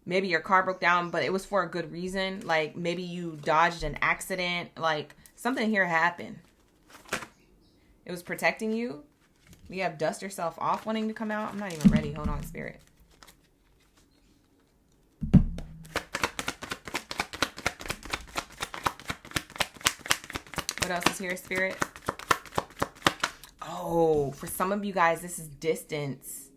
maybe your car broke down, but it was for a good reason. Like maybe you dodged an accident. Like something here happened. It was protecting you. You have dust yourself off wanting to come out. I'm not even ready. Hold on, Spirit. What else is here, Spirit? Oh, for some of you guys, this is distance.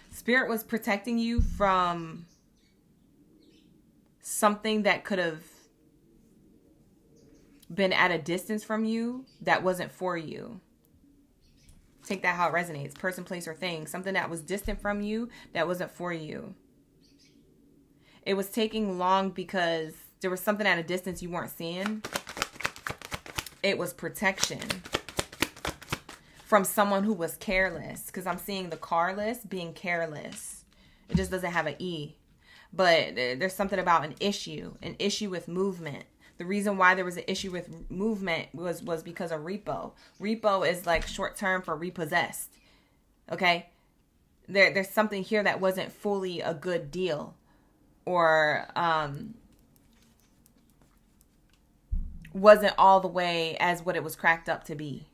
Spirit was protecting you from something that could have been at a distance from you that wasn't for you. Take that how it resonates. Person, place, or thing. Something that was distant from you that wasn't for you. It was taking long because there was something at a distance you weren't seeing. It was protection from someone who was careless. Because I'm seeing the carless being careless. It just doesn't have an E. But there's something about an issue with movement. The reason why there was an issue with movement was because of repo. Repo is like short term for repossessed. Okay? There's something here that wasn't fully a good deal. Or wasn't all the way as what it was cracked up to be.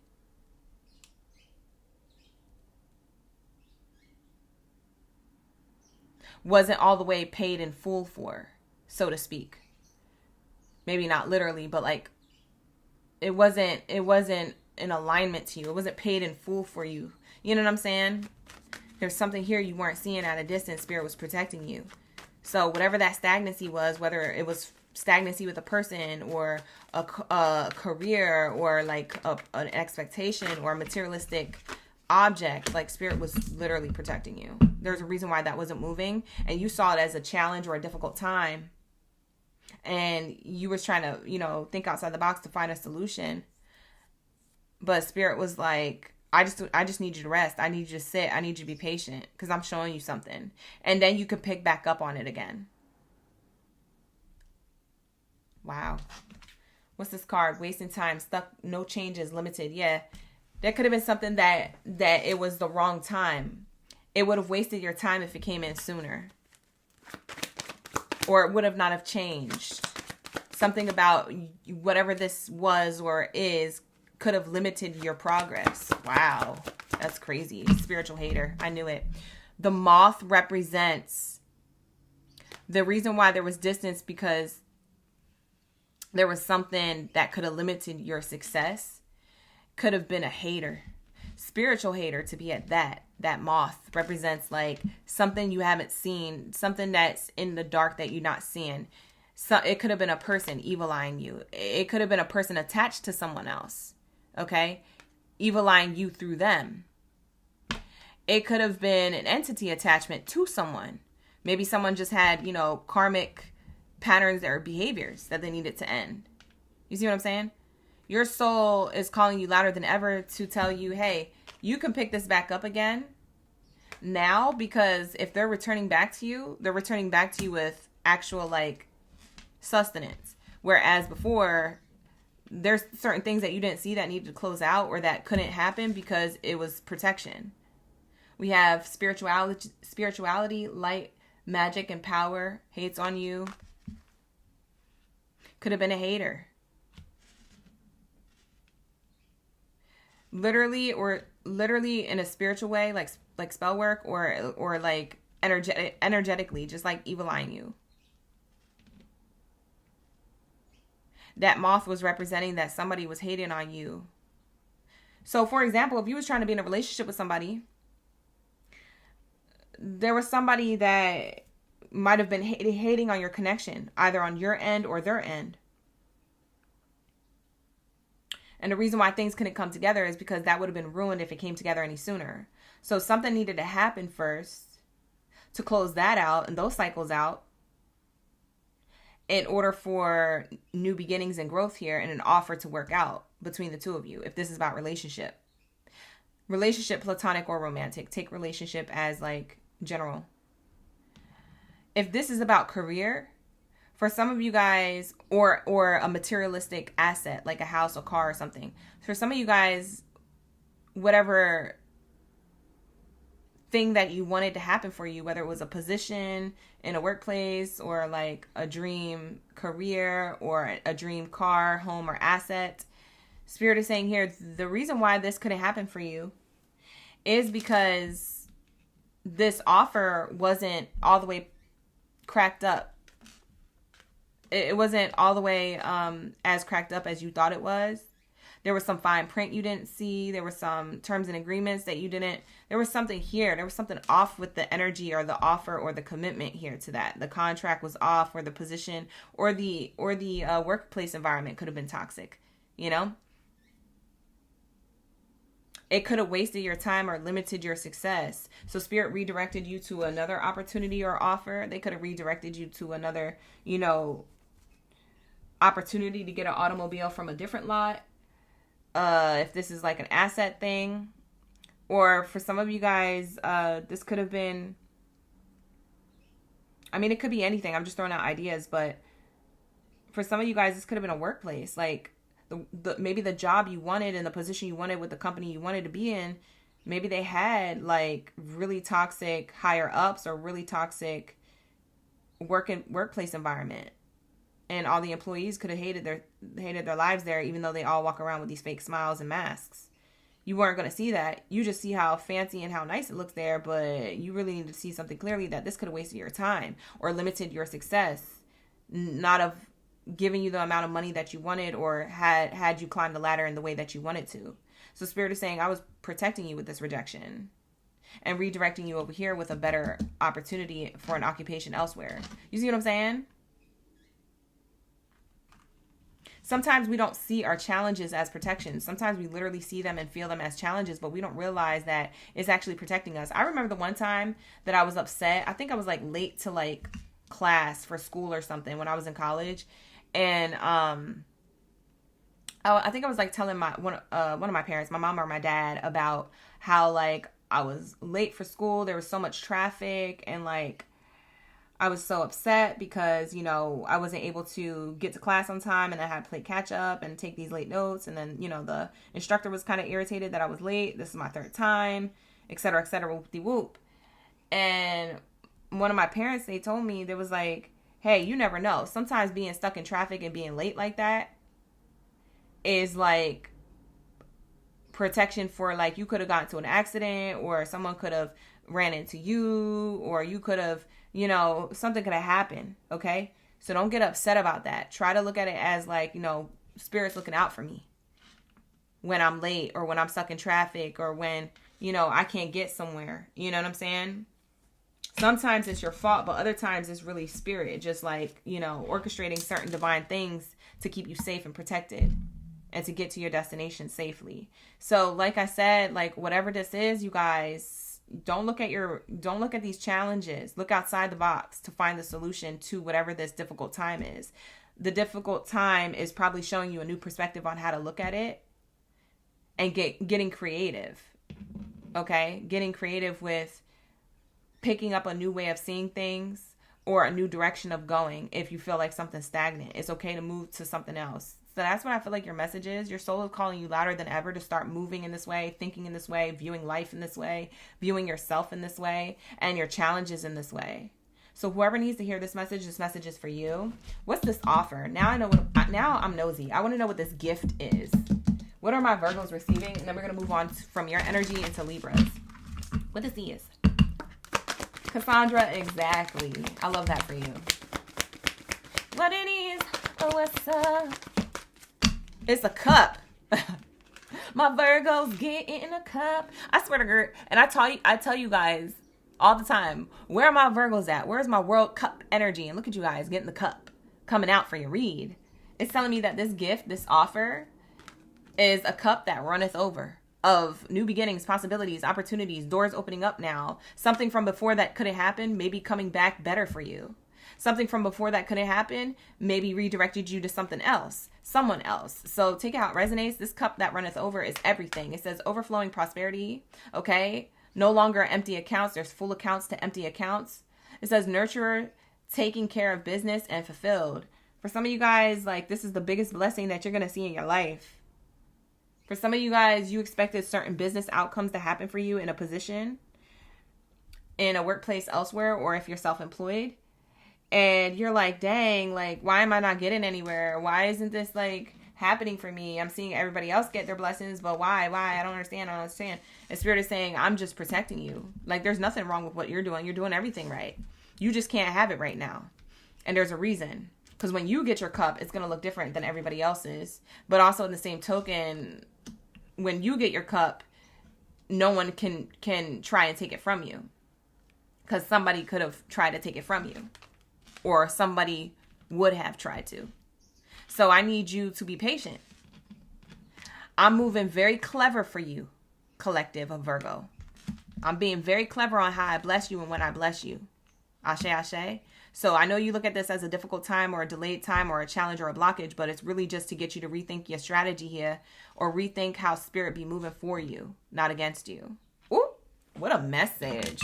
Wasn't all the way paid in full for, so to speak. Maybe not literally, but like it wasn't in alignment to you. It wasn't paid in full for you. You know what I'm saying? There's something here you weren't seeing at a distance. Spirit was protecting you. So whatever that stagnancy was, whether it was stagnancy with a person or a career or like an expectation or a materialistic object, like Spirit was literally protecting you. There's a reason why that wasn't moving, and you saw it as a challenge or a difficult time, and you was trying to, think outside the box to find a solution. But Spirit was like, I just need you to rest. I need you to sit. I need you to be patient because I'm showing you something. And then you can pick back up on it again. Wow. What's this card? Wasting time, stuck, no changes, limited. Yeah. There could have been something that it was the wrong time. It would have wasted your time if it came in sooner. Or it would have not have changed. Something about whatever this was or is could have limited your progress. Wow. That's crazy. Spiritual hater. I knew it. The moth represents the reason why there was distance, because there was something that could have limited your success. Could have been a hater. Spiritual hater, to be at that. That moth represents like something you haven't seen, something that's in the dark that you're not seeing. So it could have been a person evil eyeing you. It could have been a person attached to someone else. Okay? Evil eyeing you through them. It could have been an entity attachment to someone. Maybe someone just had, karmic patterns or behaviors that they needed to end. You see what I'm saying? Your soul is calling you louder than ever to tell you, hey, you can pick this back up again now, because if they're returning back to you, they're returning back to you with actual like sustenance. Whereas before, there's certain things that you didn't see that needed to close out or that couldn't happen because it was protection. We have spirituality, light, magic, and power. Hates on you. Could have been a hater. Literally in a spiritual way, like spell work or like energetically, just like evil eyeing you. That moth was representing that somebody was hating on you. So, for example, if you was trying to be in a relationship with somebody, there was somebody that might have been hating on your connection, either on your end or their end. And the reason why things couldn't come together is because that would have been ruined if it came together any sooner. So something needed to happen first to close that out and those cycles out. in order for new beginnings and growth here and an offer to work out between the two of you. If this is about relationship, platonic or romantic, take relationship as like general. If this is about career, for some of you guys, or a materialistic asset like a house, a car, or something. For some of you guys, whatever thing that you wanted to happen for you, whether it was a position in a workplace or like a dream career or a dream car, home, or asset, Spirit is saying here, the reason why this couldn't happen for you is because this offer wasn't all the way cracked up. It wasn't all the way as cracked up as you thought it was. There was some fine print you didn't see. There were some terms and agreements that you didn't. There was something here. There was something off with the energy or the offer or the commitment here to that. The contract was off, or the position or the workplace environment could have been toxic. You know, it could have wasted your time or limited your success. So Spirit redirected you to another opportunity or offer. They could have redirected you to another, opportunity to get an automobile from a different lot. If this is like an asset thing, or for some of you guys, this could have been, it could be anything. I'm just throwing out ideas, but for some of you guys, this could have been a workplace, like maybe the job you wanted and the position you wanted with the company you wanted to be in. Maybe they had like really toxic higher ups or really toxic workplace environment. And all the employees could have hated their lives there, even though they all walk around with these fake smiles and masks. You weren't going to see that. You just see how fancy and how nice it looks there, but you really need to see something clearly that this could have wasted your time or limited your success, not of giving you the amount of money that you wanted or had you climb the ladder in the way that you wanted to. So Spirit is saying, I was protecting you with this rejection and redirecting you over here with a better opportunity for an occupation elsewhere. You see what I'm saying? Sometimes we don't see our challenges as protection. Sometimes we literally see them and feel them as challenges, but we don't realize that it's actually protecting us. I remember the one time that I was upset. I think I was like late to like class for school or something when I was in college. And I think I was like telling one of my parents, my mom or my dad, about how like I was late for school. There was so much traffic and like I was so upset because, I wasn't able to get to class on time and I had to play catch up and take these late notes. And then, the instructor was kind of irritated that I was late. This is my third time, et cetera, whoop-de-whoop. And one of my parents, they told me, they was like, hey, you never know. Sometimes being stuck in traffic and being late like that is like protection for like you could have gotten to an accident or someone could have ran into you or you could have, something could have happened. Okay. So don't get upset about that. Try to look at it as like, Spirit's looking out for me when I'm late or when I'm stuck in traffic or when, I can't get somewhere. You know what I'm saying? Sometimes it's your fault, but other times it's really Spirit just like, orchestrating certain divine things to keep you safe and protected and to get to your destination safely. So like I said, like whatever this is, you guys, don't look at these challenges. Look outside the box to find the solution to whatever this difficult time is. The difficult time is probably showing you a new perspective on how to look at it and getting creative. Okay? Getting creative with picking up a new way of seeing things or a new direction of going. If you feel like something's stagnant, it's okay to move to something else. So that's what I feel like your message is. Your soul is calling you louder than ever to start moving in this way, thinking in this way, viewing life in this way, viewing yourself in this way, and your challenges in this way. So whoever needs to hear this message is for you. What's this offer? Now I'm nosy. I want to know what this gift is. What are my Virgos receiving? And then we're going to move on from your energy into Libras. What this is? Cassandra, exactly. I love that for you. What it is? Oh, what's up? It's a cup. My Virgos get in a cup. I swear to God. And I tell you guys all the time, where are my Virgos at? Where's my World Cup energy? And look at you guys getting the cup coming out for your read. It's telling me that this gift, this offer, is a cup that runneth over of new beginnings, possibilities, opportunities, doors opening up now. Something from before that couldn't happen, maybe coming back better for you. Something from before that couldn't happen maybe redirected you to something else, someone else. So take it how it resonates. This cup that runneth over is everything. It says overflowing prosperity, okay? No longer empty accounts. There's full accounts to empty accounts. It says nurturer, taking care of business and fulfilled. For some of you guys, like, this is the biggest blessing that you're going to see in your life. For some of you guys, you expected certain business outcomes to happen for you in a position, in a workplace elsewhere, or if you're self-employed. And you're like, dang, like, why am I not getting anywhere? Why isn't this, like, happening for me? I'm seeing everybody else get their blessings, but why? I don't understand. And Spirit is saying, I'm just protecting you. Like, there's nothing wrong with what you're doing. You're doing everything right. You just can't have it right now. And there's a reason. Because when you get your cup, it's going to look different than everybody else's. But also in the same token, when you get your cup, no one can try and take it from you. Because somebody could have tried to take it from you. Or somebody would have tried to. So I need you to be patient. I'm moving very clever for you, collective of Virgo. I'm being very clever on how I bless you and when I bless you. Ashe, ashe. So I know you look at this as a difficult time or a delayed time or a challenge or a blockage, but it's really just to get you to rethink your strategy here or rethink how spirit be moving for you, not against you. Ooh, what a message.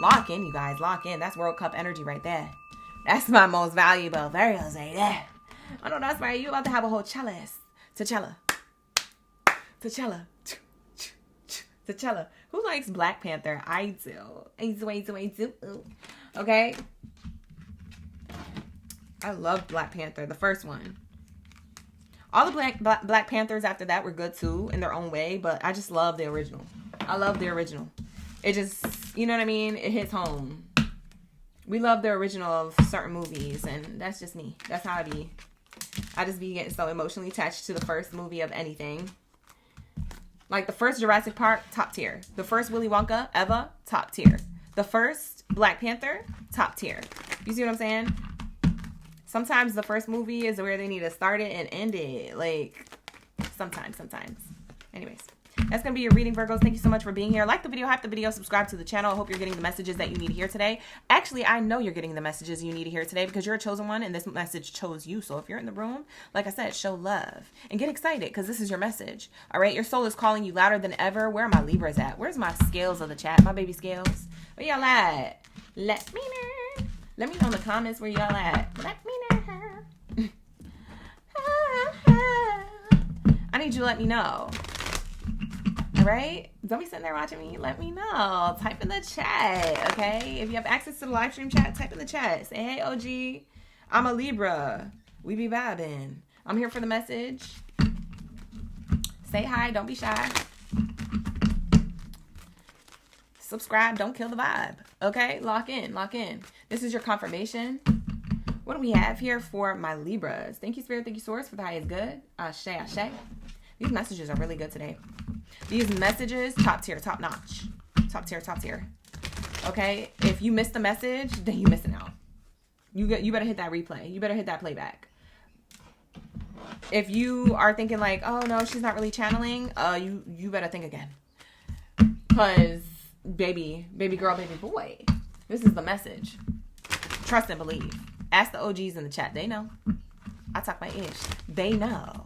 Lock in, you guys. Lock in. That's World Cup energy right there. That's my most valuable Virgos right there. I know that's right. You about to have a whole chalice. T'Challa. T'Challa. T'Challa. Who likes Black Panther? I do. I do. Okay. I love Black Panther, the first one. All the Black Panthers after that were good too in their own way, but I just love the original. I love the original. It just, you know what I mean? It hits home. We love the original of certain movies, and that's just me. That's how I be. I just be getting so emotionally attached to the first movie of anything. Like the first Jurassic Park, top tier. The first Willy Wonka, Eva, top tier. The first Black Panther, top tier. You see what I'm saying? Sometimes the first movie is where they need to start it and end it. Like, sometimes. Anyways, that's going to be your reading, Virgos. Thank you so much for being here. Like the video, hype the video, subscribe to the channel. I hope you're getting the messages that you need to hear today. Actually, I know you're getting the messages you need to hear today because you're a chosen one and this message chose you. So if you're in the room, like I said, show love and get excited because this is your message. All right, your soul is calling you louder than ever. Where are my Libras at? Where's my scales of the chat? My baby scales. Where y'all at? Let me know. Let me know in the comments where y'all at. Let me know. I need you to let me know. All right? Don't be sitting there watching me. Let me know. Type in the chat, okay? If you have access to the live stream chat, type in the chat. Say, hey, OG, I'm a Libra. We be vibing. I'm here for the message. Say hi. Don't be shy. Subscribe. Don't kill the vibe. Okay? Lock in. Lock in. This is your confirmation. What do we have here for my Libras? Thank you, Spirit. Thank you, Source, for the highest good. Ashe, ashe. These messages are really good today. These messages, top tier, top notch. Top tier, top tier. Okay? If you missed the message, then you're missing out. You better hit that replay. You better hit that playback. If you are thinking like, oh, no, she's not really channeling, you better think again. Because, baby girl, baby boy, this is the message. Trust and believe. Ask the OGs in the chat. They know. I talk my ish. They know.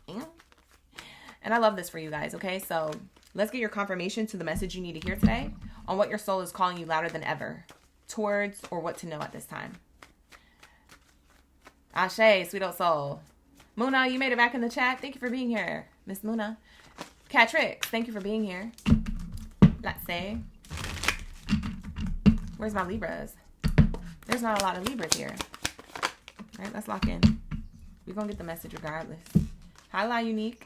Yeah. And I love this for you guys, okay? So let's get your confirmation to the message you need to hear today on what your soul is calling you louder than ever towards or what to know at this time. Ashe, sweet old soul. Muna, you made it back in the chat. Thank you for being here. Miss Muna. Catrix, thank you for being here. Let's say. Where's my Libras? There's not a lot of Libras here. All right, let's lock in. We're going to get the message regardless. Hi, Unique.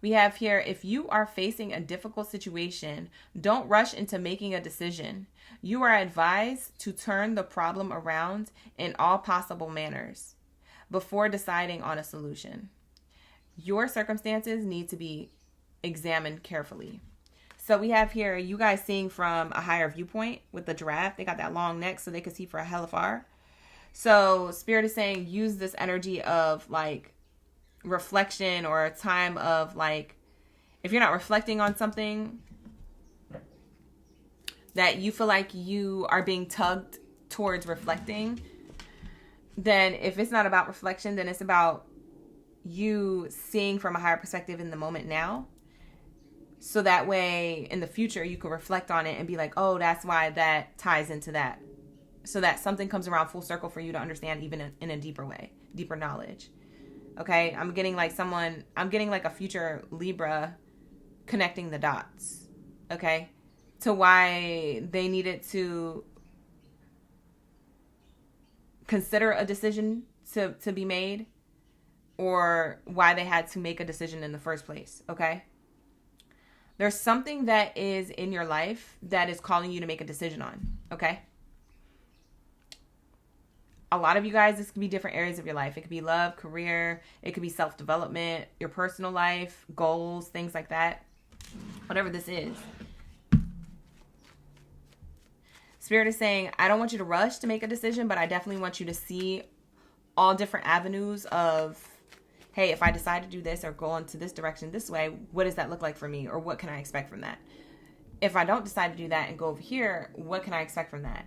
We have here, if you are facing a difficult situation, don't rush into making a decision. You are advised to turn the problem around in all possible manners before deciding on a solution. Your circumstances need to be examined carefully. So we have here, you guys seeing from a higher viewpoint with the giraffe. They got that long neck so they can see for a hell of far. So Spirit is saying use this energy of like reflection or a time of like, if you're not reflecting on something that you feel like you are being tugged towards reflecting, then if it's not about reflection, then it's about you seeing from a higher perspective in the moment now. So that way in the future you can reflect on it and be like, oh, that's why that ties into that. So that something comes around full circle for you to understand even in a deeper way, deeper knowledge. Okay, I'm getting like a future Libra connecting the dots. Okay, to why they needed to consider a decision to be made, or why they had to make a decision in the first place. Okay, there's something that is in your life that is calling you to make a decision on. Okay, a lot of you guys, this could be different areas of your life. It could be love, career, it could be self-development, your personal life, goals, things like that. Whatever this is. Spirit is saying, I don't want you to rush to make a decision, but I definitely want you to see all different avenues of, hey, if I decide to do this or go into this direction this way, what does that look like for me? Or what can I expect from that? If I don't decide to do that and go over here, what can I expect from that?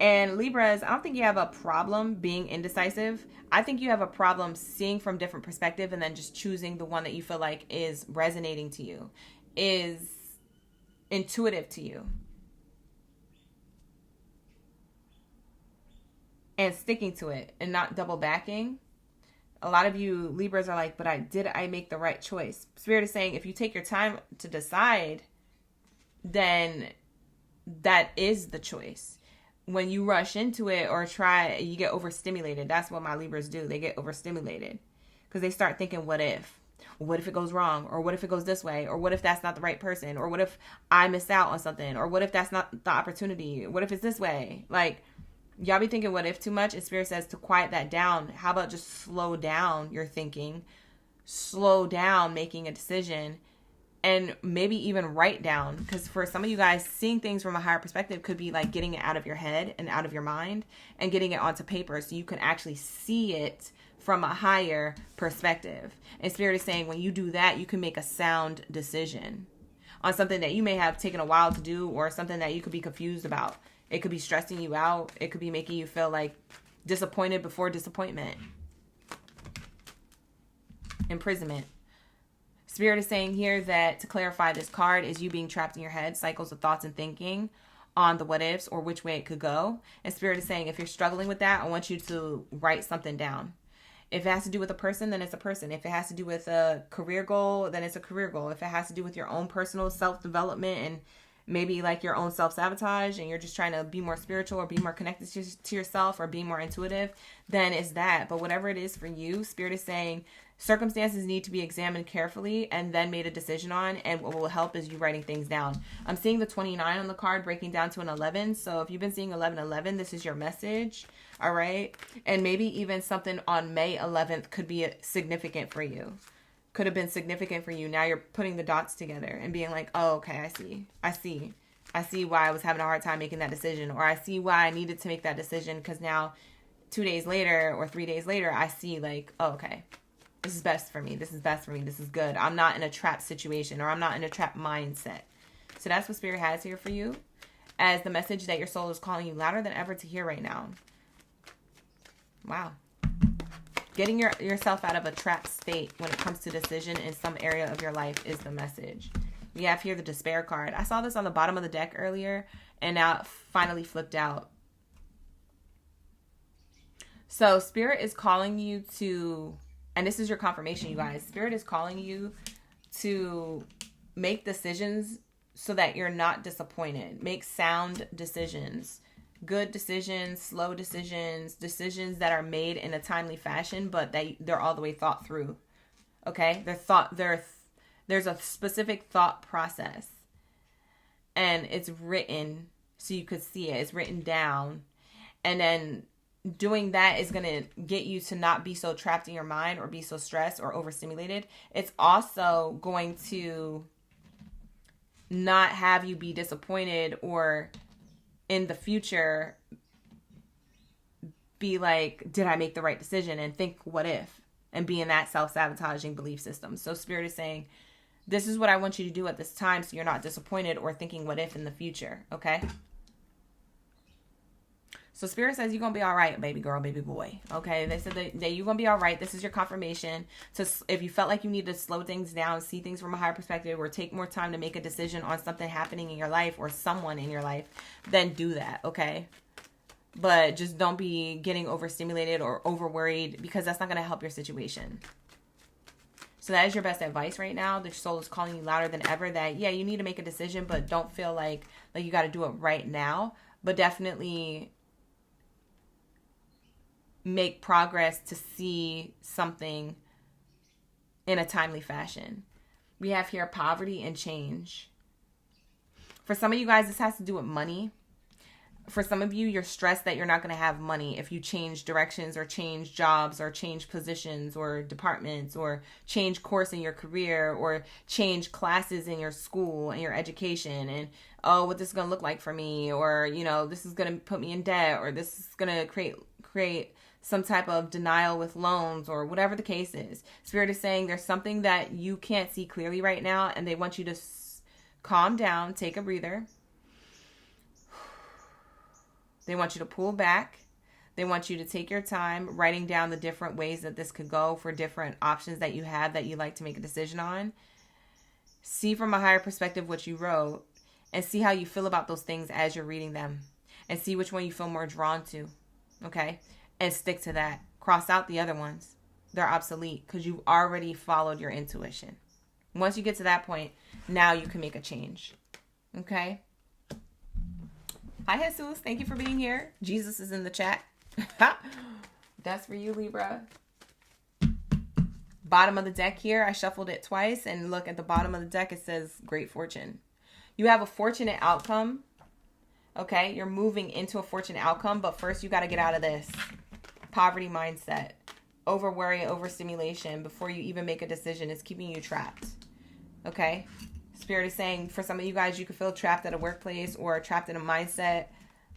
And Libras, I don't think you have a problem being indecisive. I think you have a problem seeing from different perspective and then just choosing the one that you feel like is resonating to you, is intuitive to you. And sticking to it and not double backing. A lot of you Libras are like, but did I make the right choice? Spirit is saying if you take your time to decide, then that is the choice. When you rush into it or try, you get overstimulated. That's what my Libras do. They get overstimulated because they start thinking, what if? What if it goes wrong? Or what if it goes this way? Or what if that's not the right person? Or what if I miss out on something? Or what if that's not the opportunity? What if it's this way? Like, y'all be thinking what if too much, and Spirit says to quiet that down. How about just slow down your thinking, slow down making a decision, and maybe even write down. Because for some of you guys, seeing things from a higher perspective could be like getting it out of your head and out of your mind and getting it onto paper so you can actually see it from a higher perspective. And Spirit is saying when you do that, you can make a sound decision on something that you may have taken a while to do, or something that you could be confused about. It could be stressing you out. It could be making you feel like disappointed before disappointment. Imprisonment. Spirit is saying here that to clarify this card is you being trapped in your head, cycles of thoughts and thinking on the what ifs or which way it could go. And Spirit is saying if you're struggling with that, I want you to write something down. If it has to do with a person, then it's a person. If it has to do with a career goal, then it's a career goal. If it has to do with your own personal self-development and maybe like your own self-sabotage and you're just trying to be more spiritual or be more connected to yourself or be more intuitive, then it's that. But whatever it is for you, Spirit is saying circumstances need to be examined carefully and then made a decision on, and what will help is you writing things down. I'm seeing the 29 on the card breaking down to an 11. So if you've been seeing 1111, this is your message. All right. And maybe even something on May 11th could be significant for you. Could have been significant for you. Now you're putting the dots together and being like, oh, okay, I see why I was having a hard time making that decision, or I see why I needed to make that decision because now 2 days later or 3 days later, I see like, oh, okay, this is best for me. This is best for me. This is good. I'm not in a trap situation, or I'm not in a trap mindset. So that's what Spirit has here for you as the message that your soul is calling you louder than ever to hear right now. Wow. Getting yourself out of a trapped state when it comes to decision in some area of your life is the message. We have here the despair card. I saw this on the bottom of the deck earlier, and now it finally flipped out. So Spirit is calling you to, and this is your confirmation, you guys. Spirit is calling you to make decisions so that you're not disappointed. Make sound decisions. Good decisions, slow decisions, decisions that are made in a timely fashion, but they're all the way thought through. Okay? There's a specific thought process. And it's written so you could see it. It's written down. And then doing that is going to get you to not be so trapped in your mind or be so stressed or overstimulated. It's also going to not have you be disappointed or in the future be like, did I make the right decision? And think, what if? And be in that self-sabotaging belief system. So Spirit is saying, this is what I want you to do at this time so you're not disappointed or thinking what if in the future, okay? So Spirit says you're going to be all right, baby girl, baby boy. Okay. They said that you're going to be all right. This is your confirmation. So if you felt like you need to slow things down, see things from a higher perspective, or take more time to make a decision on something happening in your life or someone in your life, then do that. Okay. But just don't be getting overstimulated or over worried, because that's not going to help your situation. So that is your best advice right now. The soul is calling you louder than ever that, yeah, you need to make a decision, but don't feel like you got to do it right now. But definitely make progress to see something in a timely fashion. We have here poverty and change. For some of you guys, this has to do with money. For some of you, you're stressed that you're not going to have money if you change directions or change jobs or change positions or departments or change course in your career or change classes in your school and your education. And, oh, what this is going to look like for me, or, you know, this is going to put me in debt, or this is going to create some type of denial with loans, or whatever the case is. Spirit is saying there's something that you can't see clearly right now, and they want you to calm down, take a breather. They want you to pull back. They want you to take your time writing down the different ways that this could go for different options that you have that you like to make a decision on. See from a higher perspective what you wrote and see how you feel about those things as you're reading them, and see which one you feel more drawn to. Okay? And stick to that. Cross out the other ones. They're obsolete because you've already followed your intuition. Once you get to that point, now you can make a change. Okay? Hi, Jesus. Thank you for being here. Jesus is in the chat. That's for you, Libra. Bottom of the deck here, I shuffled it twice, and look at the bottom of the deck. It says great fortune. You have a fortunate outcome. Okay, you're moving into a fortunate outcome, but first you got to get out of this poverty mindset. Over worry, overstimulation before you even make a decision is keeping you trapped. Okay? Spirit is saying for some of you guys, you could feel trapped at a workplace or trapped in a mindset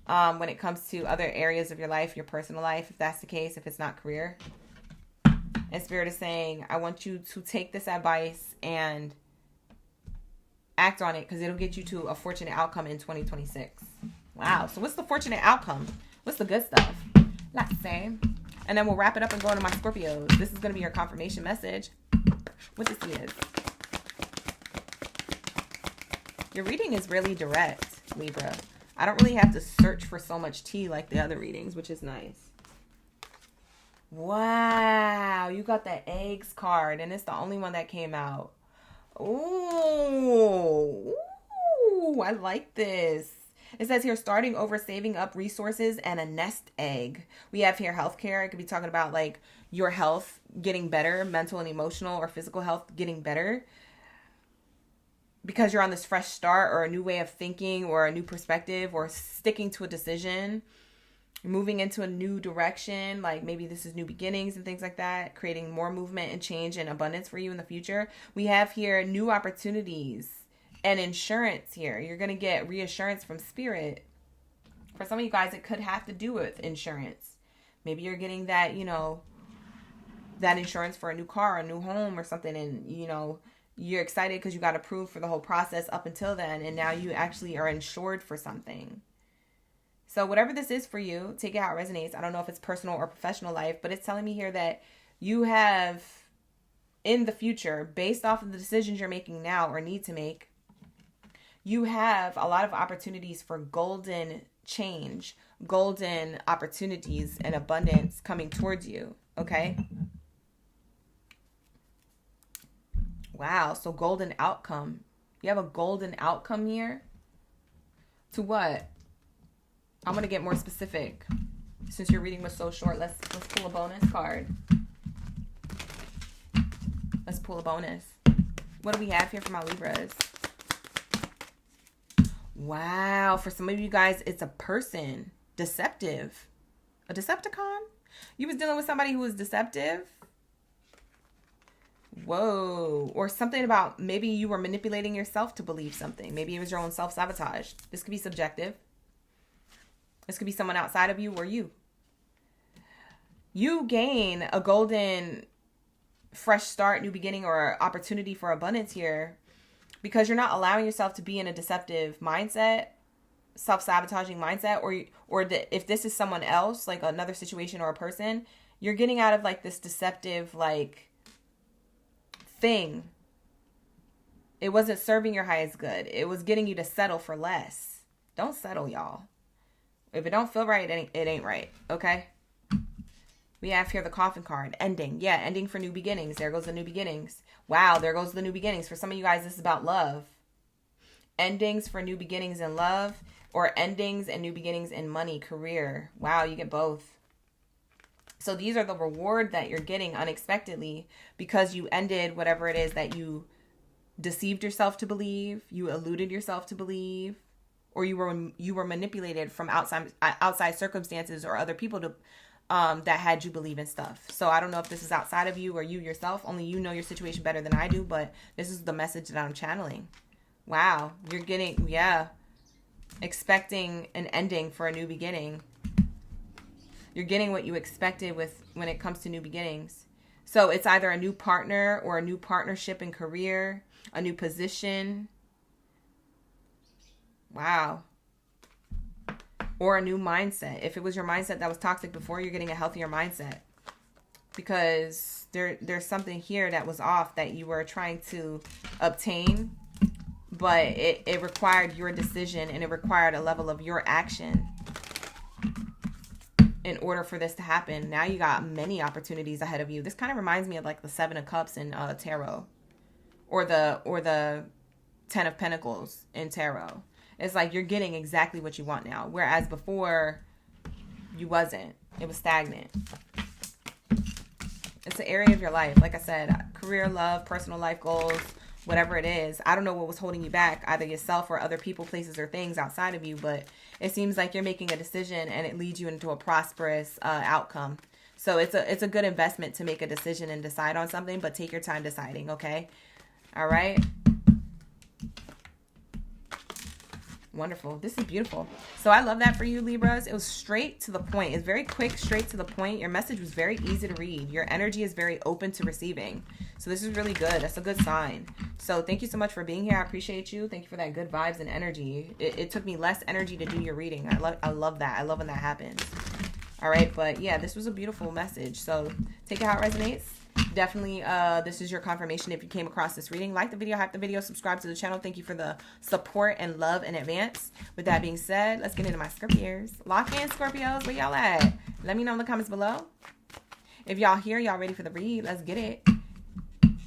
when it comes to other areas of your life, your personal life, if that's the case, if it's not career. And Spirit is saying, I want you to take this advice and act on it, because it'll get you to a fortunate outcome in 2026. Wow. So what's the fortunate outcome? What's the good stuff? Let's say. And then we'll wrap it up and go into my Scorpios. This is going to be your confirmation message. What this is. Your reading is really direct, Libra. I don't really have to search for so much tea like the other readings, which is nice. Wow, you got the eggs card, and it's the only one that came out. Ooh, I like this. It says here, starting over, saving up resources, and a nest egg. We have here healthcare. It could be talking about like your health getting better, mental and emotional or physical health getting better, because you're on this fresh start or a new way of thinking or a new perspective or sticking to a decision, moving into a new direction. Like maybe this is new beginnings and things like that, creating more movement and change and abundance for you in the future. We have here new opportunities and insurance here. You're going to get reassurance from Spirit. For some of you guys, it could have to do with insurance. Maybe you're getting that, you know, that insurance for a new car, a new home or something. And, you know, you're excited because you got approved for the whole process up until then. And now you actually are insured for something. So whatever this is for you, take it how it resonates. I don't know if it's personal or professional life, but it's telling me here that you have in the future, based off of the decisions you're making now or need to make, you have a lot of opportunities for golden change, golden opportunities and abundance coming towards you. Okay. Wow. So golden outcome. You have a golden outcome here. To what? I'm going to get more specific. Since your reading was so short, let's pull a bonus card. Let's pull a bonus. What do we have here for my Libras? Wow. For some of you guys, it's a person. Deceptive. A Decepticon? You was dealing with somebody who was deceptive? Whoa. Or something about maybe you were manipulating yourself to believe something. Maybe it was your own self-sabotage. This could be subjective. This could be someone outside of you or you. You gain a golden fresh start, new beginning, or opportunity for abundance here because you're not allowing yourself to be in a deceptive mindset self-sabotaging mindset, if this is someone else, like another situation or a person, you're getting out of like this deceptive like thing. It wasn't serving your highest good. It was getting you to settle for less. Don't settle, y'all. If it don't feel right, it ain't right. Okay? We have here the coffin card. Ending. Yeah, ending for new beginnings. There goes the new beginnings. Wow, there goes the new beginnings. For some of you guys, this is about love. Endings for new beginnings in love, or endings and new beginnings in money, career. Wow, you get both. So these are the reward that you're getting unexpectedly because you ended whatever it is that you deceived yourself to believe, you eluded yourself to believe, or you were manipulated from outside circumstances or other people to that had you believe in stuff. So I don't know if this is outside of you or you yourself. Only you know your situation better than I do, but this is the message that I'm channeling. Wow, you're getting, expecting an ending for a new beginning. You're getting what you expected when it comes to new beginnings. So it's either a new partner or a new partnership in career, a new position. Wow. Or a new mindset. If it was your mindset that was toxic before, you're getting a healthier mindset. Because there's something here that was off that you were trying to obtain. But it required your decision and it required a level of your action in order for this to happen. Now you got many opportunities ahead of you. This kind of reminds me of like the Seven of Cups in tarot. Or the Ten of Pentacles in tarot. It's like you're getting exactly what you want now. Whereas before, you wasn't. It was stagnant. It's an area of your life. Like I said, career, love, personal life goals, whatever it is. I don't know what was holding you back, either yourself or other people, places, or things outside of you. But it seems like you're making a decision and it leads you into a prosperous outcome. So it's a good investment to make a decision and decide on something. But take your time deciding, okay? All right? Wonderful. This is beautiful. So I love that for you, Libras. It was straight to the point. It's very quick, straight to the point. Your message was very easy to read. Your energy is very open to receiving. So this is really good. That's a good sign. So thank you so much for being here. I appreciate you. Thank you for that good vibes and energy. It took me less energy to do your reading. I love that. I love when that happens. All right. But yeah, this was a beautiful message. So take it how it resonates. Definitely, this is your confirmation if you came across this reading. Like the video, hype the video, subscribe to the channel. Thank you for the support and love in advance. With that being said, let's get into my Scorpios. Lock in, Scorpios. Where y'all at? Let me know in the comments below. If y'all here, y'all ready for the read? Let's get it.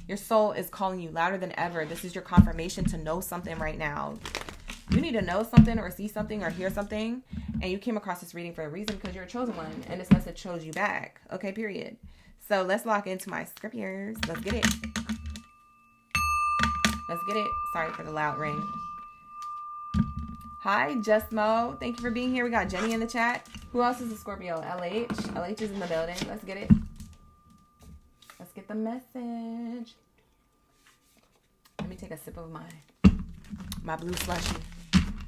Your soul is calling you louder than ever. This is your confirmation to know something right now. You need to know something or see something or hear something. And you came across this reading for a reason because you're a chosen one. And this message chose you back. Okay, period. So let's lock into my Scorpios. Let's get it. Let's get it. Sorry for the loud ring. Hi, Just Mo. Thank you for being here. We got Jenny in the chat. Who else is a Scorpio? LH. LH is in the building. Let's get it. Let's get the message. Let me take a sip of my blue slushy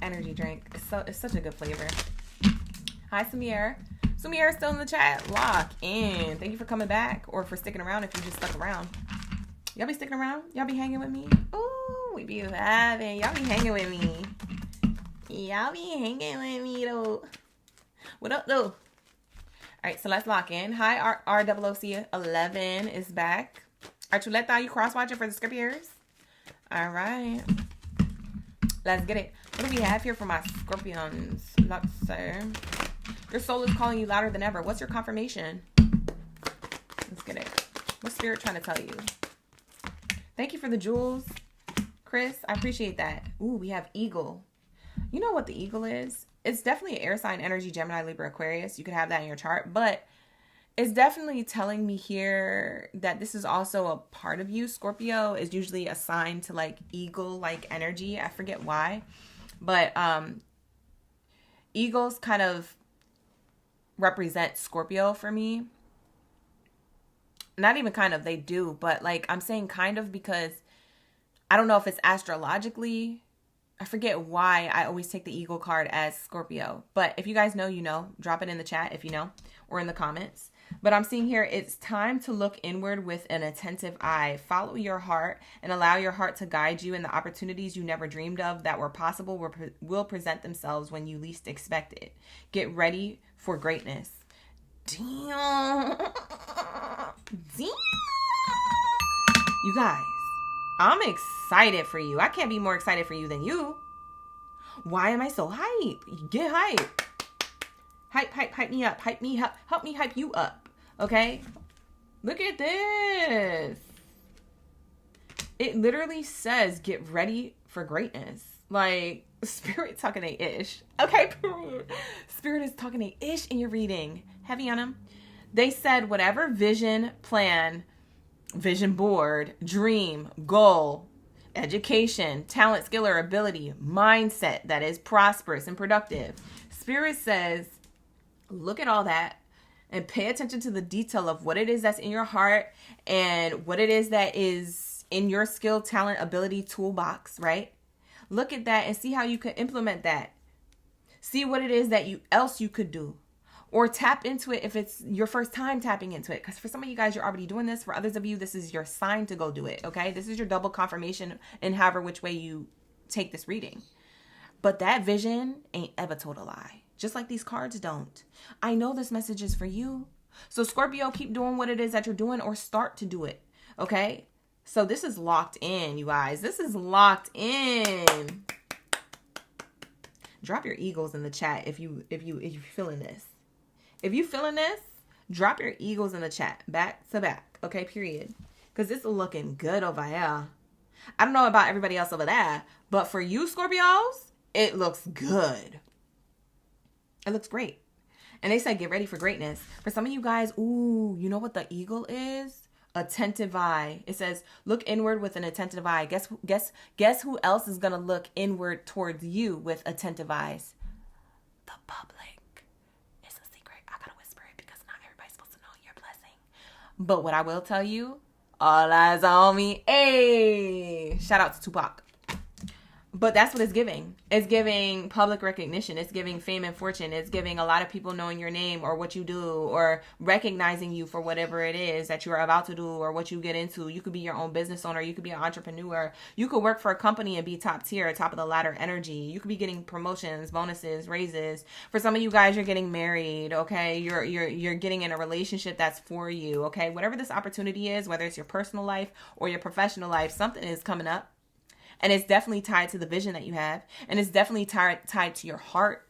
energy drink. It's such a good flavor. Hi, Samir. Samir is still in the chat. Lock in. Thank you for coming back or for sticking around if you just stuck around. Y'all be sticking around? Y'all be hanging with me? Ooh, we be vibing. Y'all be hanging with me. Y'all be hanging with me, though. What up, though? All right, so let's lock in. Hi, ROOC11 is back. Archuleta, you cross-watching for the Scorpios? All right. Let's get it. What do we have here for my Scorpions? Let's see. Your soul is calling you louder than ever. What's your confirmation? Let's get it. What's Spirit trying to tell you? Thank you for the jewels, Chris. I appreciate that. Ooh, we have Eagle. You know what the Eagle is? It's definitely an air sign energy, Gemini, Libra, Aquarius. You could have that in your chart. But it's definitely telling me here that this is also a part of you. Scorpio is usually assigned to like eagle-like energy. I forget why. But eagles kind of represent Scorpio for me. Not even kind of, they do, but like I'm saying kind of because I don't know if it's astrologically. I forget why I always take the eagle card as Scorpio. But if you guys know, you know. Drop it in the chat if you know or in the comments. But I'm seeing here, it's time to look inward with an attentive eye. Follow your heart and allow your heart to guide you, and the opportunities you never dreamed of that were possible will present themselves when you least expect it. Get ready for greatness. Damn. Damn. You guys, I'm excited for you. I can't be more excited for you than you. Why am I so hype? Get hype. Hype me up. Hype me up. Help me hype you up. Okay? Look at this. It literally says, get ready for greatness. Like, Spirit talking a ish. Okay? Spirit is talking a ish in your reading. Heavy on them. They said whatever vision, plan, vision board, dream, goal, education, talent, skill, or ability, mindset that is prosperous and productive. Spirit says, look at all that and pay attention to the detail of what it is that's in your heart and what it is that is in your skill, talent, ability toolbox, right? Look at that and see how you can implement that. See what it is that else you could do. Or tap into it if it's your first time tapping into it. Because for some of you guys, you're already doing this. For others of you, this is your sign to go do it, okay? This is your double confirmation in however which way you take this reading. But that vision ain't ever told a lie. Just like these cards don't. I know this message is for you. So Scorpio, keep doing what it is that you're doing or start to do it. Okay? So this is locked in, you guys. This is locked in. Drop your eagles in the chat if you're feeling this. If you feeling this, drop your eagles in the chat. Back to back. Okay, period. Because it's looking good over here. I don't know about everybody else over there, but for you Scorpios, it looks good. It looks great. And they said, get ready for greatness. For some of you guys, ooh, you know what the eagle is? Attentive eye. It says, look inward with an attentive eye. Guess who else is going to look inward towards you with attentive eyes? The public. It's a secret. I got to whisper it because not everybody's supposed to know your blessing. But what I will tell you, all eyes on me. Hey, shout out to Tupac. But that's what it's giving. It's giving public recognition. It's giving fame and fortune. It's giving a lot of people knowing your name or what you do or recognizing you for whatever it is that you're about to do or what you get into. You could be your own business owner. You could be an entrepreneur. You could work for a company and be top tier, top of the ladder energy. You could be getting promotions, bonuses, raises. For some of you guys, you're getting married, okay? You're getting in a relationship that's for you, okay? Whatever this opportunity is, whether it's your personal life or your professional life, something is coming up. And it's definitely tied to the vision that you have. And it's definitely tied to your heart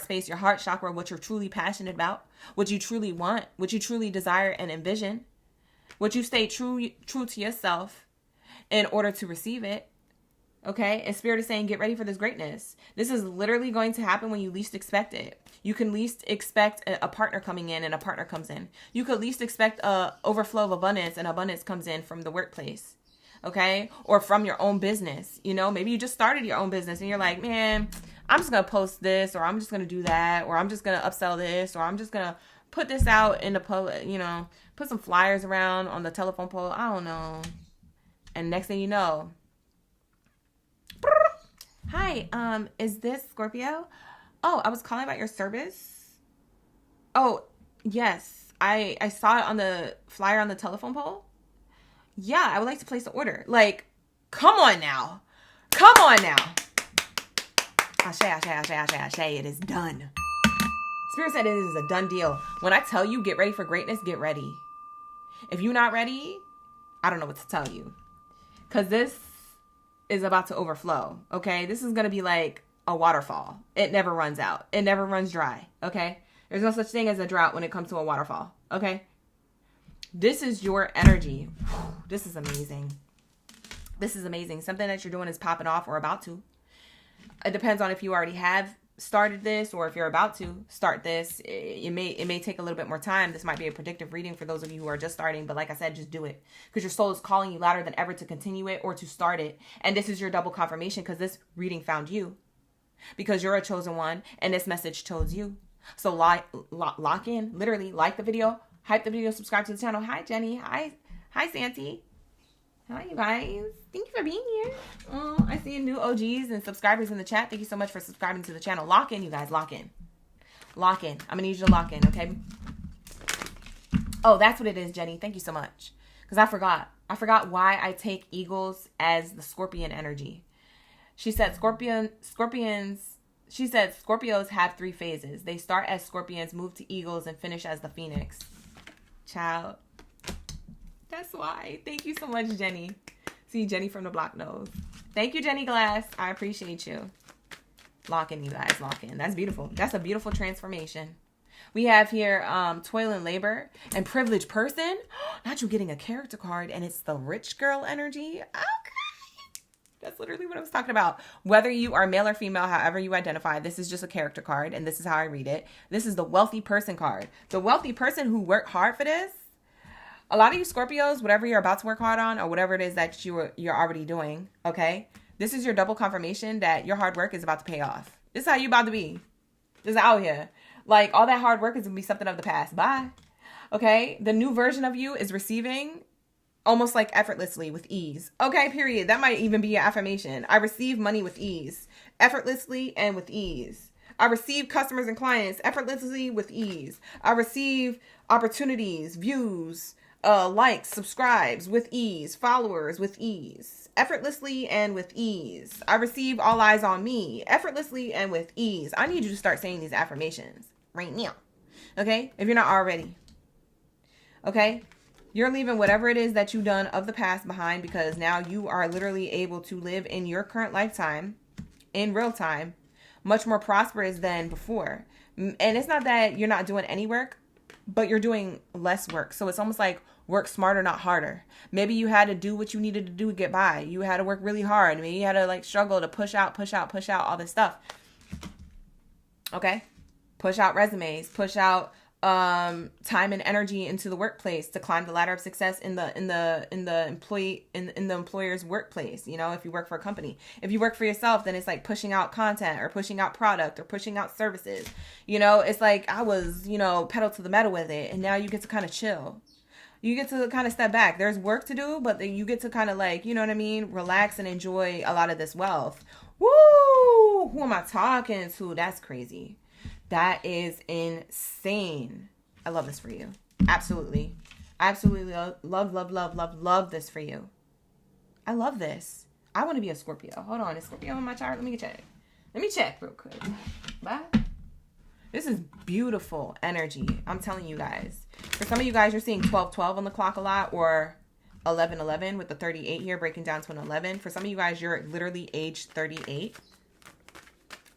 space, your heart chakra, what you're truly passionate about, what you truly want, what you truly desire and envision, what you stay true to yourself in order to receive it. Okay? And Spirit is saying, get ready for this greatness. This is literally going to happen when you least expect it. You can least expect a partner coming in and a partner comes in. You could least expect a overflow of abundance and abundance comes in from the workplace. Okay? Or from your own business. You know, maybe you just started your own business and you're like, man, I'm just going to post this, or I'm just going to do that, or I'm just going to upsell this, or I'm just going to put this out in the public, you know, put some flyers around on the telephone pole. I don't know. And next thing you know, hi, is this Scorpio? Oh, I was calling about your service. Oh, yes. I saw it on the flyer on the telephone pole. Yeah, I would like to place an order. Like, come on now. Come on now. Ashe, it is done. Spirit said it is a done deal. When I tell you get ready for greatness, get ready. If you're not ready, I don't know what to tell you. Because this is about to overflow, okay? This is going to be like a waterfall. It never runs out. It never runs dry, okay? There's no such thing as a drought when it comes to a waterfall, okay? This is your energy. This is amazing. This is amazing. Something that you're doing is popping off or about to. It depends on if you already have started this or if you're about to start this. It may take a little bit more time. This might be a predictive reading for those of you who are just starting. But like I said, just do it. Because your soul is calling you louder than ever to continue it or to start it. And this is your double confirmation because this reading found you. Because you're a chosen one and this message chose you. So lock in. Literally, like the video. Hype the video, subscribe to the channel. Hi, Jenny. Hi, Santi. Hi, you guys. Thank you for being here. Oh, I see new OGs and subscribers in the chat. Thank you so much for subscribing to the channel. Lock in, you guys. Lock in. Lock in. I'm going to need you to lock in, okay? Oh, that's what it is, Jenny. Thank you so much. Because I forgot. I forgot why I take eagles as the scorpion energy. She said Scorpios have 3 phases. They start as scorpions, move to eagles, and finish as the phoenix. Child. That's why. Thank you so much, Jenny. See, Jenny from the block knows. Thank you, Jenny Glass. I appreciate you. Lock in, you guys. Lock in. That's beautiful. That's a beautiful transformation. We have here toil and labor and privileged person. Not you getting a character card, and it's the rich girl energy. Okay. That's literally what I was talking about. Whether you are male or female, however you identify, this is just a character card, and this is how I read it. This is the wealthy person card. The wealthy person who worked hard for this. A lot of you Scorpios, whatever you're about to work hard on or whatever it is that you're already doing, okay? This is your double confirmation that your hard work is about to pay off. This is how you about to be. This is out here. Like, all that hard work is going to be something of the past. Bye. Okay? The new version of you is receiving almost like effortlessly with ease. Okay, period. That might even be your affirmation. I receive money with ease. Effortlessly and with ease. I receive customers and clients effortlessly with ease. I receive opportunities, views, likes, subscribes with ease, followers with ease, effortlessly and with ease. I receive all eyes on me effortlessly and with ease. I need you to start saying these affirmations right now. Okay? If you're not already. Okay? You're leaving whatever it is that you've done of the past behind, because now you are literally able to live in your current lifetime in real time, much more prosperous than before. And it's not that you're not doing any work, but you're doing less work. So it's almost like work smarter, not harder. Maybe you had to do what you needed to do to get by. You had to work really hard. Maybe you had to like struggle to push out all this stuff. Okay? Push out resumes, push out time and energy into the workplace to climb the ladder of success in the employer's workplace. You know, if you work for a company, if you work for yourself, then it's like pushing out content or pushing out product or pushing out services. You know, it's like I was, pedal to the metal with it, and now you get to kind of chill. You get to kind of step back. There's work to do, but then you get to kind of like, you know what I mean? Relax and enjoy a lot of this wealth. Woo! Who am I talking to? That's crazy. That is insane. I love this for you. Absolutely. Absolutely love this for you. I love this. I want to be a Scorpio. Hold on. Is Scorpio in my chart? Let me check. Let me check real quick. Bye. This is beautiful energy. I'm telling you guys. For some of you guys, you're seeing 12-12 on the clock a lot, or 11-11 with the 38 here breaking down to an 11. For some of you guys, you're literally age 38.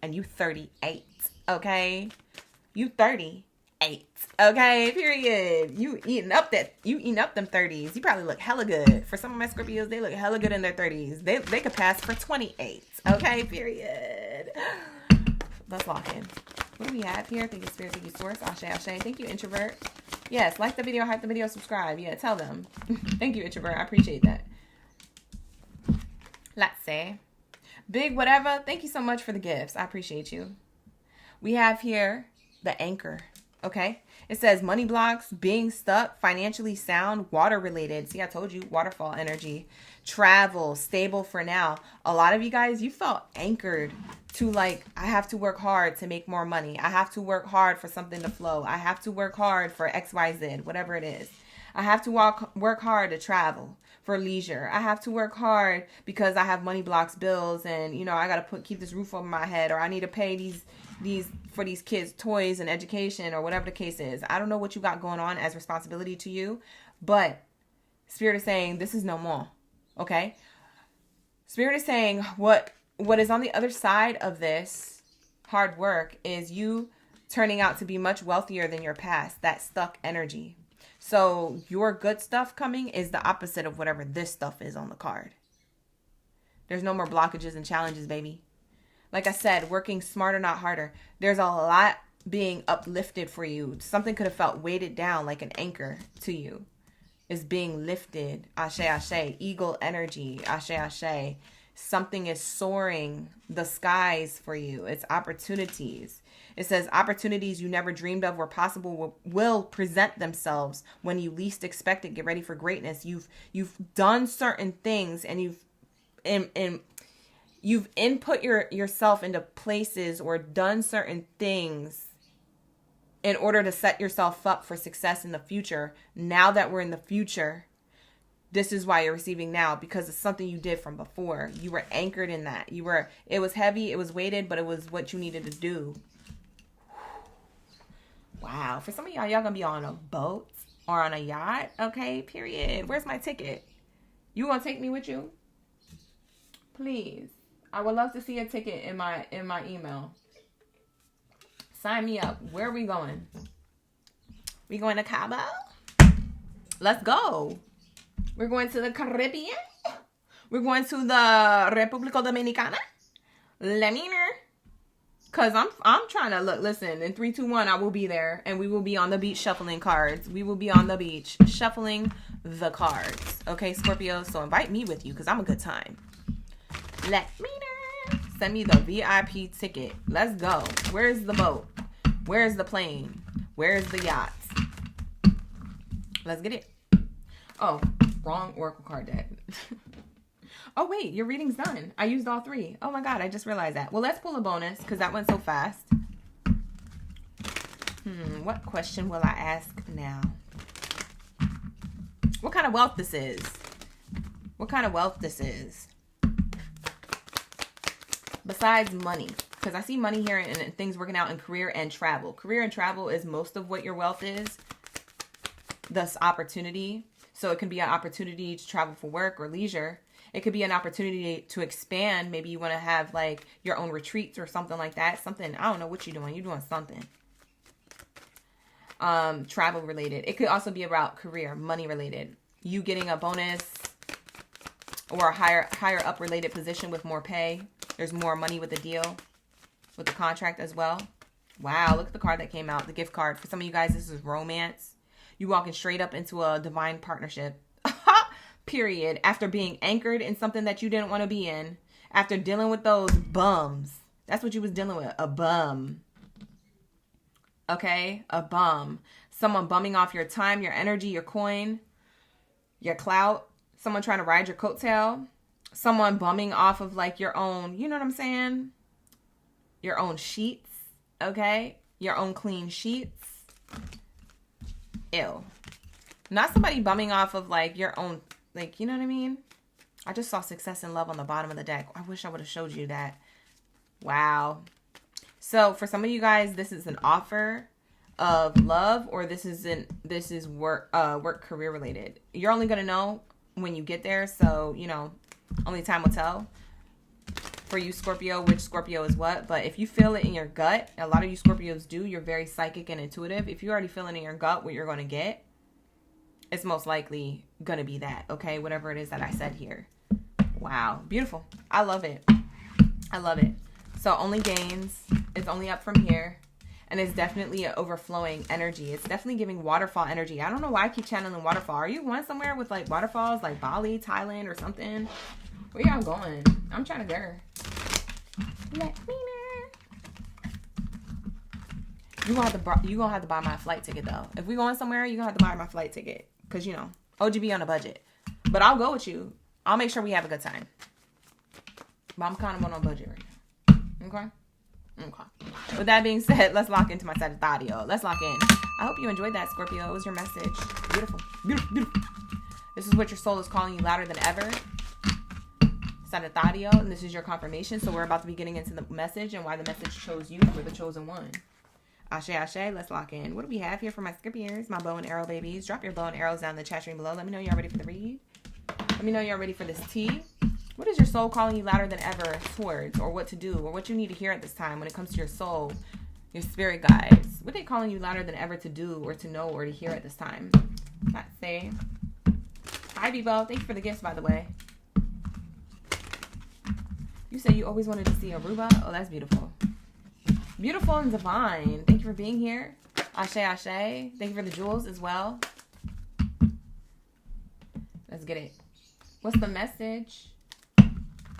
And you 38. Okay, you 38. Okay, period. You eating up them 30s. You probably look hella good. For some of my Scorpios, they look hella good in their 30s. They could pass for 28. Okay, period. Let's lock in. What do we have here? Thank you, Spirit. Thank you, Source. Ashe. Thank you, Introvert. Yes, like the video, hype the video, subscribe. Yeah, tell them. Thank you, Introvert. I appreciate that. Let's say. Big whatever. Thank you so much for the gifts. I appreciate you. We have here the anchor, okay? It says money blocks, being stuck, financially sound, water related. See, I told you, waterfall energy, travel, stable for now. A lot of you guys, you felt anchored to like, I have to work hard to make more money. I have to work hard for something to flow. I have to work hard for XYZ, whatever it is. I have to work hard to travel for leisure. I have to work hard because I have money blocks, bills, and I got to keep this roof over my head, or I need to pay these for these kids toys and education, or whatever the case is. I don't know what you got going on as responsibility to you, but Spirit is saying this is no more. Okay? Spirit is saying what is on the other side of this hard work is you turning out to be much wealthier than your past, that stuck energy. So your good stuff coming is the opposite of whatever this stuff is on the card. There's no more blockages and challenges, baby. Like I said, working smarter, not harder. There's a lot being uplifted for you. Something could have felt weighted down like an anchor to you. Is being lifted. Ashe. Eagle energy. Ashe. Something is soaring the skies for you. It's opportunities. It says opportunities you never dreamed of were possible will present themselves when you least expect it. Get ready for greatness. You've done certain things, and you've input yourself into places or done certain things in order to set yourself up for success in the future. Now that we're in the future, this is why you're receiving now, because it's something you did from before. You were anchored in that. It was heavy, it was weighted, but it was what you needed to do. Wow. For some of y'all gonna be on a boat or on a yacht. Okay, period. Where's my ticket? You gonna take me with you? Please. I would love to see a ticket in my email. Sign me up. Where are we going? We going to Cabo? Let's go. We're going to the Caribbean. We're going to the República Dominicana. Let me know. Cause I'm trying to look. Listen, in 3, 2, 1, I will be there, and we will be on the beach shuffling cards. We will be on the beach shuffling the cards. Okay, Scorpio. So invite me with you, cause I'm a good time. Let me know. Send me the VIP ticket. Let's go. Where's the boat? Where's the plane? Where's the yacht? Let's get it. Oh, wrong oracle card deck. Oh, wait, your reading's done. I used all 3. Oh, my God, I just realized that. Well, let's pull a bonus because that went so fast. What question will I ask now? What kind of wealth this is? What kind of wealth this is? Besides money. Because I see money here and things working out in career and travel. Career and travel is most of what your wealth is. Thus, opportunity. So it can be an opportunity to travel for work or leisure. It could be an opportunity to expand. Maybe you want to have like your own retreats or something like that. Something, I don't know what you're doing. You're doing something. Travel related. It could also be about career, money related. You getting a bonus or a higher up related position with more pay. There's more money with the deal, with the contract as well. Wow, look at the card that came out. The gift card. For some of you guys, this is romance. You walking straight up into a divine partnership. Period. After being anchored in something that you didn't want to be in. After dealing with those bums. That's what you was dealing with. A bum. Okay? A bum. Someone bumming off your time, your energy, your coin, your clout. Someone trying to ride your coattail. Someone bumming off of like your own, you know what I'm saying? Your own sheets. Okay? Your own clean sheets. Ew. Not somebody bumming off of like your own, like, you know what I mean? I just saw success and love on the bottom of the deck. I wish I would have showed you that. Wow. So for some of you guys, this is an offer of love, or this is work career related. You're only going to know when you get there. So, you know, only time will tell for you, Scorpio, which Scorpio is what. But if you feel it in your gut, a lot of you Scorpios do, you're very psychic and intuitive. If you already feel it in your gut what you're going to get, it's most likely going to be that, okay? Whatever it is that I said here. Wow. Beautiful. I love it. I love it. So only gains. It's only up from here. And it's definitely an overflowing energy. It's definitely giving waterfall energy. I don't know why I keep channeling waterfall. Are you going somewhere with like waterfalls, like Bali, Thailand, or something? Where y'all going? I'm trying to go. Let me know. You gonna have to buy my flight ticket though. If we going somewhere, you gonna have to buy my flight ticket. Cause you know, OGB on a budget. But I'll go with you. I'll make sure we have a good time. But I'm kind of on a budget right now. Okay. With that being said, let's lock into my Sagittario. Let's lock in. I hope you enjoyed that, Scorpio. It was your message. Beautiful. Beautiful. Beautiful. This is what your soul is calling you louder than ever. Sagittario. And this is your confirmation. So we're about to be getting into the message and why the message chose you. We're the chosen one. Ashe, ashe. Let's lock in. What do we have here for my Scorpios? My bow and arrow babies. Drop your bow and arrows down in the chat stream below. Let me know you're ready for the read. Let me know you're ready for this tea. What is your soul calling you louder than ever towards, or what to do, or what you need to hear at this time when it comes to your soul, your spirit guides? What are they calling you louder than ever to do, or to know, or to hear at this time? Let's say. Hi, Bebo. Thank you for the gifts, by the way. You said you always wanted to see Aruba. Oh, that's beautiful. Beautiful and divine. Thank you for being here. Ashe, ashe. Thank you for the jewels as well. Let's get it. What's the message?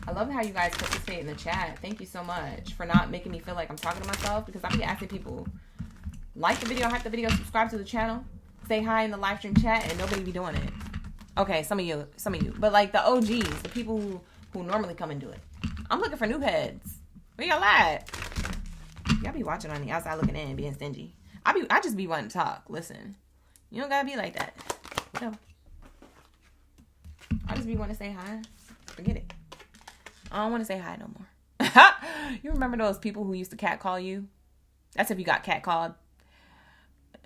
I love how you guys participate in the chat. Thank you so much for not making me feel like I'm talking to myself, because I be asking people, like the video, hype the video, subscribe to the channel, say hi in the live stream chat, and nobody be doing it. Okay, some of you. But like the OGs, the people who normally come and do it. I'm looking for new heads. Where y'all at? Y'all be watching on the outside looking in, being stingy. I just be wanting to talk. Listen, you don't gotta be like that. Whatever. I just be wanting to say hi. Forget it. I don't want to say hi no more. You remember those people who used to catcall you? That's if you got catcalled.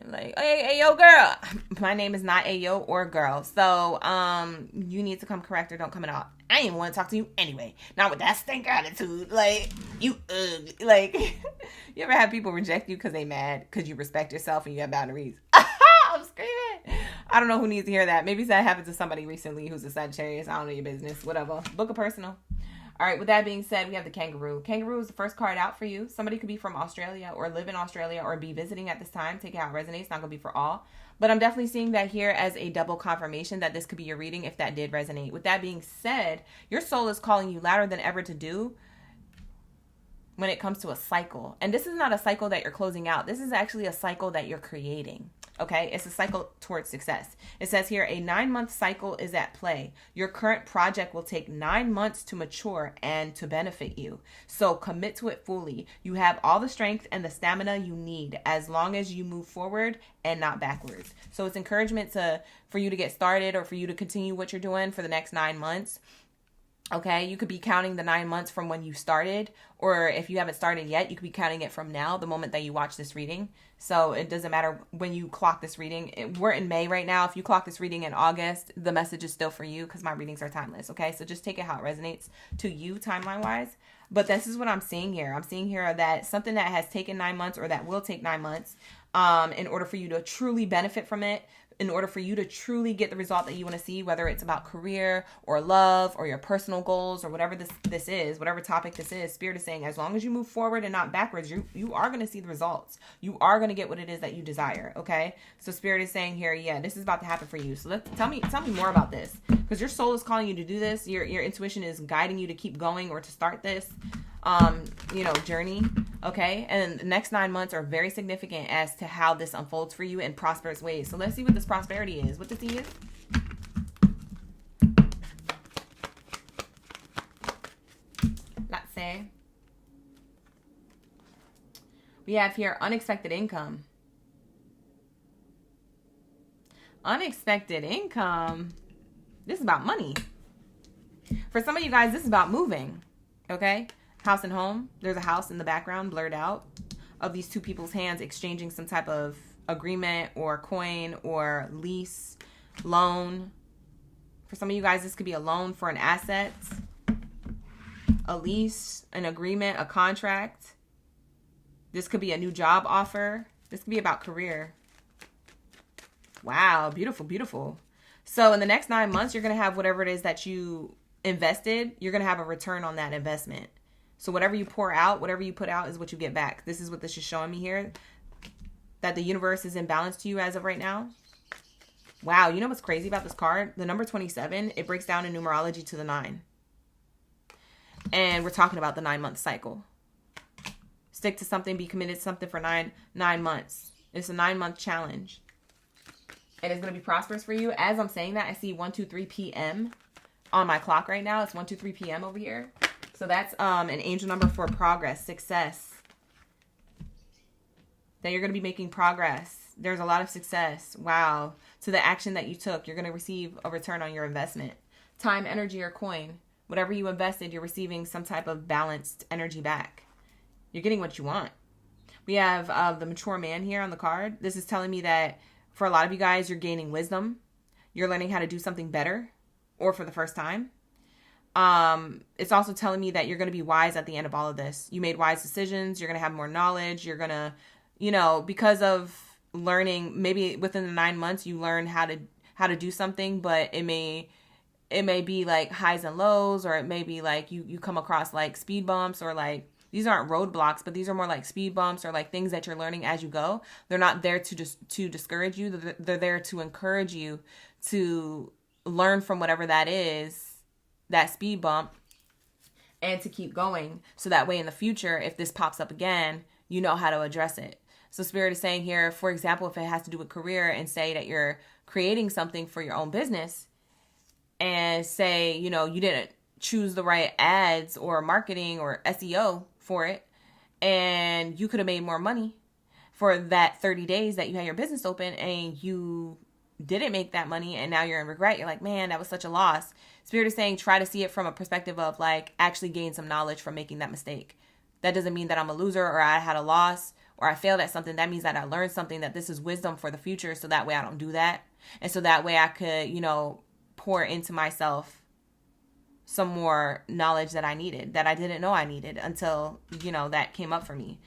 Like, hey, yo, girl. My name is not a yo or girl. So, you need to come correct or don't come at all. I ain't even want to talk to you anyway. Not with that stink attitude. Like, you, like, you ever have people reject you because they mad because you respect yourself and you have boundaries? I'm screaming. I don't know who needs to hear that. Maybe that happened to somebody recently who's a Sagittarius. I don't know your business. Whatever. Book a personal. All right, with that being said, we have the kangaroo. Kangaroo is the first card out for you. Somebody could be from Australia or live in Australia or be visiting at this time. Take it how it resonates. Not going to be for all. But I'm definitely seeing that here as a double confirmation that this could be your reading if that did resonate. With that being said, your soul is calling you louder than ever to do when it comes to a cycle. And this is not a cycle that you're closing out. This is actually a cycle that you're creating. Okay, it's a cycle towards success. It says here a 9-month cycle is at play. Your current project will take 9 months to mature and to benefit you. So commit to it fully. You have all the strength and the stamina you need as long as you move forward and not backwards. So it's encouragement for you to get started or for you to continue what you're doing for the next 9 months. Okay, you could be counting the 9 months from when you started, or if you haven't started yet, you could be counting it from now, the moment that you watch this reading. So it doesn't matter when you clock this reading. We're in May right now. If you clock this reading in August, the message is still for you because my readings are timeless. Okay, so just take it how it resonates to you timeline wise. But this is what I'm seeing here. I'm seeing here that something that has taken 9 months or that will take 9 months in order for you to truly benefit from it, in order for you to truly get the result that you want to see, whether it's about career or love or your personal goals or whatever this is, whatever topic this is, Spirit is saying, as long as you move forward and not backwards, you are going to see the results. You are going to get what it is that you desire. Okay. So Spirit is saying here, yeah, this is about to happen for you. So tell me more about this, because your soul is calling you to do this. Your intuition is guiding you to keep going or to start this, journey. Okay. And the next 9 months are very significant as to how this unfolds for you in prosperous ways. So let's see what this prosperity is. What this is. Let's say we have here unexpected income. Unexpected income. This is about money. For some of you guys, this is about moving. Okay. House and home. There's a house in the background blurred out of these two people's hands exchanging some type of agreement or coin or lease, loan. For some of you guys, this could be a loan for an asset, a lease, an agreement, a contract. This could be a new job offer. This could be about career. Wow, beautiful, beautiful. So in the next 9 months, you're going to have whatever it is that you invested. You're going to have a return on that investment. So whatever you pour out, whatever you put out is what you get back. This is what this is showing me here. That the universe is in balance to you as of right now. Wow, you know what's crazy about this card? The number 27, it breaks down in numerology to the 9. And we're talking about the 9-month cycle. Stick to something, be committed to something for nine months. It's a 9-month challenge. And it's going to be prosperous for you. As I'm saying that, I see 1:23 p.m. on my clock right now. It's 1:23 p.m. over here. So that's an angel number for progress, success. That you're going to be making progress. There's a lot of success. Wow. To the action that you took, you're going to receive a return on your investment. Time, energy, or coin. Whatever you invested, you're receiving some type of balanced energy back. You're getting what you want. We have the mature man here on the card. This is telling me that for a lot of you guys, you're gaining wisdom. You're learning how to do something better or for the first time. It's also telling me that you're going to be wise at the end of all of this. You made wise decisions. You're going to have more knowledge. You're going to, because of learning, maybe within the 9 months, you learn how to do something, but it may be like highs and lows, or it may be like you come across like speed bumps, or like, these aren't roadblocks, but these are more like speed bumps or like things that you're learning as you go. They're not there to discourage you. They're there to encourage you to learn from whatever that is, that speed bump, and to keep going. So that way in the future, if this pops up again, you know how to address it. So Spirit is saying here, for example, if it has to do with career, and say that you're creating something for your own business, and say, you didn't choose the right ads or marketing or SEO for it, and you could have made more money, for that 30 days that you had your business open and you didn't make that money and now you're in regret. You're like, man, that was such a loss. Spirit is saying try to see it from a perspective of like actually gain some knowledge from making that mistake. That doesn't mean that I'm a loser or I had a loss or I failed at something. That means that I learned something, that this is wisdom for the future, so that way I don't do that. And so that way I could, you know, pour into myself some more knowledge that I needed, that I didn't know I needed until, you know, that came up for me.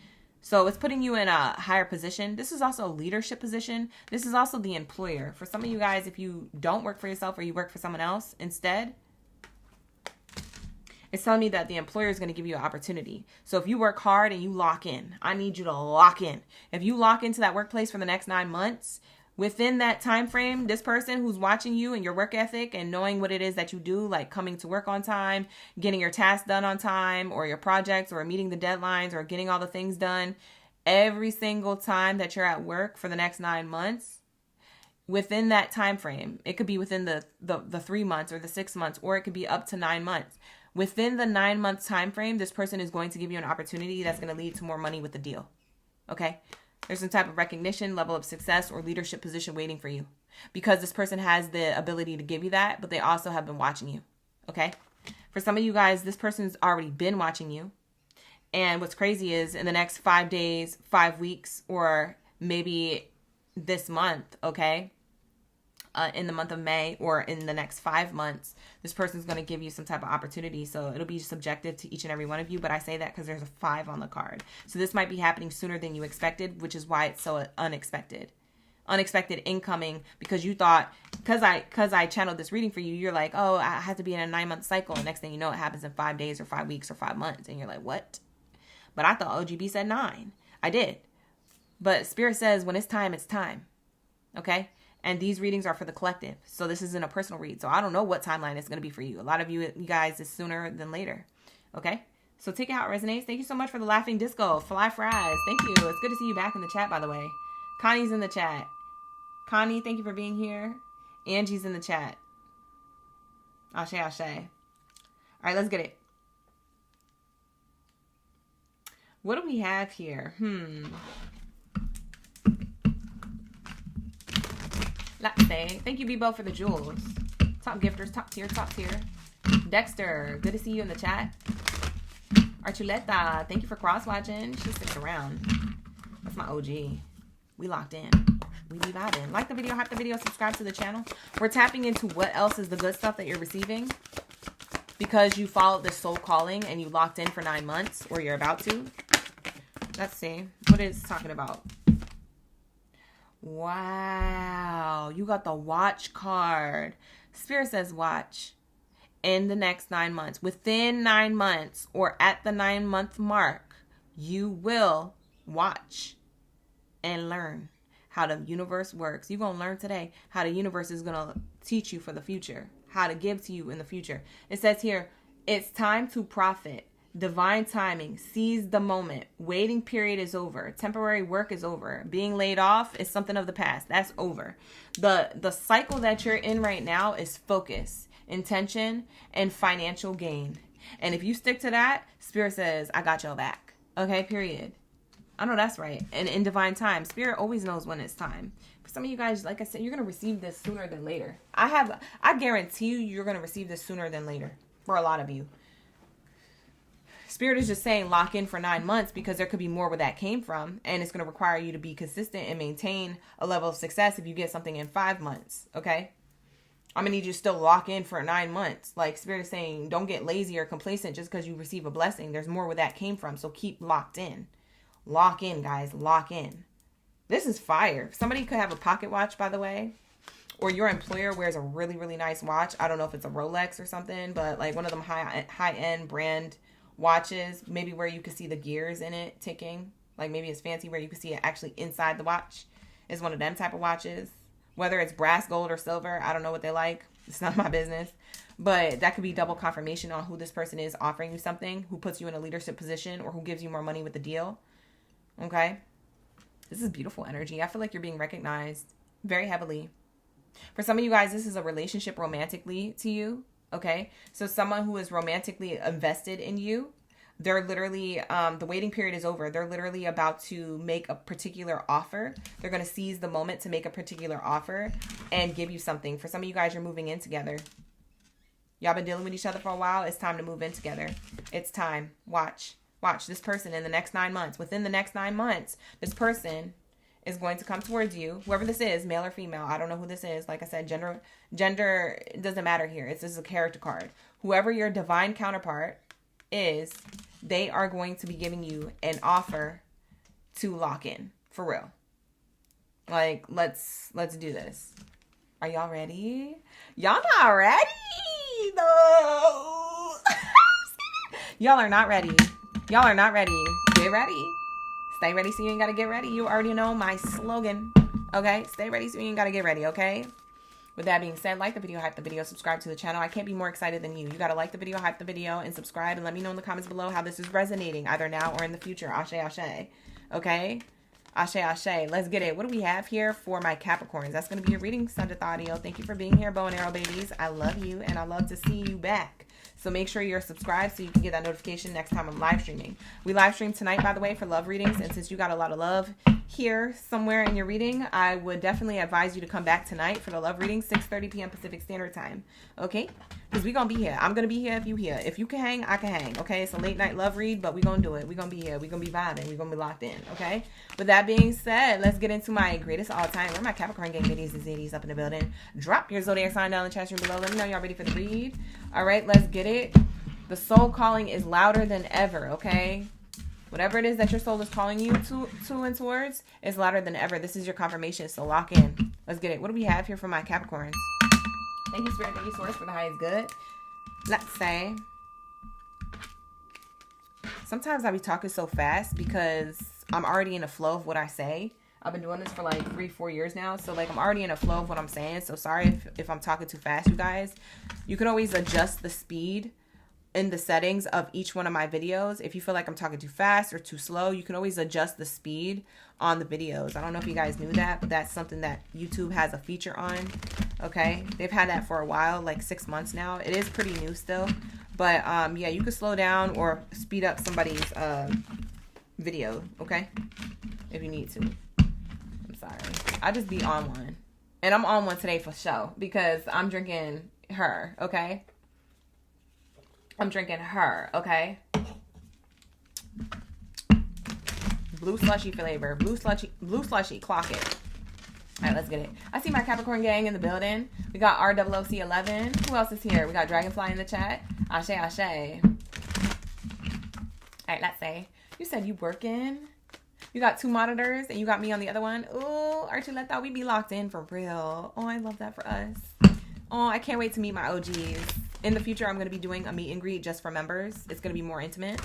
So it's putting you in a higher position. This is also a leadership position. This is also the employer. For some of you guys, if you don't work for yourself or you work for someone else instead, it's telling me that the employer is going to give you an opportunity. So if you work hard and you lock in, I need you to lock in. If you lock into that workplace for the next 9 months, within that time frame, this person who's watching you and your work ethic and knowing what it is that you do, like coming to work on time, getting your tasks done on time, or your projects, or meeting the deadlines, or getting all the things done, every single time that you're at work for the next 9 months, within that time frame, it could be within the 3 months or the 6 months, or it could be up to 9 months. Within the 9 month time frame, this person is going to give you an opportunity that's going to lead to more money with the deal. Okay? There's some type of recognition, level of success, or leadership position waiting for you. Because this person has the ability to give you that, but they also have been watching you. Okay? For some of you guys, this person's already been watching you. And what's crazy is in the next 5 days, 5 weeks, or maybe this month, okay? In the month of May or in the next 5 months, this person's going to give you some type of opportunity. So it'll be subjective to each and every one of you. But I say that because there's a 5 on the card. So this might be happening sooner than you expected, which is why it's so unexpected. Unexpected incoming, because you thought, because I channeled this reading for you, you're like, oh, I have to be in a 9-month cycle. And next thing you know, it happens in 5 days or 5 weeks or 5 months. And you're like, what? But I thought OGB said 9. I did. But Spirit says when it's time, it's time. Okay? And these readings are for the collective. So this isn't a personal read. So I don't know what timeline it's going to be for you. A lot of you guys is sooner than later. Okay? So take it how it resonates. Thank you so much for the laughing disco. Fly fries. Thank you. It's good to see you back in the chat, by the way. Connie's in the chat. Connie, thank you for being here. Angie's in the chat. Ashe, ashe. All right, let's get it. What do we have here? Let's say, thank you, Bebo, for the jewels. Top gifters, top tier, top tier. Dexter, good to see you in the chat. Archuleta, thank you for cross-watching. She sticks around. That's my OG. We locked in. We be vibing. Like the video, hype the video, subscribe to the channel. We're tapping into what else is the good stuff that you're receiving because you followed this soul calling and you locked in for 9 months, or you're about to. Let's see what it's talking about. Wow, you got the watch card. Spirit says watch. In the next 9 months, within 9 months, or at the 9-month mark, you will watch and learn how the universe works. You're going to learn today how the universe is going to teach you for the future, how to give to you in the future. It says here, it's time to profit. Divine timing, seize the moment. Waiting period is over. Temporary work is over. Being laid off is something of the past. That's over. The cycle that you're in right now is focus, intention, and financial gain. And if you stick to that, Spirit says, I got your back. Okay, period. I know that's right. And in divine time, Spirit always knows when it's time. For some of you guys, like I said, you're going to receive this sooner than later. I guarantee you're going to receive this sooner than later for a lot of you. Spirit is just saying lock in for 9 months because there could be more where that came from. And it's going to require you to be consistent and maintain a level of success if you get something in 5 months. Okay? I'm going to need you to still lock in for 9 months. Like Spirit is saying, don't get lazy or complacent just because you receive a blessing. There's more where that came from. So keep locked in. Lock in, guys. Lock in. This is fire. Somebody could have a pocket watch, by the way. Or your employer wears a really, really nice watch. I don't know if it's a Rolex or something. But like one of them high-end brand watches, maybe where you can see the gears in it ticking, like maybe it's fancy where you can see it actually inside the watch, is one of them type of watches. Whether it's brass, gold, or silver, I don't know what they like. It's not my business. But that could be double confirmation on who this person is offering you something, who puts you in a leadership position, or who gives you more money with the deal. Okay? This is beautiful energy. I feel like you're being recognized very heavily. For some of you guys, this is a relationship romantically to you. Okay, so someone who is romantically invested in you, They're literally, the waiting period is over. They're literally about to make a particular offer. They're going to seize the moment to make a particular offer and give you something. For some of you guys, you're moving in together. Y'all been dealing with each other for a while. It's time to move in together. It's time. Watch this person in the next 9 months. Within the next 9 months, this person is going to come towards you. Whoever this is, male or female. I don't know who this is. Like I said, gender doesn't matter here. This is a character card. Whoever your divine counterpart is, they are going to be giving you an offer to lock in. For real. Like, let's do this. Are y'all ready? Y'all not ready? No. Y'all are not ready. Y'all are not ready. Get ready. Stay ready so you ain't got to get ready. You already know my slogan. Okay? Stay ready so you ain't got to get ready. Okay? With that being said, like the video, hype the video, subscribe to the channel. I can't be more excited than you. You got to like the video, hype the video, and subscribe. And let me know in the comments below how this is resonating, either now or in the future. Ashe, ashe. Okay? Ashe, ashe. Let's get it. What do we have here for my Capricorns? That's going to be your reading, Sundith Audio. Thank you for being here, Bow and Arrow babies. I love you, and I love to see you back. So make sure you're subscribed so you can get that notification next time I'm live streaming. We live stream tonight, by the way, for love readings. And since you got a lot of love here somewhere in your reading, I would definitely advise you to come back tonight for the love reading, 6:30 p.m. Pacific Standard Time. Okay? Because we're going to be here. I'm going to be here if you here. If you can hang, I can hang. Okay? It's a late night love read, but we're going to do it. We're going to be here. We're going to be vibing. We're going to be locked in. Okay? With that being said, let's get into my greatest all time. Where my Capricorn gang ladies and ladies up in the building. Drop your zodiac sign down in the chat room below. Let me know y'all ready for the read. All right, let's get it. The soul calling is louder than ever, okay? Whatever it is that your soul is calling you to and towards is louder than ever. This is your confirmation, so lock in. Let's get it. What do we have here for my Capricorns? Thank you, Spirit. Thank you, Source, for the highest good. Let's say. Sometimes I be talking so fast because I'm already in a flow of what I say. I've been doing this for like 3-4 years now. So like I'm already in a flow of what I'm saying. So sorry if I'm talking too fast, you guys. You can always adjust the speed in the settings of each one of my videos. If you feel like I'm talking too fast or too slow, you can always adjust the speed on the videos. I don't know if you guys knew that, but that's something that YouTube has a feature on. Okay, they've had that for a while, like 6 months now. It is pretty new still, but yeah, you can slow down or speed up somebody's video, okay, if you need to. I'm sorry, I just be on one, and I'm on one today for show because I'm drinking her. Okay, I'm drinking her, okay? Blue slushy flavor. Blue slushy, clock it. All right, let's get it. I see my Capricorn gang in the building. We got ROOC11. Who else is here? We got Dragonfly in the chat. Ashe, ashe. All right, let's say. You said you working. You got 2 monitors and you got me on the other one. Ooh, Archuleta, we be locked in for real. Oh, I love that for us. Oh, I can't wait to meet my OGs. In the future, I'm going to be doing a meet and greet just for members. It's going to be more intimate.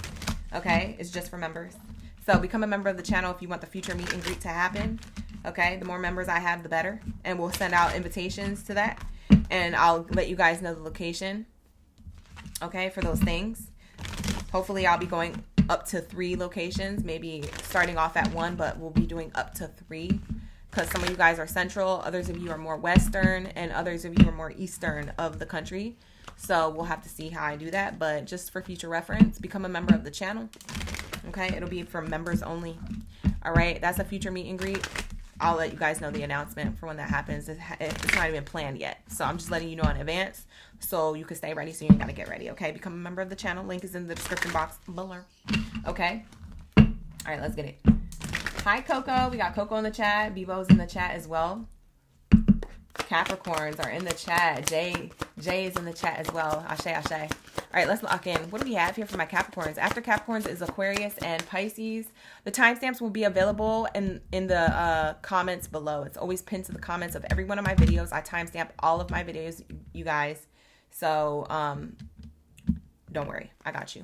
Okay? It's just for members. So become a member of the channel if you want the future meet and greet to happen. Okay? The more members I have, the better. And we'll send out invitations to that. And I'll let you guys know the location. Okay? For those things. Hopefully, I'll be going up to 3 locations. Maybe starting off at 1, but we'll be doing up to 3. Because some of you guys are central. Others of you are more western. And others of you are more eastern of the country. So we'll have to see how I do that. But just for future reference, become a member of the channel. Okay? It'll be for members only. All right? That's a future meet and greet. I'll let you guys know the announcement for when that happens. It's not even planned yet. So I'm just letting you know in advance. So you can stay ready so you ain't got to get ready. Okay? Become a member of the channel. Link is in the description box below. Okay? All right. Let's get it. Hi, Coco. We got Coco in the chat. Bevo's in the chat as well. Capricorns are in the chat. Jay is in the chat as well. Ashe, ashe. All right, let's lock in. What do we have here for my Capricorns? After Capricorns is Aquarius and Pisces. The timestamps will be available in the comments below. It's always pinned to the comments of every one of my videos. I timestamp all of my videos, you guys. So don't worry. I got you.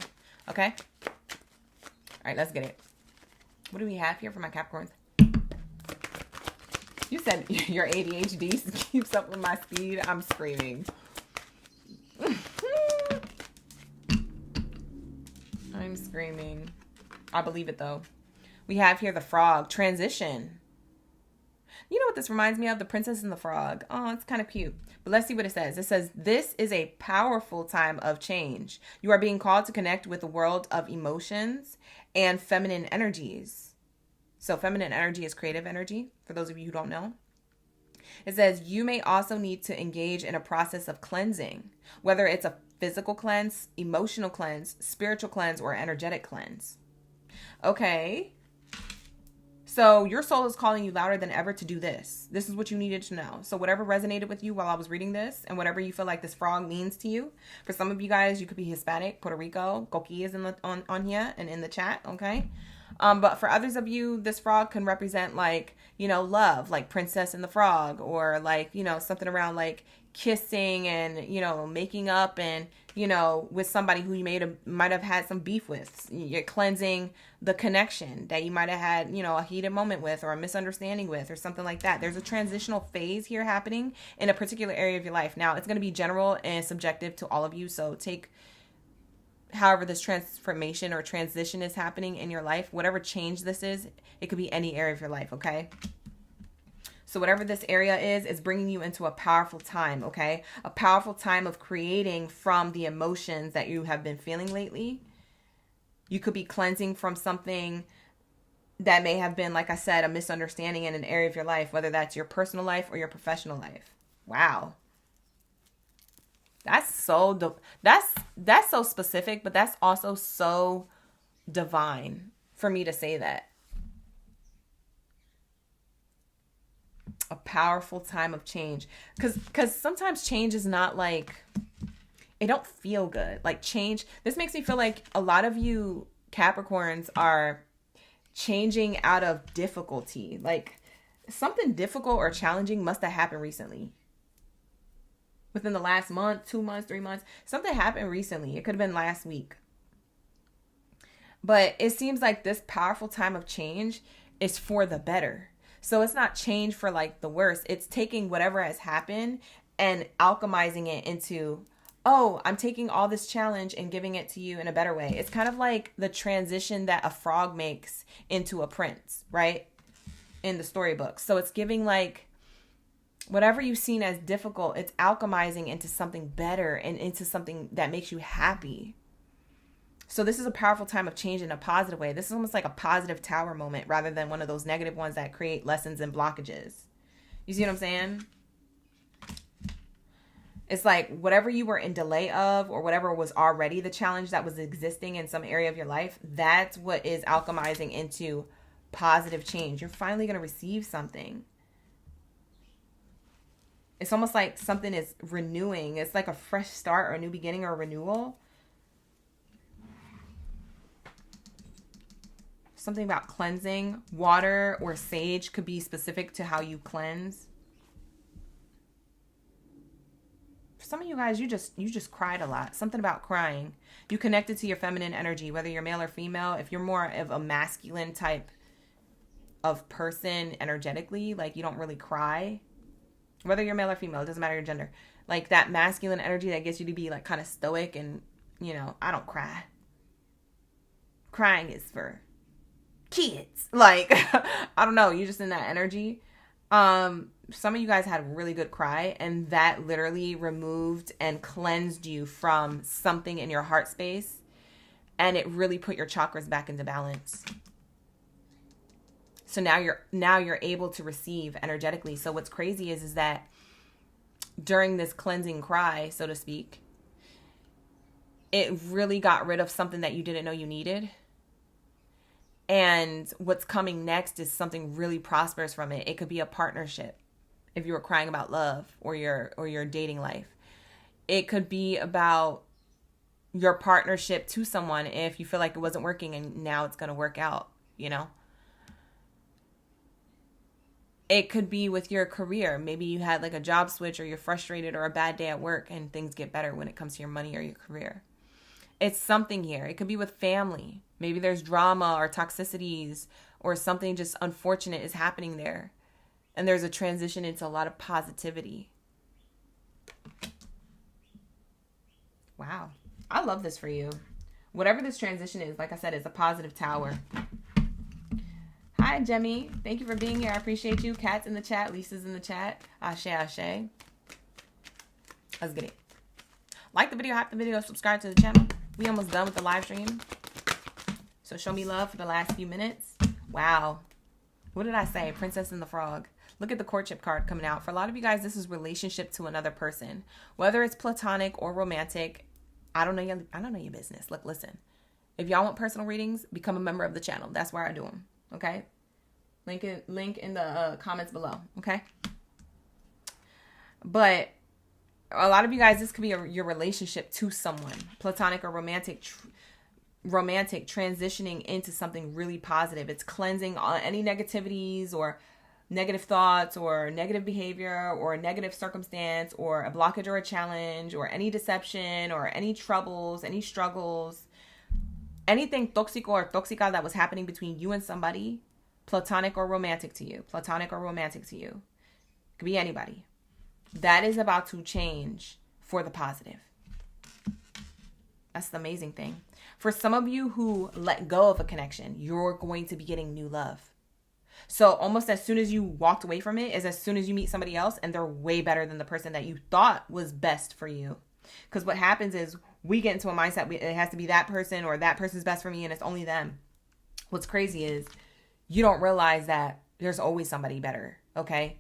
Okay? All right, let's get it. What do we have here for my Capricorns? You said your ADHD keeps up with my speed. I'm screaming. I'm screaming. I believe it though. We have here the frog. Transition. You know what this reminds me of? The Princess and the Frog. Oh, it's kind of cute. But let's see what it says. It says, this is a powerful time of change. You are being called to connect with the world of emotions and feminine energies. So feminine energy is creative energy, for those of you who don't know. It says, you may also need to engage in a process of cleansing, whether it's a physical cleanse, emotional cleanse, spiritual cleanse, or energetic cleanse. Okay. So your soul is calling you louder than ever to do this. This is what you needed to know. So whatever resonated with you while I was reading this, and whatever you feel like this frog means to you. For some of you guys, you could be Hispanic, Puerto Rico. Coqui is on here and in the chat, okay? But for others of you, this frog can represent like, love, like Princess and the Frog, or like, something around like kissing and, making up and, with somebody who you might have had some beef with. You're cleansing the connection that you might have had, a heated moment with, or a misunderstanding with, or something like that. There's a transitional phase here happening in a particular area of your life. Now, it's going to be general and subjective to all of you. So take however this transformation or transition is happening in your life, whatever change this is, it could be any area of your life, okay? So whatever this area is bringing you into a powerful time, okay? A powerful time of creating from the emotions that you have been feeling lately. You could be cleansing from something that may have been, like I said, a misunderstanding in an area of your life, whether that's your personal life or your professional life. Wow. That's so that's so specific, but that's also so divine for me to say that. A powerful time of change, because sometimes change is not like, it don't feel good. Like change, this makes me feel like a lot of you Capricorns are changing out of difficulty. Like something difficult or challenging must have happened recently. Within the last month, 2 months, 3 months, something happened recently. It could have been last week. But it seems like this powerful time of change is for the better. So it's not change for like the worse. It's taking whatever has happened and alchemizing it into, oh, I'm taking all this challenge and giving it to you in a better way. It's kind of like the transition that a frog makes into a prince, right? In the storybook. So it's giving like, whatever you've seen as difficult, it's alchemizing into something better and into something that makes you happy. So this is a powerful time of change in a positive way. This is almost like a positive tower moment rather than one of those negative ones that create lessons and blockages. You see what I'm saying? It's like whatever you were in delay of, or whatever was already the challenge that was existing in some area of your life, that's what is alchemizing into positive change. You're finally going to receive something. It's almost like something is renewing. It's like a fresh start or a new beginning or a renewal. Something about cleansing. Water or sage could be specific to how you cleanse. For some of you guys, you just cried a lot. Something about crying. You connected to your feminine energy, whether you're male or female. If you're more of a masculine type of person energetically, like you don't really cry. Whether you're male or female, it doesn't matter your gender. Like that masculine energy that gets you to be like kind of stoic and, I don't cry. Crying is for kids. Like, I don't know. You're just in that energy. Some of you guys had a really good cry, and that literally removed and cleansed you from something in your heart space. And it really put your chakras back into balance. So now you're able to receive energetically. So what's crazy is that during this cleansing cry, so to speak, it really got rid of something that you didn't know you needed. And what's coming next is something really prosperous from it. It could be a partnership. If you were crying about love or your dating life, it could be about your partnership to someone if you feel like it wasn't working and now it's going to work out, It could be with your career. Maybe you had like a job switch, or you're frustrated, or a bad day at work, and things get better when it comes to your money or your career. It's something here. It could be with family. Maybe there's drama or toxicities or something just unfortunate is happening there. And there's a transition into a lot of positivity. Wow. I love this for you. Whatever this transition is, like I said, it's a positive tower. Hi, Jemmy. Thank you for being here. I appreciate you. Kat's in the chat. Lisa's in the chat. Ashe, ashe. Let's get it. Like the video, hype the video, subscribe to the channel. We almost done with the live stream. So show me love for the last few minutes. Wow. What did I say? Princess and the Frog. Look at the courtship card coming out. For a lot of you guys, this is relationship to another person. Whether it's platonic or romantic, I don't know your business. Look, listen. If y'all want personal readings, become a member of the channel. That's where I do them. Okay? Link in the comments below. Okay? But a lot of you guys, this could be your relationship to someone. Platonic or romantic transitioning into something really positive. It's cleansing any negativities or negative thoughts or negative behavior or a negative circumstance or a blockage or a challenge or any deception or any troubles, any struggles, anything tóxico or tóxica that was happening between you and somebody, platonic or romantic to you. Platonic or romantic to you. Could be anybody. That is about to change for the positive. That's the amazing thing. For some of you who let go of a connection, you're going to be getting new love. So almost as soon as you walked away from it is as soon as you meet somebody else and they're way better than the person that you thought was best for you. Because what happens is we get into a mindset, it has to be that person or that person's best for me and it's only them. What's crazy is you don't realize that there's always somebody better, okay?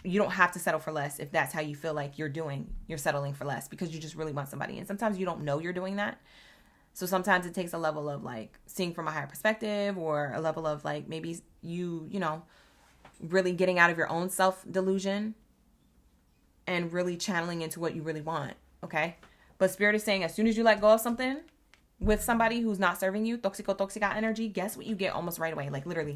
You don't have to settle for less if that's how you feel like you're settling for less because you just really want somebody. And sometimes you don't know you're doing that. So sometimes it takes a level of like seeing from a higher perspective or a level of like maybe you know, really getting out of your own self-delusion and really channeling into what you really want, okay? But Spirit is saying as soon as you let go of something with somebody who's not serving you, toxica energy, guess what you get almost right away? Like literally.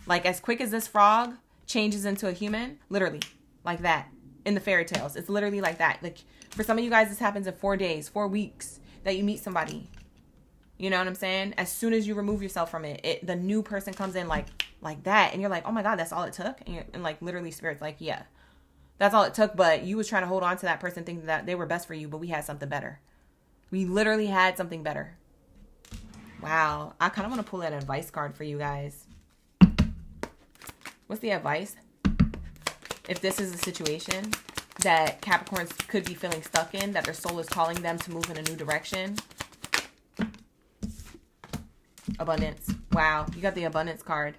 Like as quick as this frog changes into a human, literally, like that. In the fairy tales, it's literally like that. Like for some of you guys, this happens in 4 days, 4 weeks that you meet somebody. You know what I'm saying? As soon as you remove yourself from it, the new person comes in like that. And you're like, oh my God, that's all it took? And like literally Spirit's like, yeah, that's all it took. But you was trying to hold on to that person thinking that they were best for you, but we had something better. We literally had something better. Wow. I kind of want to pull that advice card for you guys. What's the advice? If this is a situation that Capricorns could be feeling stuck in, that their soul is calling them to move in a new direction. Abundance. Wow. You got the abundance card.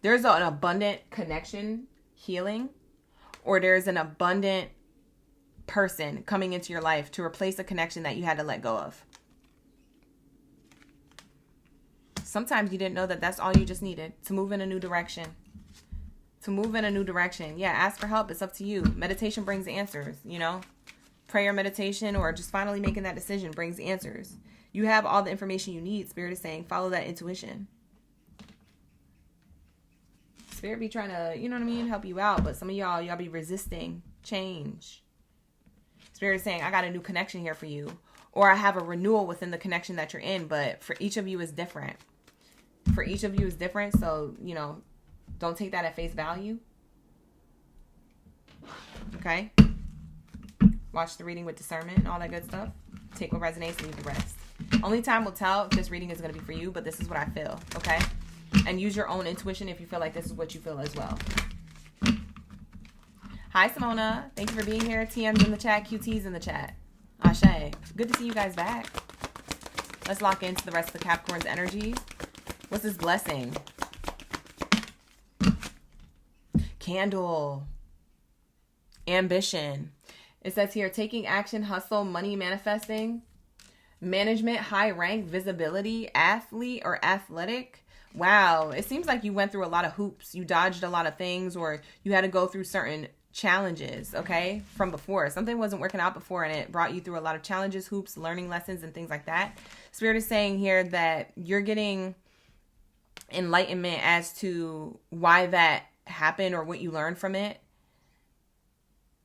There's an abundant connection healing, or there's an abundant person coming into your life to replace a connection that you had to let go of. Sometimes you didn't know that that's all you just needed to move in a new direction. To move in a new direction. Yeah, ask for help. It's up to you. Meditation brings answers, you know. Prayer, meditation, or just finally making that decision brings answers. You have all the information you need. Spirit is saying, follow that intuition. Spirit be trying to, you know what I mean, help you out. But some of y'all be resisting change. Spirit is saying, I got a new connection here for you. Or I have a renewal within the connection that you're in. But for each of you is different. For each of you is different. So, you know, don't take that at face value. Okay? Watch the reading with discernment and all that good stuff. Take what resonates, leave the rest. Only time will tell if this reading is going to be for you, but this is what I feel, okay? And use your own intuition if you feel like this is what you feel as well. Hi, Simona. Thank you for being here. TM's in the chat. QT's in the chat. Ashe. Good to see you guys back. Let's lock into the rest of the Capricorn's energy. What's this blessing? Candle. Ambition. It says here, taking action, hustle, money, manifesting, management, high rank, visibility, athlete or athletic. Wow. It seems like you went through a lot of hoops. You dodged a lot of things, or you had to go through certain challenges, okay, from before. Something wasn't working out before and it brought you through a lot of challenges, hoops, learning lessons, and things like that. Spirit is saying here that you're getting enlightenment as to why that happened or what you learned from it.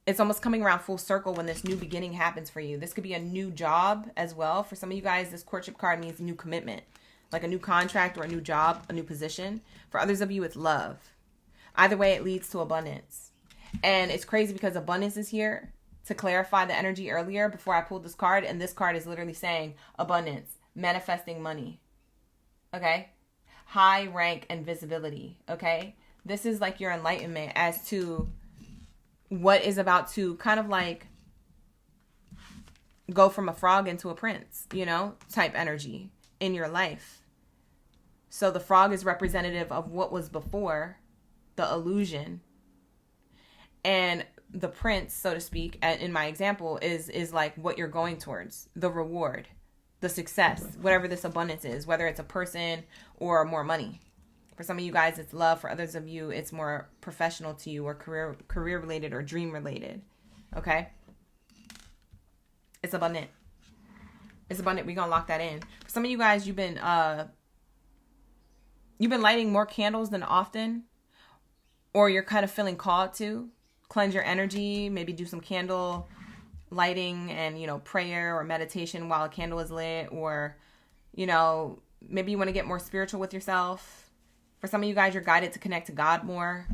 It's almost coming around full circle when this new beginning happens for you. This could be a new job as well. For some of you guys, this courtship card means new commitment, like a new contract or a new job, a new position. For others of you, it's love. Either way, it leads to abundance. And it's crazy because abundance is here to clarify the energy earlier before I pulled this card. And this card is literally saying abundance, manifesting money. Okay? high rank and visibility, okay? This is like your enlightenment as to what is about to kind of like go from a frog into a prince, you know, type energy in your life. So the frog is representative of what was before, the illusion. And the prince, so to speak, in my example, is like what you're going towards, the reward, the success, whatever this abundance is, whether it's a person or more money. For some of you guys, it's love. For others of you, it's more professional to you or career related or dream related. Okay? It's abundant. It's abundant. We're going to lock that in. For some of you guys, you've been lighting more candles than often, or you're kind of feeling called to cleanse your energy, maybe do some candle lighting and, you know, prayer or meditation while a candle is lit, or, you know, maybe you want to get more spiritual with yourself. For some of you guys, you're guided to connect to God more.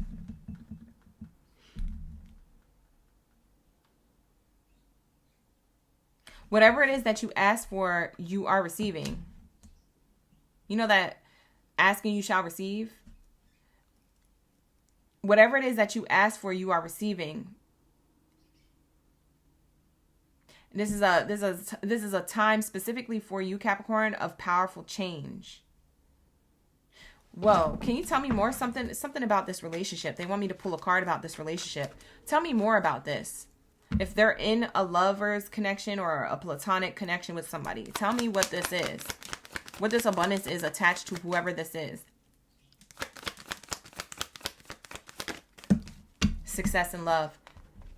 Whatever it is that you ask for, you are receiving. You know that asking you shall receive? Whatever it is that you ask for, you are receiving. This is a time specifically for you, Capricorn, of powerful change. Whoa, can you tell me more? Something about this relationship. They want me to pull a card about this relationship. Tell me more about this. If they're in a lover's connection or a platonic connection with somebody, tell me what this is. What this abundance is attached to whoever this is. Success and love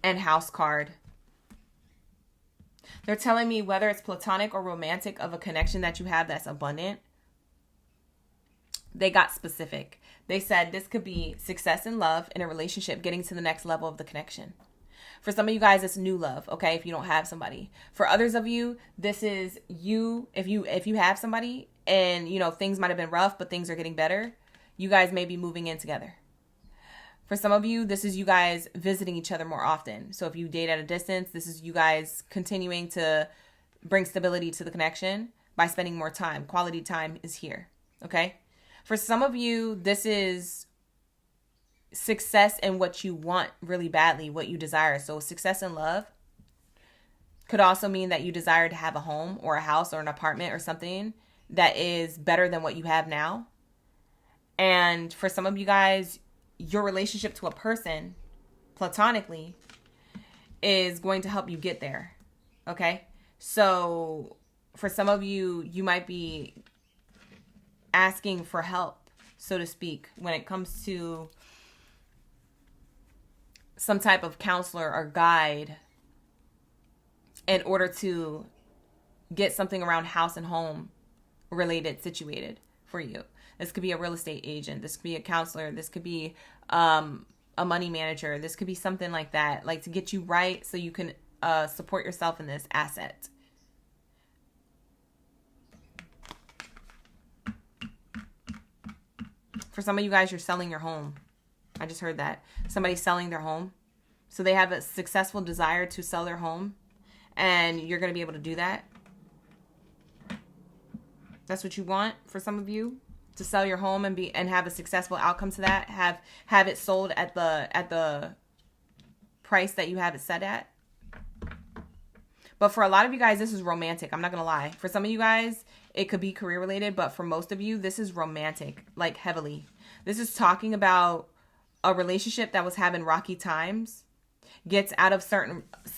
and house card. They're telling me whether it's platonic or romantic of a connection that you have that's abundant. They got specific. They said this could be success and love in a relationship, getting to the next level of the connection. For some of you guys, it's new love, okay, if you don't have somebody. For others of you, this is you, if you have somebody and, you know, things might have been rough, but things are getting better, you guys may be moving in together. For some of you, this is you guys visiting each other more often. So if you date at a distance, this is you guys continuing to bring stability to the connection by spending more time. Quality time is here, okay? For some of you, this is success in what you want really badly, what you desire. So success in love could also mean that you desire to have a home or a house or an apartment or something that is better than what you have now. And for some of you guys, your relationship to a person, platonically, is going to help you get there, okay? So for some of you, you might be asking for help, so to speak, when it comes to some type of counselor or guide in order to get something around house and home related situated for you. This could be a real estate agent. This could be a counselor. This could be a money manager. This could be something like that, like to get you right so you can support yourself in this asset. For some of you guys, you're selling your home. I just heard that. Somebody's selling their home. So they have a successful desire to sell their home, and you're going to be able to do that. That's what you want for some of you, to sell your home and have a successful outcome to that. Have it sold at the price that you have it set at. But for a lot of you guys, this is romantic. I'm not going to lie. For some of you guys, it could be career related, but for most of you, this is romantic, like heavily. This is talking about a relationship that was having rocky times, gets out of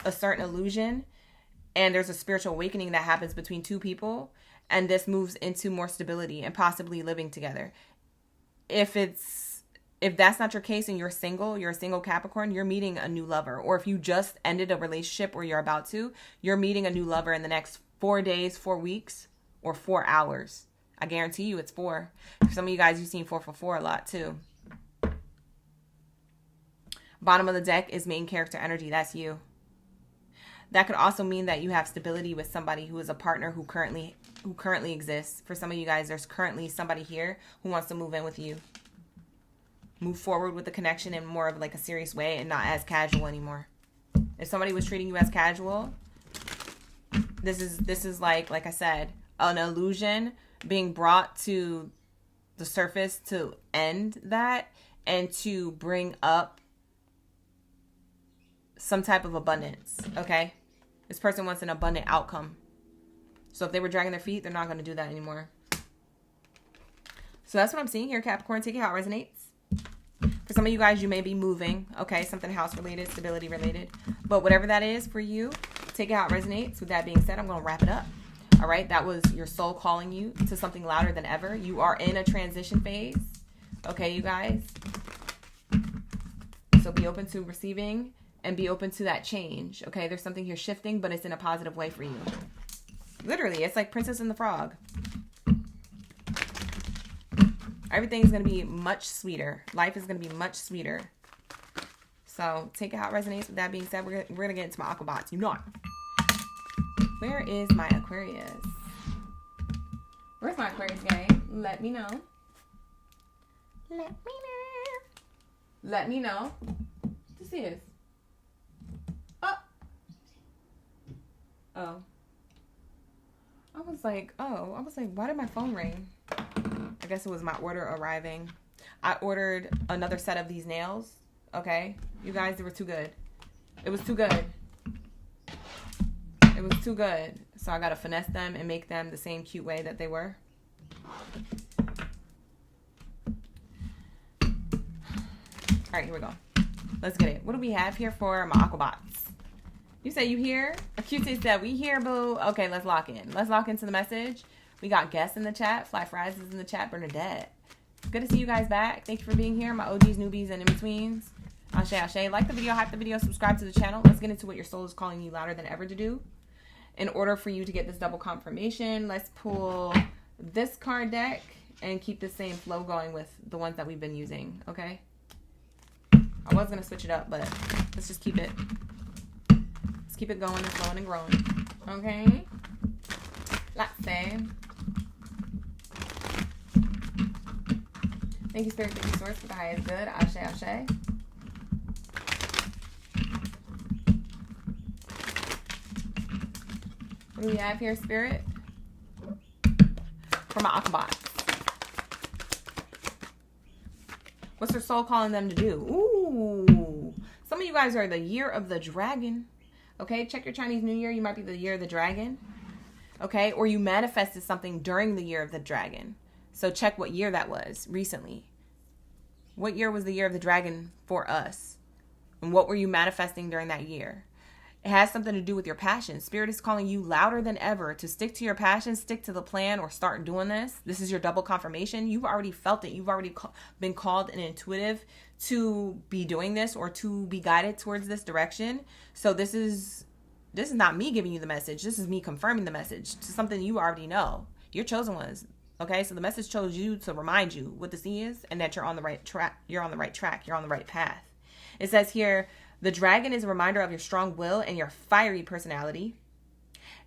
a certain illusion, and there's a spiritual awakening that happens between two people, and this moves into more stability and possibly living together. If that's not your case and you're a single Capricorn, you're meeting a new lover. Or if you just ended a relationship or you're about to, you're meeting a new lover in the next 4 days, 4 weeks, or 4 hours. I guarantee you it's 4. For some of you guys, you've seen 444 a lot too. Bottom of the deck is main character energy. That's you. That could also mean that you have stability with somebody who is a partner who currently exists. For some of you guys, there's currently somebody here who wants to move in with you. Move forward with the connection in more of like a serious way and not as casual anymore. If somebody was treating you as casual, this is like I said, an illusion being brought to the surface to end that and to bring up some type of abundance, okay? This person wants an abundant outcome. So if they were dragging their feet, they're not going to do that anymore. So that's what I'm seeing here, Capricorn. Take it how it resonates. For some of you guys, you may be moving, okay? Something house related, stability related. But whatever that is for you, take it how it resonates. With that being said, I'm going to wrap it up. All right? That was your soul calling you to something louder than ever. You are in a transition phase, okay, you guys? So be open to receiving and be open to that change, okay? There's something here shifting, but it's in a positive way for you. Literally, it's like Princess and the Frog. Everything's going to be much sweeter. Life is going to be much sweeter. So take it how it resonates. With that being said, we're going to get into my Aquabots. You know it. Where is my Aquarius? Where's my Aquarius gang? Let me know. Let me know. Let me know. This is. Oh. I was like, why did my phone ring? I guess it was my order arriving. I ordered another set of these nails. Okay. You guys, they were too good. It was too good. It was too good. So I got to finesse them and make them the same cute way that they were. All right, here we go. Let's get it. What do we have here for my Aquabots? You say you here? QT said, we here, boo. Okay, let's lock in. Let's lock into the message. We got guests in the chat. Fly Fries is in the chat. Bernadette. Good to see you guys back. Thank you for being here. My OGs, newbies, and in-betweens. Ashe, ashe. Like the video, hype the video, subscribe to the channel. Let's get into what your soul is calling you louder than ever to do. In order for you to get this double confirmation, let's pull this card deck and keep the same flow going with the ones that we've been using, okay? I was going to switch it up, but let's just keep it. Let's keep it going and flowing and growing, okay? Let's say. Thank you, Spirit. Thank you, Source, for the highest good. Ashe, ashe. What do we have here, Spirit? For my Aquabots. What's their soul calling them to do? Ooh. Some of you guys are the year of the dragon. Okay, check your Chinese New Year. You might be the year of the dragon. Okay, or you manifested something during the year of the dragon. So check what year that was recently. What year was the year of the dragon for us? And what were you manifesting during that year? It has something to do with your passion. Spirit is calling you louder than ever to stick to your passion, stick to the plan, or start doing this. This is your double confirmation. You've already felt it. You've already been called and intuitive to be doing this or to be guided towards this direction. So this is not me giving you the message. This is me confirming the message to something you already know. You're chosen ones. Okay, so the message chose you to remind you what this is and that you're on the right track. You're on the right track. You're on the right path. It says here, the dragon is a reminder of your strong will and your fiery personality.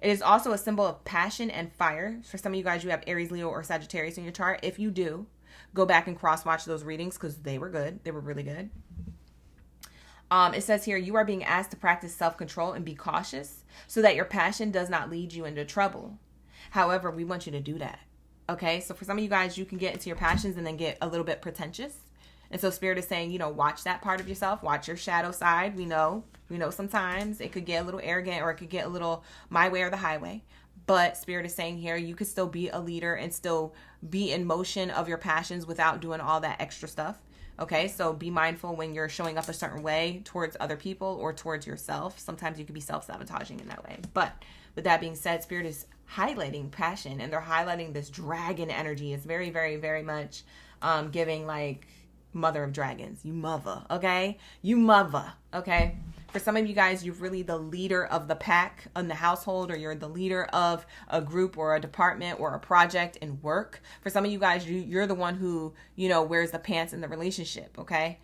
It is also a symbol of passion and fire. For some of you guys, you have Aries, Leo, or Sagittarius in your chart. If you do, go back and cross-watch those readings because they were good. They were really good. It says here, you are being asked to practice self-control and be cautious so that your passion does not lead you into trouble. However, we want you to do that. Okay, so for some of you guys, you can get into your passions and then get a little bit pretentious. And so Spirit is saying, watch that part of yourself. Watch your shadow side. We know sometimes it could get a little arrogant or it could get a little my way or the highway. But Spirit is saying here, you could still be a leader and still be in motion of your passions without doing all that extra stuff. Okay, so be mindful when you're showing up a certain way towards other people or towards yourself. Sometimes you could be self-sabotaging in that way. But with that being said, Spirit is highlighting passion and they're highlighting this dragon energy. It's very, very, very much giving like mother of dragons. You mother, okay? You mother, okay? For some of you guys, you're really the leader of the pack in the household, or you're the leader of a group or a department or a project in work. For some of you guys, you're the one who, wears the pants in the relationship, okay?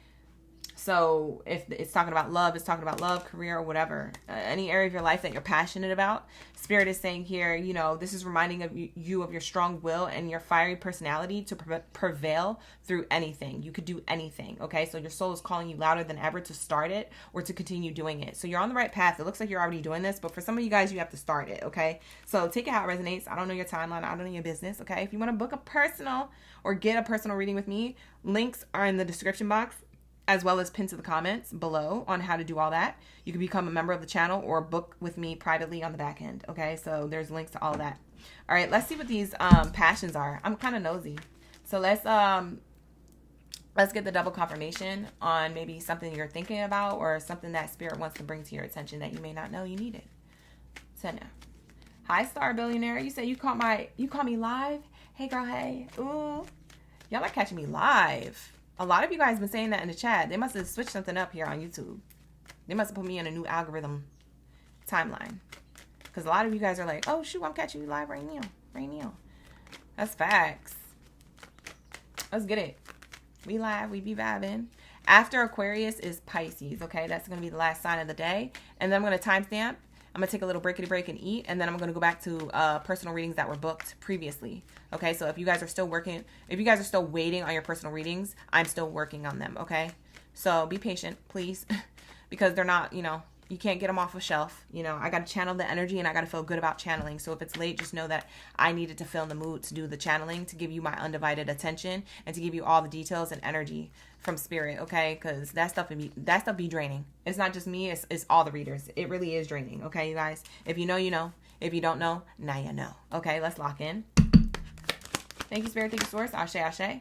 So if it's talking about love, it's talking about love, career, or whatever. Any area of your life that you're passionate about. Spirit is saying here, you know, this is reminding of you of your strong will and your fiery personality to prevail through anything. You could do anything, okay? So your soul is calling you louder than ever to start it or to continue doing it. So you're on the right path. It looks like you're already doing this, but for some of you guys, you have to start it, okay? So take it how it resonates. I don't know your timeline. I don't know your business, okay? If you want to book a personal or get a personal reading with me, links are in the description box, as well as pinned to the comments below on how to do all that. You can become a member of the channel or book with me privately on the back end. Okay, so there's links to all that. All right, let's see what these passions are. I'm kind of nosy, so let's get the double confirmation on maybe something you're thinking about or something that spirit wants to bring to your attention that you may not know you needed. So now, hi Star Billionaire. You said you caught me live. Hey girl, hey. Ooh, y'all are catching me live. A lot of you guys have been saying that in the chat. They must have switched something up here on YouTube. They must have put me in a new algorithm timeline. Because a lot of you guys are like, oh, shoot, I'm catching you live right now. Right now. That's facts. Let's get it. We live. We be vibing. After Aquarius is Pisces, okay? That's going to be the last sign of the day. And then I'm going to timestamp. I'm going to take a little breakity break and eat, and then I'm going to go back to personal readings that were booked previously. Okay, so if you guys are still waiting on your personal readings, I'm still working on them, okay? So be patient, please, because they're not, you know, you can't get them off a shelf. You know, I got to channel the energy, and I got to feel good about channeling. So if it's late, just know that I needed to feel in the mood to do the channeling, to give you my undivided attention, and to give you all the details and energy from spirit, okay? Because that stuff be draining. It's not just me, it's all the readers. It really is draining, okay, you guys? If you know, you know. If you don't know, now you know. Okay, let's lock in. Thank you, Spirit. Thank you, Source. Ashe, ashe.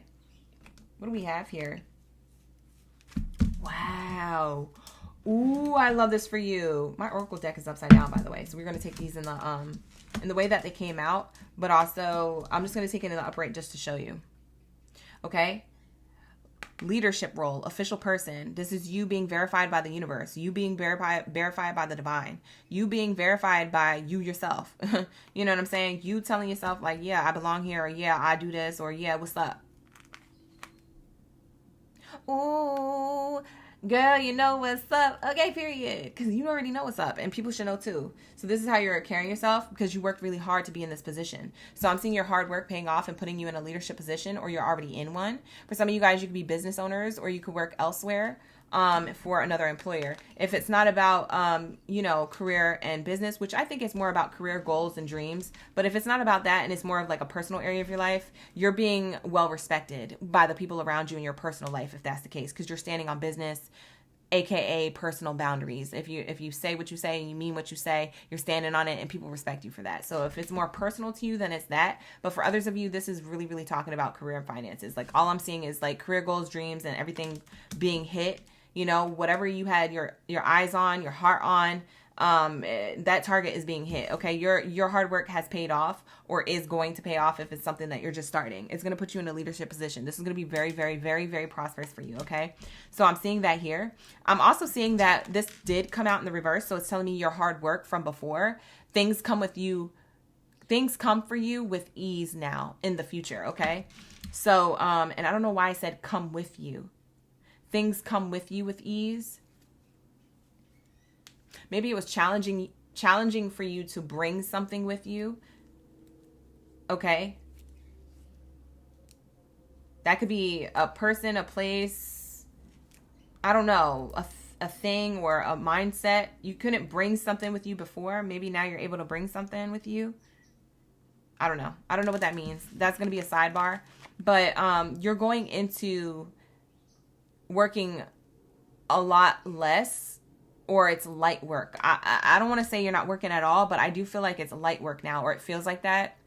What do we have here? Wow. Ooh, I love this for you. My Oracle deck is upside down, by the way. So we're going to take these in the way that they came out. But also, I'm just going to take it in the upright just to show you. Okay? Leadership role, official person. This is you being verified by the universe. You being verified by the divine. You being verified by you yourself. You know what I'm saying? You telling yourself like, yeah, I belong here, or yeah, I do this, or yeah, what's up? Ooh, girl, you know what's up. Okay, period. Because you already know what's up, and people should know too. So this is how you're carrying yourself, because you worked really hard to be in this position. So I'm seeing your hard work paying off and putting you in a leadership position, or you're already in one. For some of you guys, you could be business owners, or you could work elsewhere for another employer. If it's not about, you know, career and business, which I think is more about career goals and dreams. But if it's not about that, and it's more of like a personal area of your life, you're being well respected by the people around you in your personal life, if that's the case, because you're standing on business, aka personal boundaries. If you say what you say and you mean what you say, you're standing on it, and people respect you for that. So if it's more personal to you, then it's that. But for others of you, this is really, really talking about career and finances. Like all I'm seeing is like career goals, dreams, and everything being hit. You know, whatever you had your eyes on, your heart on, that target is being hit. Okay, your hard work has paid off, or is going to pay off if it's something that you're just starting. It's going to put you in a leadership position. This is going to be very, very, very, very prosperous for you. Okay, so I'm seeing that here. I'm also seeing that this did come out in the reverse, so it's telling me your hard work from before, things come for you with ease now in the future. Okay, so and I don't know why I said come with you. Things come with you with ease. Maybe it was challenging for you to bring something with you. Okay. That could be a person, a place, I don't know, a thing or a mindset. You couldn't bring something with you before. Maybe now you're able to bring something with you. I don't know. I don't know what that means. That's going to be a sidebar. But you're going into working a lot less, or it's light work. I don't want to say you're not working at all, but I do feel like it's light work now, or it feels like that,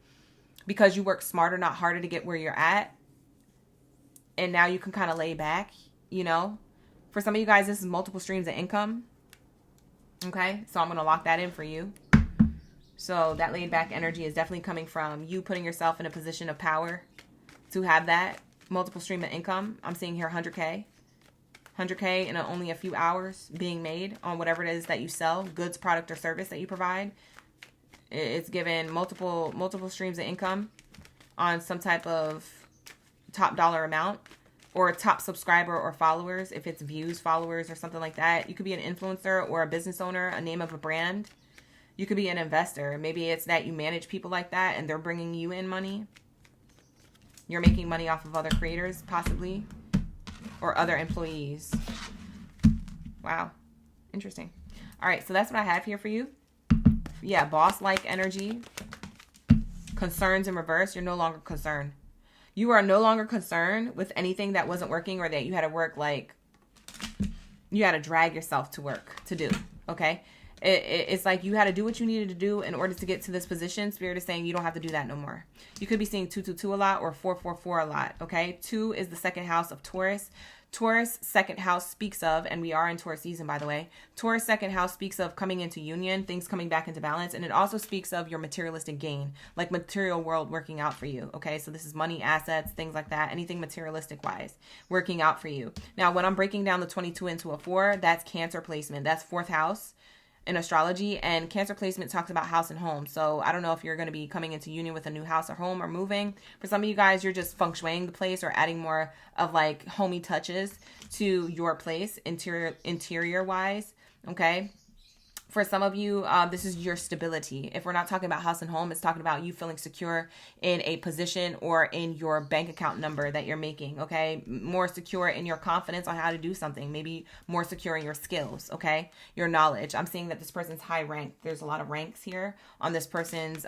because you work smarter, not harder to get where you're at. And now you can kind of lay back, you know. For some of you guys, this is multiple streams of income. Okay, so I'm going to lock that in for you. So that laid back energy is definitely coming from you putting yourself in a position of power to have that multiple stream of income. I'm seeing here 100K in only a few hours being made on whatever it is that you sell, goods, product, or service that you provide. It's given multiple streams of income on some type of top dollar amount. or top subscriber or followers, if it's views, followers, or something like that. You could be an influencer or a business owner, a name of a brand. You could be an investor. Maybe it's that you manage people like that and they're bringing you in money. You're making money off of other creators, possibly, or other employees. Wow. Interesting. All right, so that's what I have here for you. Yeah, boss-like energy. Concerns in reverse. You're no longer concerned. You are no longer concerned with anything that wasn't working or that you had to work, like, you had to drag yourself to work to do, okay? It's like you had to do what you needed to do in order to get to this position. Spirit is saying you don't have to do that no more. You could be seeing 222 a lot or 444 a lot, okay? 2 is the second house of Taurus. Taurus second house speaks of, and we are in Taurus season, by the way. Taurus second house speaks of coming into union, things coming back into balance, and it also speaks of your materialistic gain, like material world working out for you, okay? So this is money, assets, things like that, anything materialistic wise working out for you. Now, when I'm breaking down the 22 into a 4, that's Cancer placement. That's 4th house in astrology, and Cancer placement talks about house and home. So I don't know if you're going to be coming into union with a new house or home or moving. For some of you guys, you're just feng shuiing the place or adding more of like homey touches to your place, interior wise. Okay. For some of you, this is your stability. If we're not talking about house and home, it's talking about you feeling secure in a position or in your bank account number that you're making, okay? More secure in your confidence on how to do something. Maybe more secure in your skills, okay? Your knowledge. I'm seeing that this person's high ranked. There's a lot of ranks here on this person's,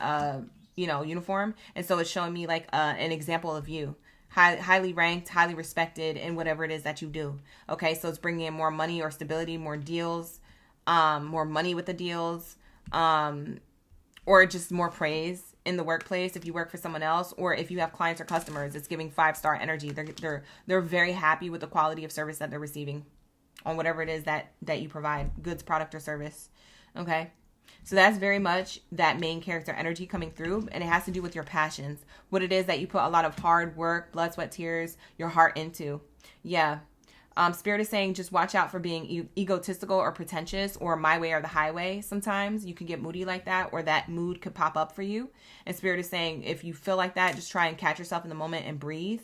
uniform. And so it's showing me like an example of you. Highly ranked, highly respected in whatever it is that you do, okay? So it's bringing in more money or stability, more deals, more money with the deals, or just more praise in the workplace if you work for someone else, or if you have clients or customers, it's giving 5-star energy. They're very happy with the quality of service that they're receiving on whatever it is that you provide, goods, product, or service. Okay. So that's very much that main character energy coming through, and it has to do with your passions, what it is that you put a lot of hard work, blood, sweat, tears, your heart into. Yeah. Spirit is saying just watch out for being egotistical or pretentious or my way or the highway. Sometimes you can get moody like that, or that mood could pop up for you. And Spirit is saying if you feel like that, just try and catch yourself in the moment and breathe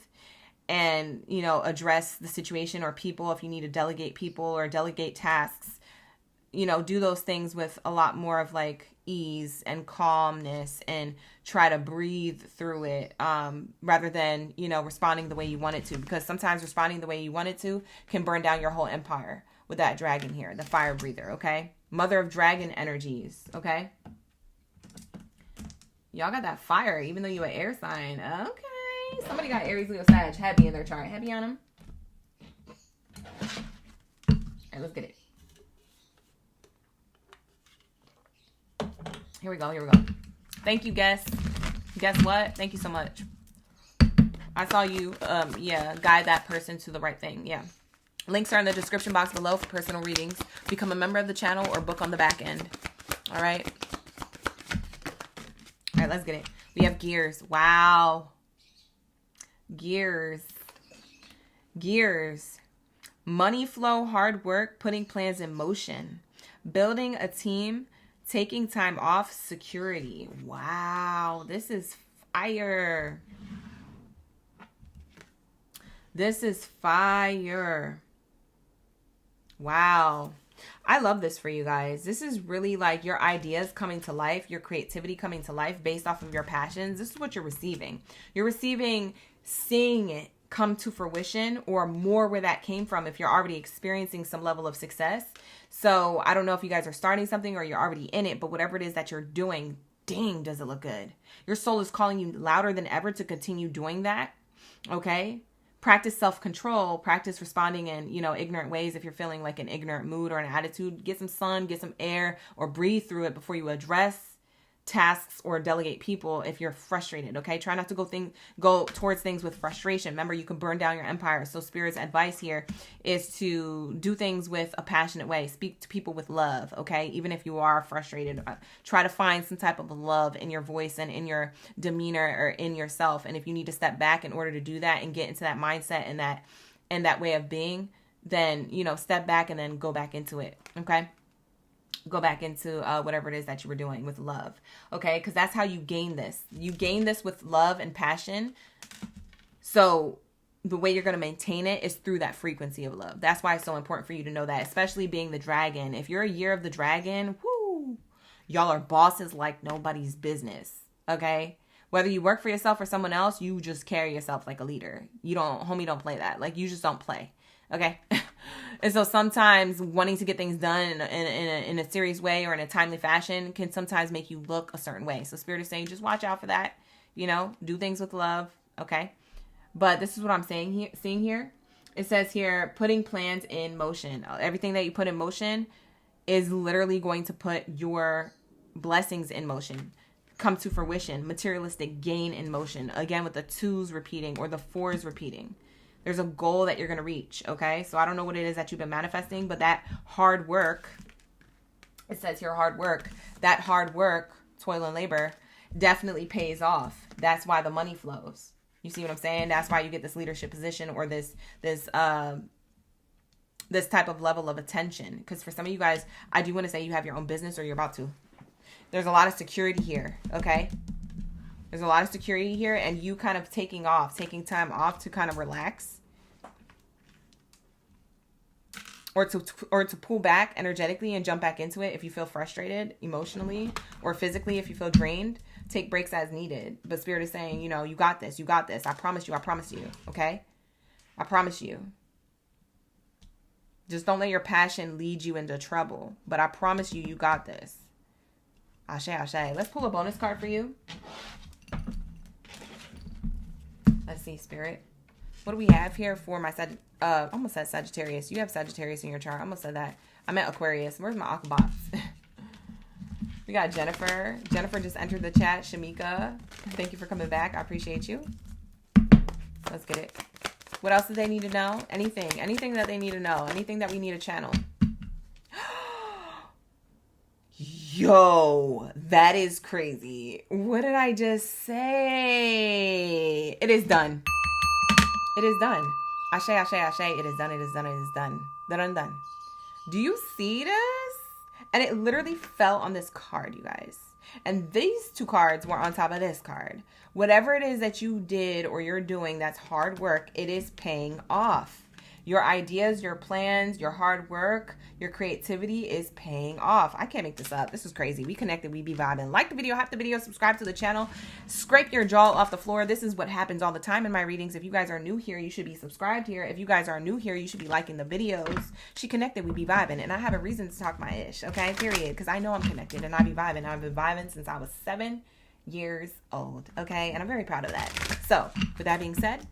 and, address the situation or people. If you need to delegate people or delegate tasks, do those things with a lot more of like ease and calmness, and try to breathe through it rather than, responding the way you want it to, because sometimes responding the way you want it to can burn down your whole empire with that dragon here, the fire breather. Okay. Mother of dragon energies. Okay. Y'all got that fire, even though you're an air sign. Okay. Somebody got Aries, Leo, Sag heavy in their chart. Heavy on them. All right, let's get it. Here we go. Thank you, guess. Guess what? Thank you so much. I saw you, guide that person to the right thing. Yeah. Links are in the description box below for personal readings. Become a member of the channel or book on the back end. All right. All right, let's get it. We have gears. Wow. Gears. Money flow, hard work, putting plans in motion. Building a team. Taking time off, security. Wow, this is fire. This is fire. Wow. I love this for you guys. This is really like your ideas coming to life, your creativity coming to life based off of your passions. This is what you're receiving. You're receiving, seeing it come to fruition, or more where that came from if you're already experiencing some level of success. So I don't know if you guys are starting something or you're already in it, but whatever it is that you're doing, dang, does it look good. Your soul is calling you louder than ever to continue doing that. Okay. Practice self-control, practice responding in, ignorant ways. If you're feeling like an ignorant mood or an attitude, get some sun, get some air, or breathe through it before you address tasks or delegate people if you're frustrated. Okay. Try not to go towards things with frustration. Remember, you can burn down your empire. So Spirit's advice here is to do things with a passionate way. Speak to people with love. Okay. Even if you are frustrated, try to find some type of love in your voice and in your demeanor or in yourself. And if you need to step back in order to do that and get into that mindset and that way of being, then, step back and then go back into it. Okay. Go back into whatever it is that you were doing with love. Okay. Because that's how you gain this. You gain this with love and passion. So the way you're going to maintain it is through that frequency of love. That's why it's so important for you to know that, especially being the dragon. If you're a year of the dragon, whoo, y'all are bosses like nobody's business. Okay? Whether you work for yourself or someone else, you just carry yourself like a leader. You don't, homie, don't play that. Like, you just don't play. Okay? And so sometimes wanting to get things done in a serious way or in a timely fashion can sometimes make you look a certain way. So Spirit is saying, just watch out for that. You know, do things with love. Okay? But this is what I'm seeing here. It says here, putting plans in motion. Everything that you put in motion is literally going to put your blessings in motion. Come to fruition. Materialistic gain in motion. Again, with the 2s repeating or the 4s repeating. There's a goal that you're going to reach, okay? So I don't know what it is that you've been manifesting, but that hard work, it says here hard work, that hard work, toil and labor, definitely pays off. That's why the money flows. You see what I'm saying? That's why you get this leadership position or this type of level of attention. Because for some of you guys, I do want to say you have your own business or you're about to. There's a lot of security here, okay? There's a lot of security here, and you kind of taking time off to kind of relax. Or to pull back energetically and jump back into it if you feel frustrated emotionally or physically if you feel drained. Take breaks as needed. But Spirit is saying, you know, you got this. You got this. I promise you. Okay? I promise you. Just don't let your passion lead you into trouble. But I promise you, you got this. Ashe, ashe. Let's pull a bonus card for you. Let's see, Spirit. What do we have here for my I almost said Sagittarius. You have Sagittarius in your chart. I almost said that. I meant Aquarius. Where's my Aquabox? We got Jennifer. Jennifer just entered the chat. Shamika, thank you for coming back. I appreciate you. Let's get it. What else do they need to know? Anything that they need to know. Anything that we need to channel. Yo, that is crazy. What did I just say? It is done. It is done. Ashe, ashe, ashe. It is done. It is done. It is done. Done. Do you see this? And it literally fell on this card, you guys. And these 2 cards were on top of this card. Whatever it is that you did or you're doing that's hard work, it is paying off. Your ideas, your plans, your hard work, your creativity is paying off. I can't make this up. This is crazy. We connected. We be vibing. Like the video, hype the video, subscribe to the channel, scrape your jaw off the floor. This is what happens all the time in my readings. If you guys are new here, you should be subscribed here. If you guys are new here, you should be liking the videos. She connected. We be vibing. And I have a reason to talk my ish. Okay, period. Because I know I'm connected and I be vibing. I've been vibing since I was 7 years old. Okay, and I'm very proud of that. So, with that being said,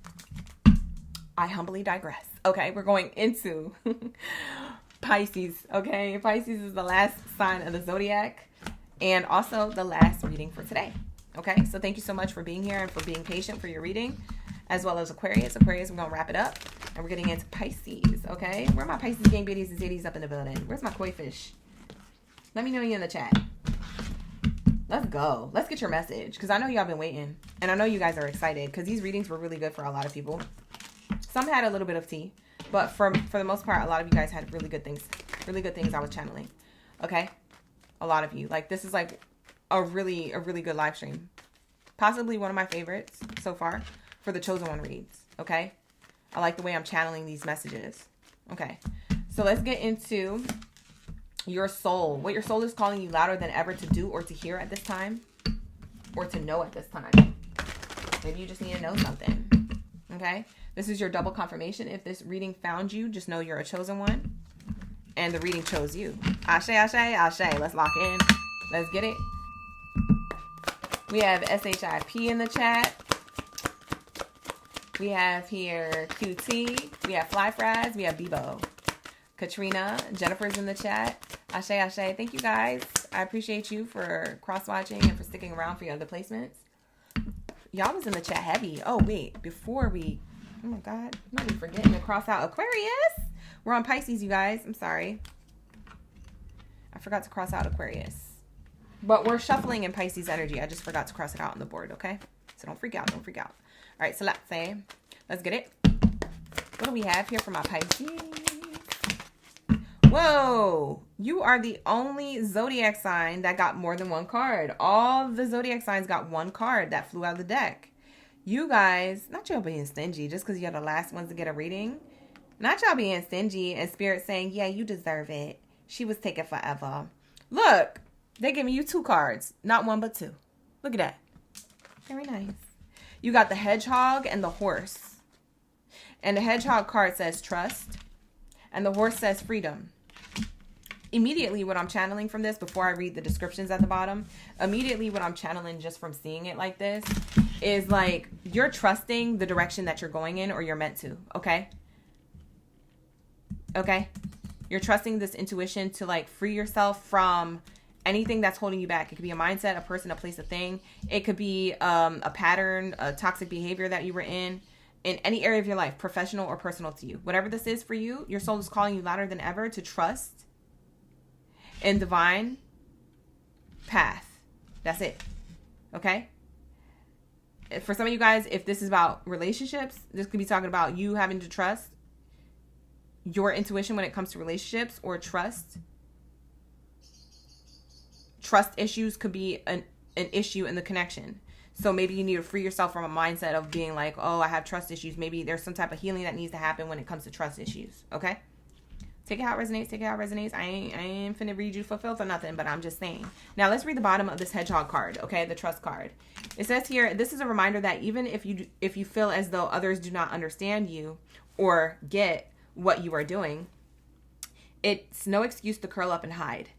I humbly digress. Okay, we're going into Pisces. Okay, Pisces is the last sign of the Zodiac and also the last reading for today. Okay, so thank you so much for being here and for being patient for your reading, as well as Aquarius. Aquarius, we're going to wrap it up and we're getting into Pisces. Okay, where are my Pisces gang biddies and zitties up in the building? Where's my koi fish? Let me know you in the chat. Let's go. Let's get your message because I know y'all been waiting and I know you guys are excited because these readings were really good for a lot of people. Some had a little bit of tea, but for the most part, a lot of you guys had really good things I was channeling. Okay? A lot of you. Like, this is like a really good live stream. Possibly one of my favorites so far for the Chosen One reads. Okay? I like the way I'm channeling these messages. Okay. So let's get into your soul. What your soul is calling you louder than ever to do or to hear at this time. Or to know at this time. Maybe you just need to know something. Okay? This is your double confirmation. If this reading found you, just know you're a chosen one. And the reading chose you. Ashe, ashe, ashe. Let's lock in. Let's get it. We have SHIP in the chat. We have here QT. We have Fly Fries. We have Bebo. Katrina. Jennifer's in the chat. Ashe, ashe. Thank you guys. I appreciate you for cross-watching and for sticking around for your other placements. Y'all was in the chat heavy. Oh, wait. Before we... Oh my God. I'm not even forgetting to cross out Aquarius. We're on Pisces, you guys. I'm sorry. I forgot to cross out Aquarius. But we're shuffling in Pisces energy. I just forgot to cross it out on the board, okay? So don't freak out. Don't freak out. All right, so let's get it. What do we have here for my Pisces? Whoa. You are the only Zodiac sign that got more than one card. All the Zodiac signs got one card that flew out of the deck. You guys, not y'all being stingy just because you're the last ones to get a reading. Not y'all being stingy and spirit saying, yeah, you deserve it. She was taking forever. Look, they're giving you 2 cards. Not 1, but 2. Look at that. Very nice. You got the hedgehog and the horse. And the hedgehog card says trust. And the horse says freedom. Immediately what I'm channeling from this, before I read the descriptions at the bottom, immediately what I'm channeling just from seeing it like this is like you're trusting the direction that you're going in, or you're meant to, okay? Okay? You're trusting this intuition to like free yourself from anything that's holding you back. It could be a mindset, a person, a place, a thing. It could be a pattern, a toxic behavior that you were in any area of your life, professional or personal to you. Whatever this is for you, your soul is calling you louder than ever to trust in divine path. That's it. Okay? For some of you guys, if this is about relationships, this could be talking about you having to trust your intuition when it comes to relationships, or trust. Trust issues could be an issue in the connection. So maybe you need to free yourself from a mindset of being like, oh, I have trust issues. Maybe there's some type of healing that needs to happen when it comes to trust issues. Okay? Take it how it resonates. Take it how it resonates. I ain't finna read you for filth or nothing, but I'm just saying. Now let's read the bottom of this hedgehog card, okay? The trust card. It says here, this is a reminder that even if you feel as though others do not understand you or get what you are doing, it's no excuse to curl up and hide.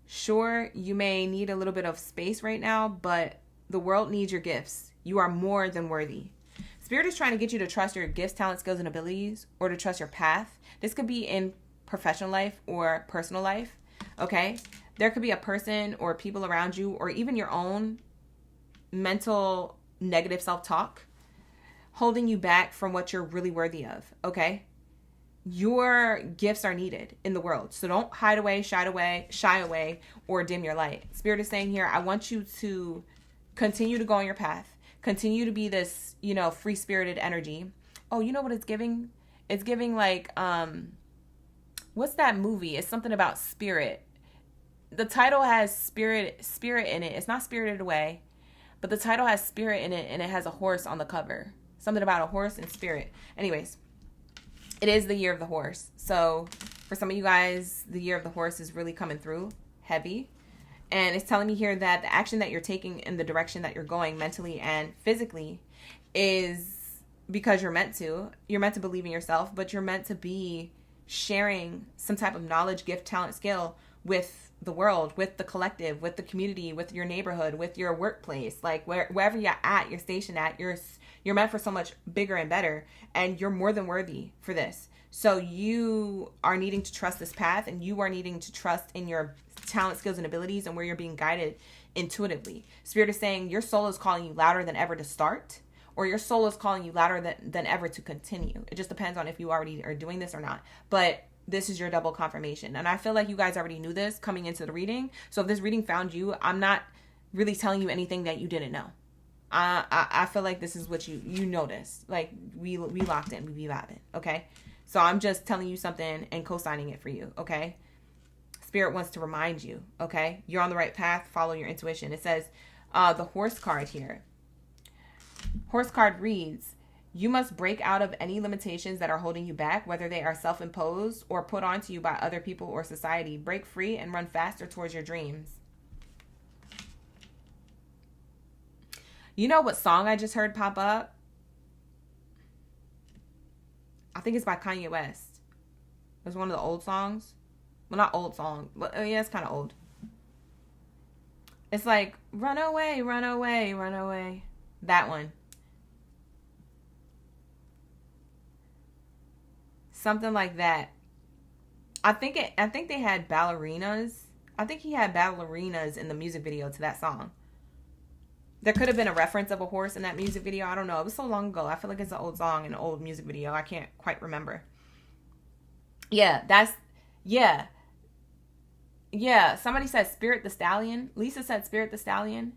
Sure, you may need a little bit of space right now, but the world needs your gifts. You are more than worthy. Spirit is trying to get you to trust your gifts, talents, skills, and abilities, or to trust your path. This could be in professional life or personal life, okay? There could be a person or people around you, or even your own mental negative self-talk holding you back from what you're really worthy of, okay? Your gifts are needed in the world. So don't hide away, shy away, or dim your light. Spirit is saying here, I want you to continue to go on your path. Continue to be this, free-spirited energy. Oh, you know what it's giving? It's giving like, what's that movie? It's something about spirit. The title has spirit in it. It's not Spirited Away, but the title has spirit in it, and it has a horse on the cover. Something about a horse and spirit. Anyways, it is the year of the horse. So for some of you guys, the year of the horse is really coming through heavy. And it's telling me here that the action that you're taking in the direction that you're going mentally and physically is because you're meant to. You're meant to believe in yourself, but you're meant to be sharing some type of knowledge, gift, talent, skill with the world, with the collective, with the community, with your neighborhood, with your workplace, like wherever you're at, you're stationed at, you're meant for so much bigger and better, and you're more than worthy for this. So you are needing to trust this path, and you are needing to trust in your talent, skills, and abilities, and where you're being guided intuitively. Spirit is saying your soul is calling you louder than ever to start, or your soul is calling you louder than ever to continue. It just depends on if you already are doing this or not. But this is your double confirmation. And I feel like you guys already knew this coming into the reading. So if this reading found you, I'm not really telling you anything that you didn't know. I feel like this is what you noticed. Like we locked in, we be vibing, okay? So I'm just telling you something and co-signing it for you, okay? Spirit wants to remind you, okay? You're on the right path. Follow your intuition. It says the horse card here. Horse card reads, you must break out of any limitations that are holding you back, whether they are self-imposed or put onto you by other people or society. Break free and run faster towards your dreams. You know what song I just heard pop up? I think it's by Kanye West. It's one of the old songs. Well, not old song, but yeah, it's kind of old. It's like, run away, run away, run away. That one. Something like that. I think they had ballerinas. I think he had ballerinas in the music video to that song. There could have been a reference of a horse in that music video. I don't know. It was so long ago. I feel like it's an old song and an old music video. I can't quite remember. Yeah, somebody said Spirit the Stallion. Lisa said Spirit the Stallion.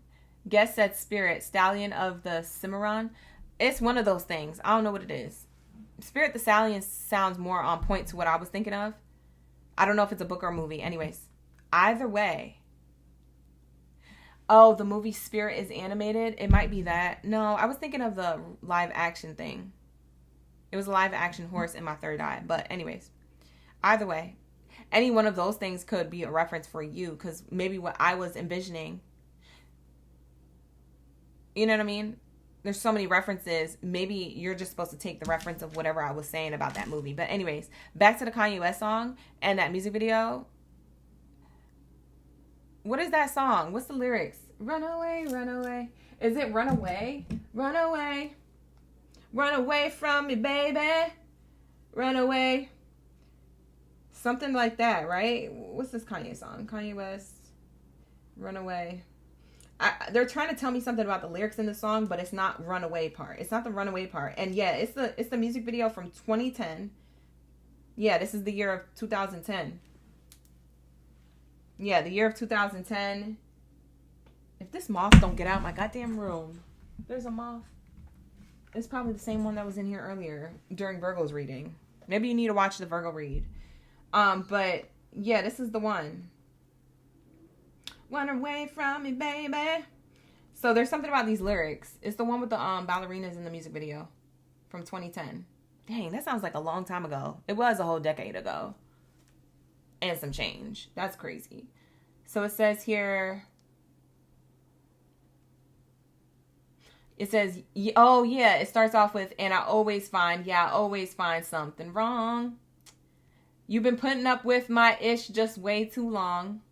Guest said Spirit, Stallion of the Cimarron. It's one of those things. I don't know what it is. Spirit the Stallion sounds more on point to what I was thinking of. I don't know if it's a book or a movie. Anyways, either way, Oh, the movie Spirit is animated? It might be that. No, I was thinking of the live action thing. It was a live action horse in my third eye. But anyways, either way, any one of those things could be a reference for you, because maybe what I was envisioning, you know what I mean? There's so many references. Maybe you're just supposed to take the reference of whatever I was saying about that movie. But anyways, back to the Kanye West song and that music video. What is that song? What's the lyrics? Run away, run away. Is it run away? Run away. Run away from me, baby. Run away. Something like that, right? What's this Kanye song? Kanye West, Run Away. They're trying to tell me something about the lyrics in the song, but it's not runaway part. It's not the runaway part. And yeah, it's the music video from 2010. Yeah, this is the year of 2010. Yeah, the year of 2010. If this moth don't get out my goddamn room. There's a moth. It's probably the same one that was in here earlier during Virgo's reading. Maybe you need to watch the Virgo read. But yeah, this is the one. Run away from me, baby. So there's something about these lyrics. It's the one with the ballerinas in the music video from 2010. Dang, that sounds like a long time ago. It was a whole decade ago. And some change. That's crazy. So it says here, it says, oh yeah, it starts off with, and I always find something wrong. You've been putting up with my ish just way too long.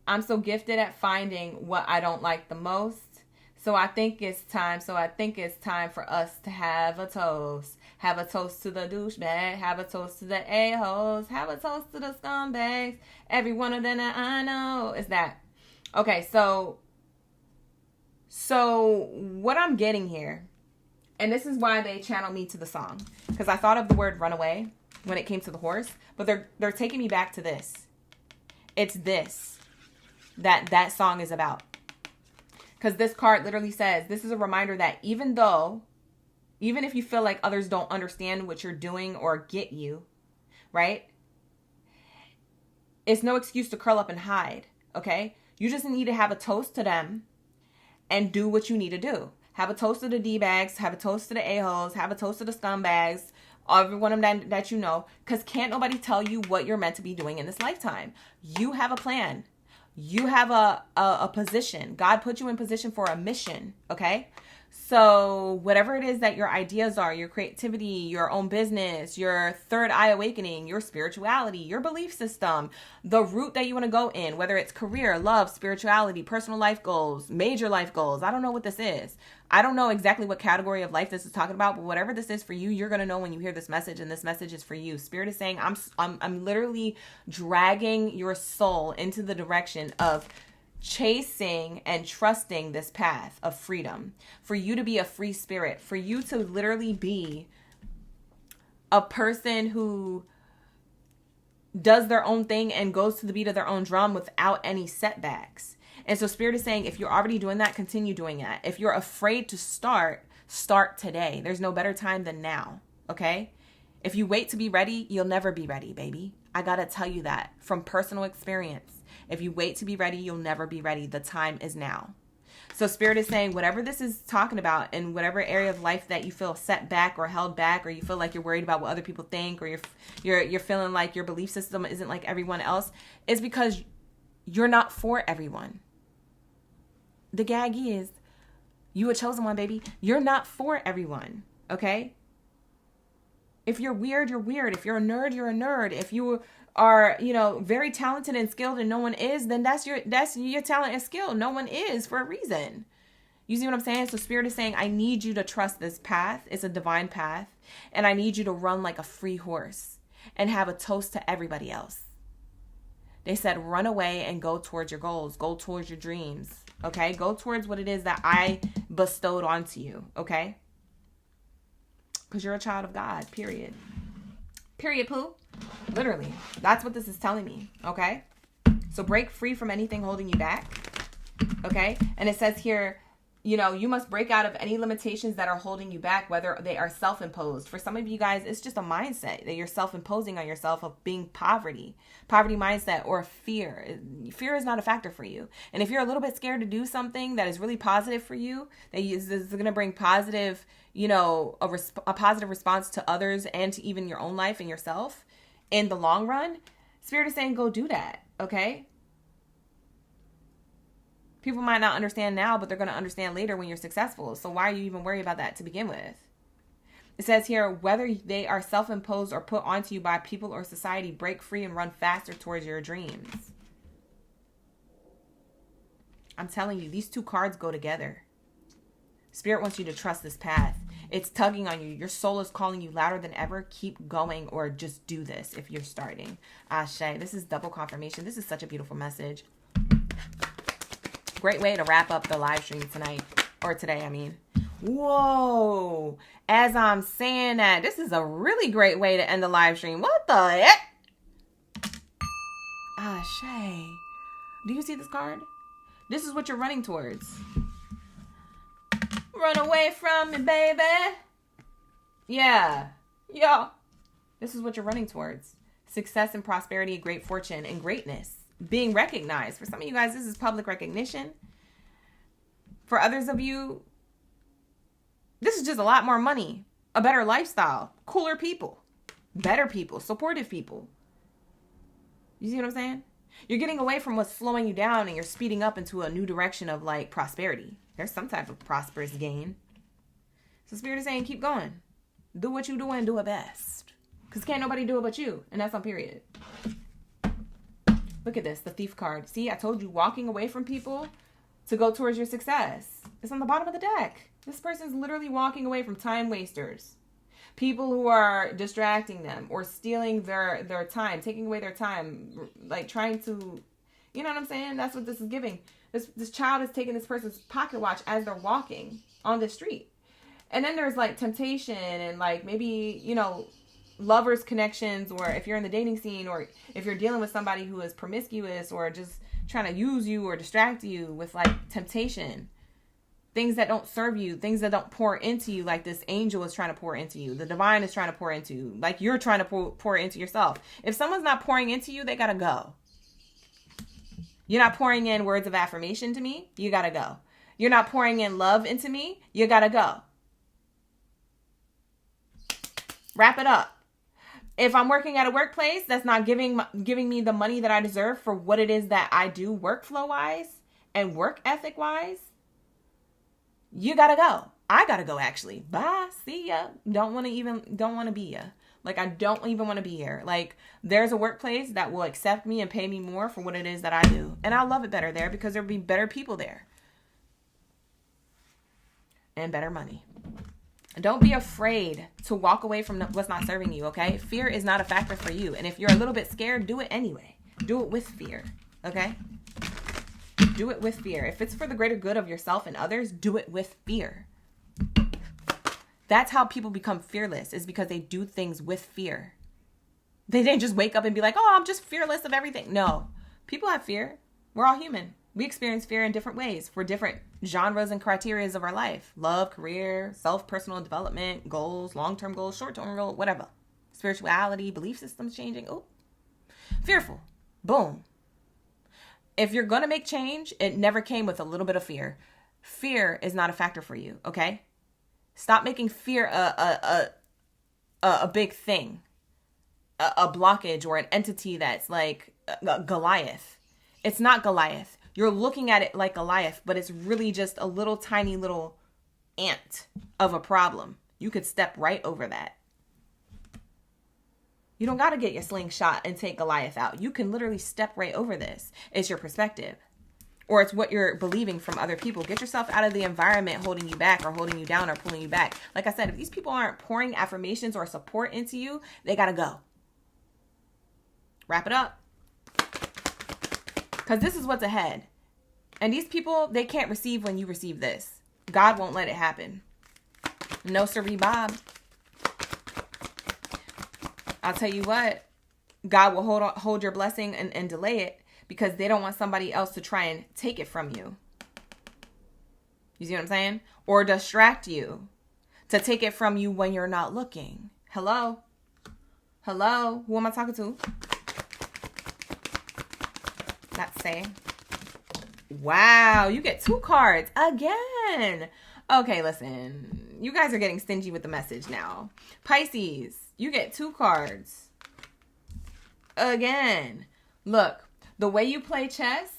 I'm so gifted at finding what I don't like the most. So I think it's time for us to have a toast. Have a toast to the douchebag. Have a toast to the a-holes. Have a toast to the scumbags. Every one of them that I know is that. Okay, so what I'm getting here, and this is why they channel me to the song, because I thought of the word runaway when it came to the horse, but they're taking me back to this. It's this that song is about. Because this card literally says, this is a reminder that even if you feel like others don't understand what you're doing or get you, right? It's no excuse to curl up and hide, okay? You just need to have a toast to them and do what you need to do. Have a toast to the D-bags, have a toast to the a-holes, have a toast to the scumbags, every one of them that you know, because can't nobody tell you what you're meant to be doing in this lifetime. You have a plan. You have a position. God put you in position for a mission, okay? So whatever it is that your ideas are, your creativity, your own business, your third eye awakening, your spirituality, your belief system, the route that you want to go in, whether it's career, love, spirituality, personal life goals, major life goals. I don't know what this is. I don't know exactly what category of life this is talking about, but whatever this is for you, you're going to know when you hear this message, and this message is for you. Spirit is saying, I'm literally dragging your soul into the direction of chasing and trusting this path of freedom, for you to be a free spirit, for you to literally be a person who does their own thing and goes to the beat of their own drum without any setbacks. And so Spirit is saying, if you're already doing that, continue doing that. If you're afraid to start today. There's no better time than now, okay? If you wait to be ready, you'll never be ready, baby. I gotta tell you that from personal experience. If you wait to be ready, you'll never be ready. The time is now. So Spirit is saying, whatever this is talking about, in whatever area of life that you feel set back or held back, or you feel like you're worried about what other people think, or you're feeling like your belief system isn't like everyone else, is because you're not for everyone. The gag is, you a chosen one, baby. You're not for everyone, okay? If you're weird, you're weird. If you're a nerd, you're a nerd. If you are, very talented and skilled and no one is, then that's your talent and skill. No one is for a reason. You see what I'm saying? So Spirit is saying, I need you to trust this path. It's a divine path. And I need you to run like a free horse and have a toast to everybody else. They said, run away and go towards your goals. Go towards your dreams. Okay? Go towards what it is that I bestowed onto you. Okay? Because you're a child of God. Period. Period, poo. Literally. That's what this is telling me. Okay? So break free from anything holding you back. Okay? And it says here, You know, you must break out of any limitations that are holding you back, whether they are self-imposed. For some of you guys, it's just a mindset that you're self-imposing on yourself of being poverty mindset, or fear. Fear is not a factor for you. And if you're a little bit scared to do something that is really positive for you, that is going to bring positive, you know, a positive response to others and to even your own life and yourself in the long run, Spirit is saying, go do that. Okay. People might not understand now, but they're going to understand later when you're successful. So why are you even worried about that to begin with? It says here, whether they are self-imposed or put onto you by people or society, break free and run faster towards your dreams. I'm telling you, these two cards go together. Spirit wants you to trust this path. It's tugging on you. Your soul is calling you louder than ever. Keep going, or just do this if you're starting. Ashe. This is double confirmation. This is such a beautiful message. Great way to wrap up the live stream tonight, or today, I mean. Whoa. As I'm saying that, this is a really great way to end the live stream. What the heck? Ashe. Do you see this card? This is what you're running towards. Run away from me, baby. Yeah. Yo. This is what you're running towards. Success and prosperity, great fortune, and greatness. Being recognized. For some of you guys, this is public recognition. For others of you, this is just a lot more money, a better lifestyle, cooler people, better people, supportive people. You see what I'm saying? You're getting away from what's slowing you down and you're speeding up into a new direction of like prosperity. There's some type of prosperous gain. So Spirit is saying, keep going. Do what you do and do it best. Because can't nobody do it but you. And that's on period. Look at this, the Thief card. See, I told you, walking away from people to go towards your success. It's on the bottom of the deck. This person's literally walking away from time wasters. People who are distracting them or stealing their time, taking away their time, like trying to, you know what I'm saying? That's what this is giving. This child is taking this person's pocket watch as they're walking on the street. And then there's like temptation and like maybe, you know, lovers connections, or if you're in the dating scene, or if you're dealing with somebody who is promiscuous or just trying to use you or distract you with like temptation, things that don't serve you, things that don't pour into you, like this angel is trying to pour into you, the divine is trying to pour into you, like you're trying to pour into yourself. If someone's not pouring into you, they gotta go. You're not pouring in words of affirmation to me, you gotta go. You're not pouring in love into me, you gotta go. Wrap it up. If I'm working at a workplace that's not giving me the money that I deserve for what it is that I do workflow-wise and work ethic-wise, you gotta go. I gotta go, actually. Bye. See ya. Don't want to be ya. Like, I don't even want to be here. Like, there's a workplace that will accept me and pay me more for what it is that I do. And I'll love it better there because there'll be better people there. And better money. Don't be afraid to walk away from what's not serving you, okay? Fear is not a factor for you. And if you're a little bit scared, do it anyway. Do it with fear, okay? Do it with fear. If it's for the greater good of yourself and others, do it with fear. That's how people become fearless, is because they do things with fear. They didn't just wake up and be like, oh, I'm just fearless of everything. No. People have fear. We're all human. We experience fear in different ways for different genres and criterias of our life. Love, career, personal development, goals, long-term goals, short-term goals, whatever. Spirituality, belief systems changing. Oh, fearful. Boom. If you're going to make change, it never came with a little bit of fear. Fear is not a factor for you, okay? Stop making fear a big thing. A blockage or an entity that's like Goliath. It's not Goliath. You're looking at it like Goliath, but it's really just a little tiny little ant of a problem. You could step right over that. You don't got to get your slingshot and take Goliath out. You can literally step right over this. It's your perspective. Or it's what you're believing from other people. Get yourself out of the environment holding you back or holding you down or pulling you back. Like I said, if these people aren't pouring affirmations or support into you, they got to go. Wrap it up. Because this is what's ahead. And these people, they can't receive when you receive this. God won't let it happen. No sirree, Bob. I'll tell you what. God will hold your blessing and delay it because they don't want somebody else to try and take it from you. You see what I'm saying? Or distract you to take it from you when you're not looking. Hello? Hello? Who am I talking to? That's saying. Wow, you get 2 cards again. Okay, listen. You guys are getting stingy with the message now. Pisces, you get 2 cards again. Look, the way you play chess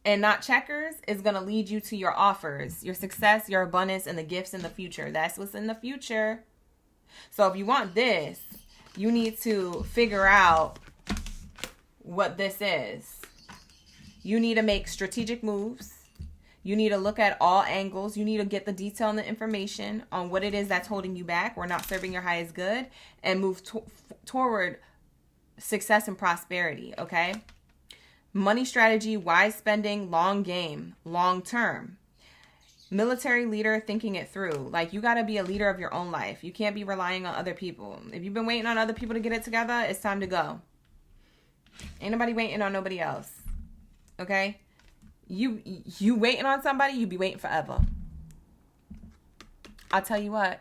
and not checkers is going to lead you to your offers, your success, your abundance, and the gifts in the future. That's what's in the future. So if you want this, you need to figure out what this is. You need to make strategic moves. You need to look at all angles. You need to get the detail and the information on what it is that's holding you back or not serving your highest good, and move toward success and prosperity, okay? Money strategy, wise spending, long game, long term. Military leader, thinking it through. Like, you got to be a leader of your own life. You can't be relying on other people. If you've been waiting on other people to get it together, it's time to go. Ain't nobody waiting on nobody else. Okay? You waiting on somebody, you be waiting forever. I'll tell you what.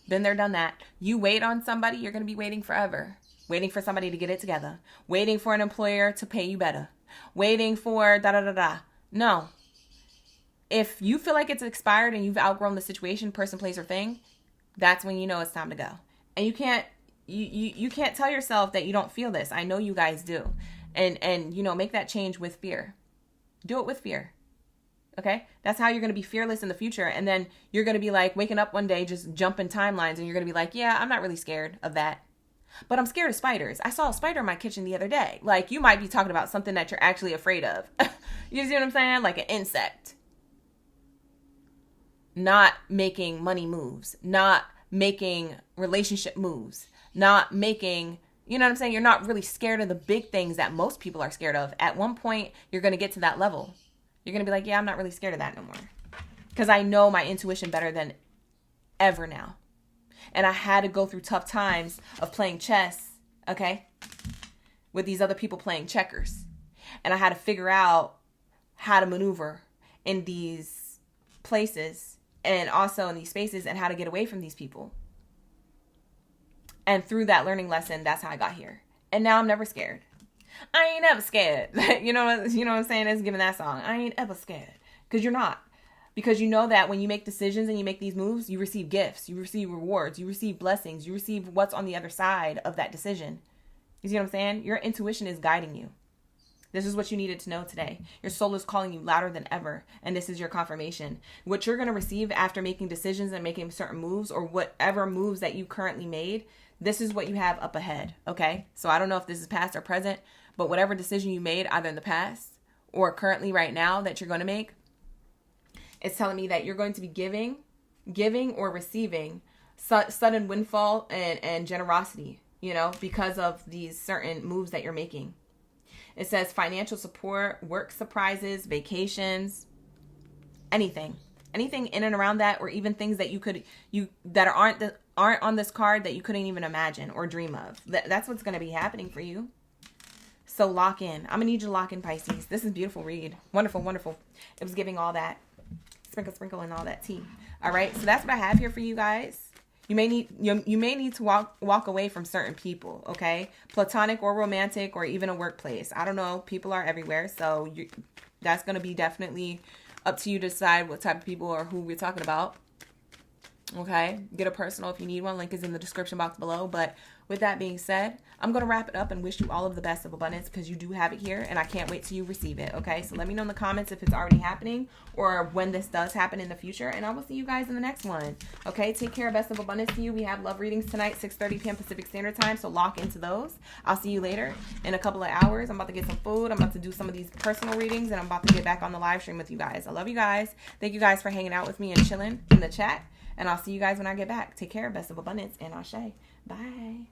Been there, done that. You wait on somebody, you're going to be waiting forever. Waiting for somebody to get it together. Waiting for an employer to pay you better. Waiting for da-da-da-da. No. If you feel like it's expired and you've outgrown the situation, person, place, or thing, that's when you know it's time to go. And you can't tell yourself that you don't feel this. I know you guys do. And you know, make that change with fear. Do it with fear. Okay? That's how you're going to be fearless in the future. And then you're going to be like waking up one day, just jumping timelines, and you're going to be like, yeah, I'm not really scared of that. But I'm scared of spiders. I saw a spider in my kitchen the other day. Like, you might be talking about something that you're actually afraid of. You see what I'm saying? Like an insect. Not making money moves. Not making relationship moves. Not making, you know what I'm saying? You're not really scared of the big things that most people are scared of. At one point, you're going to get to that level. You're going to be like, yeah, I'm not really scared of that no more. Because I know my intuition better than ever now. And I had to go through tough times of playing chess, okay, with these other people playing checkers. And I had to figure out how to maneuver in these places and also in these spaces, and how to get away from these people. And through that learning lesson, that's how I got here. And now I'm never scared. I ain't ever scared. You know what I'm saying? It's giving that song. I ain't ever scared. Because you're not. Because you know that when you make decisions and you make these moves, you receive gifts, you receive rewards, you receive blessings, you receive what's on the other side of that decision. You see what I'm saying? Your intuition is guiding you. This is what you needed to know today. Your soul is calling you louder than ever, and this is your confirmation. What you're going to receive after making decisions and making certain moves, or whatever moves that you currently made, this is what you have up ahead, okay? So I don't know if this is past or present, but whatever decision you made either in the past or currently right now that you're going to make, it's telling me that you're going to be giving or receiving sudden windfall and generosity, you know, because of these certain moves that you're making. It says financial support, work surprises, vacations, anything in and around that, or even things that that aren't on this card that you couldn't even imagine or dream of. That's what's going to be happening for you. So lock in. I'm going to need you to lock in, Pisces. This is a beautiful read. Wonderful, wonderful. It was giving all that. Sprinkle and all that tea. All right, so that's what I have here for you guys. You may need to walk away from certain people, okay? Platonic or romantic, or even a workplace. I don't know. People are everywhere, so that's going to be definitely up to you to decide what type of people or who we're talking about. Okay, get a personal if you need one. Link is in the description box below. But with that being said, I'm going to wrap it up and wish you all of the best of abundance, because you do have it here, and I can't wait till you receive it. Okay, so let me know in the comments if it's already happening or when this does happen in the future, and I will see you guys in the next one. Okay, take care. Best of abundance to you. We have love readings tonight, 6:30 p.m. Pacific Standard Time, so lock into those. I'll see you later in a couple of hours. I'm about to get some food. I'm about to do some of these personal readings, and I'm about to get back on the live stream with you guys. I love you guys. Thank you guys for hanging out with me and chilling in the chat. And I'll see you guys when I get back. Take care. Best of abundance. And Ashe. Bye.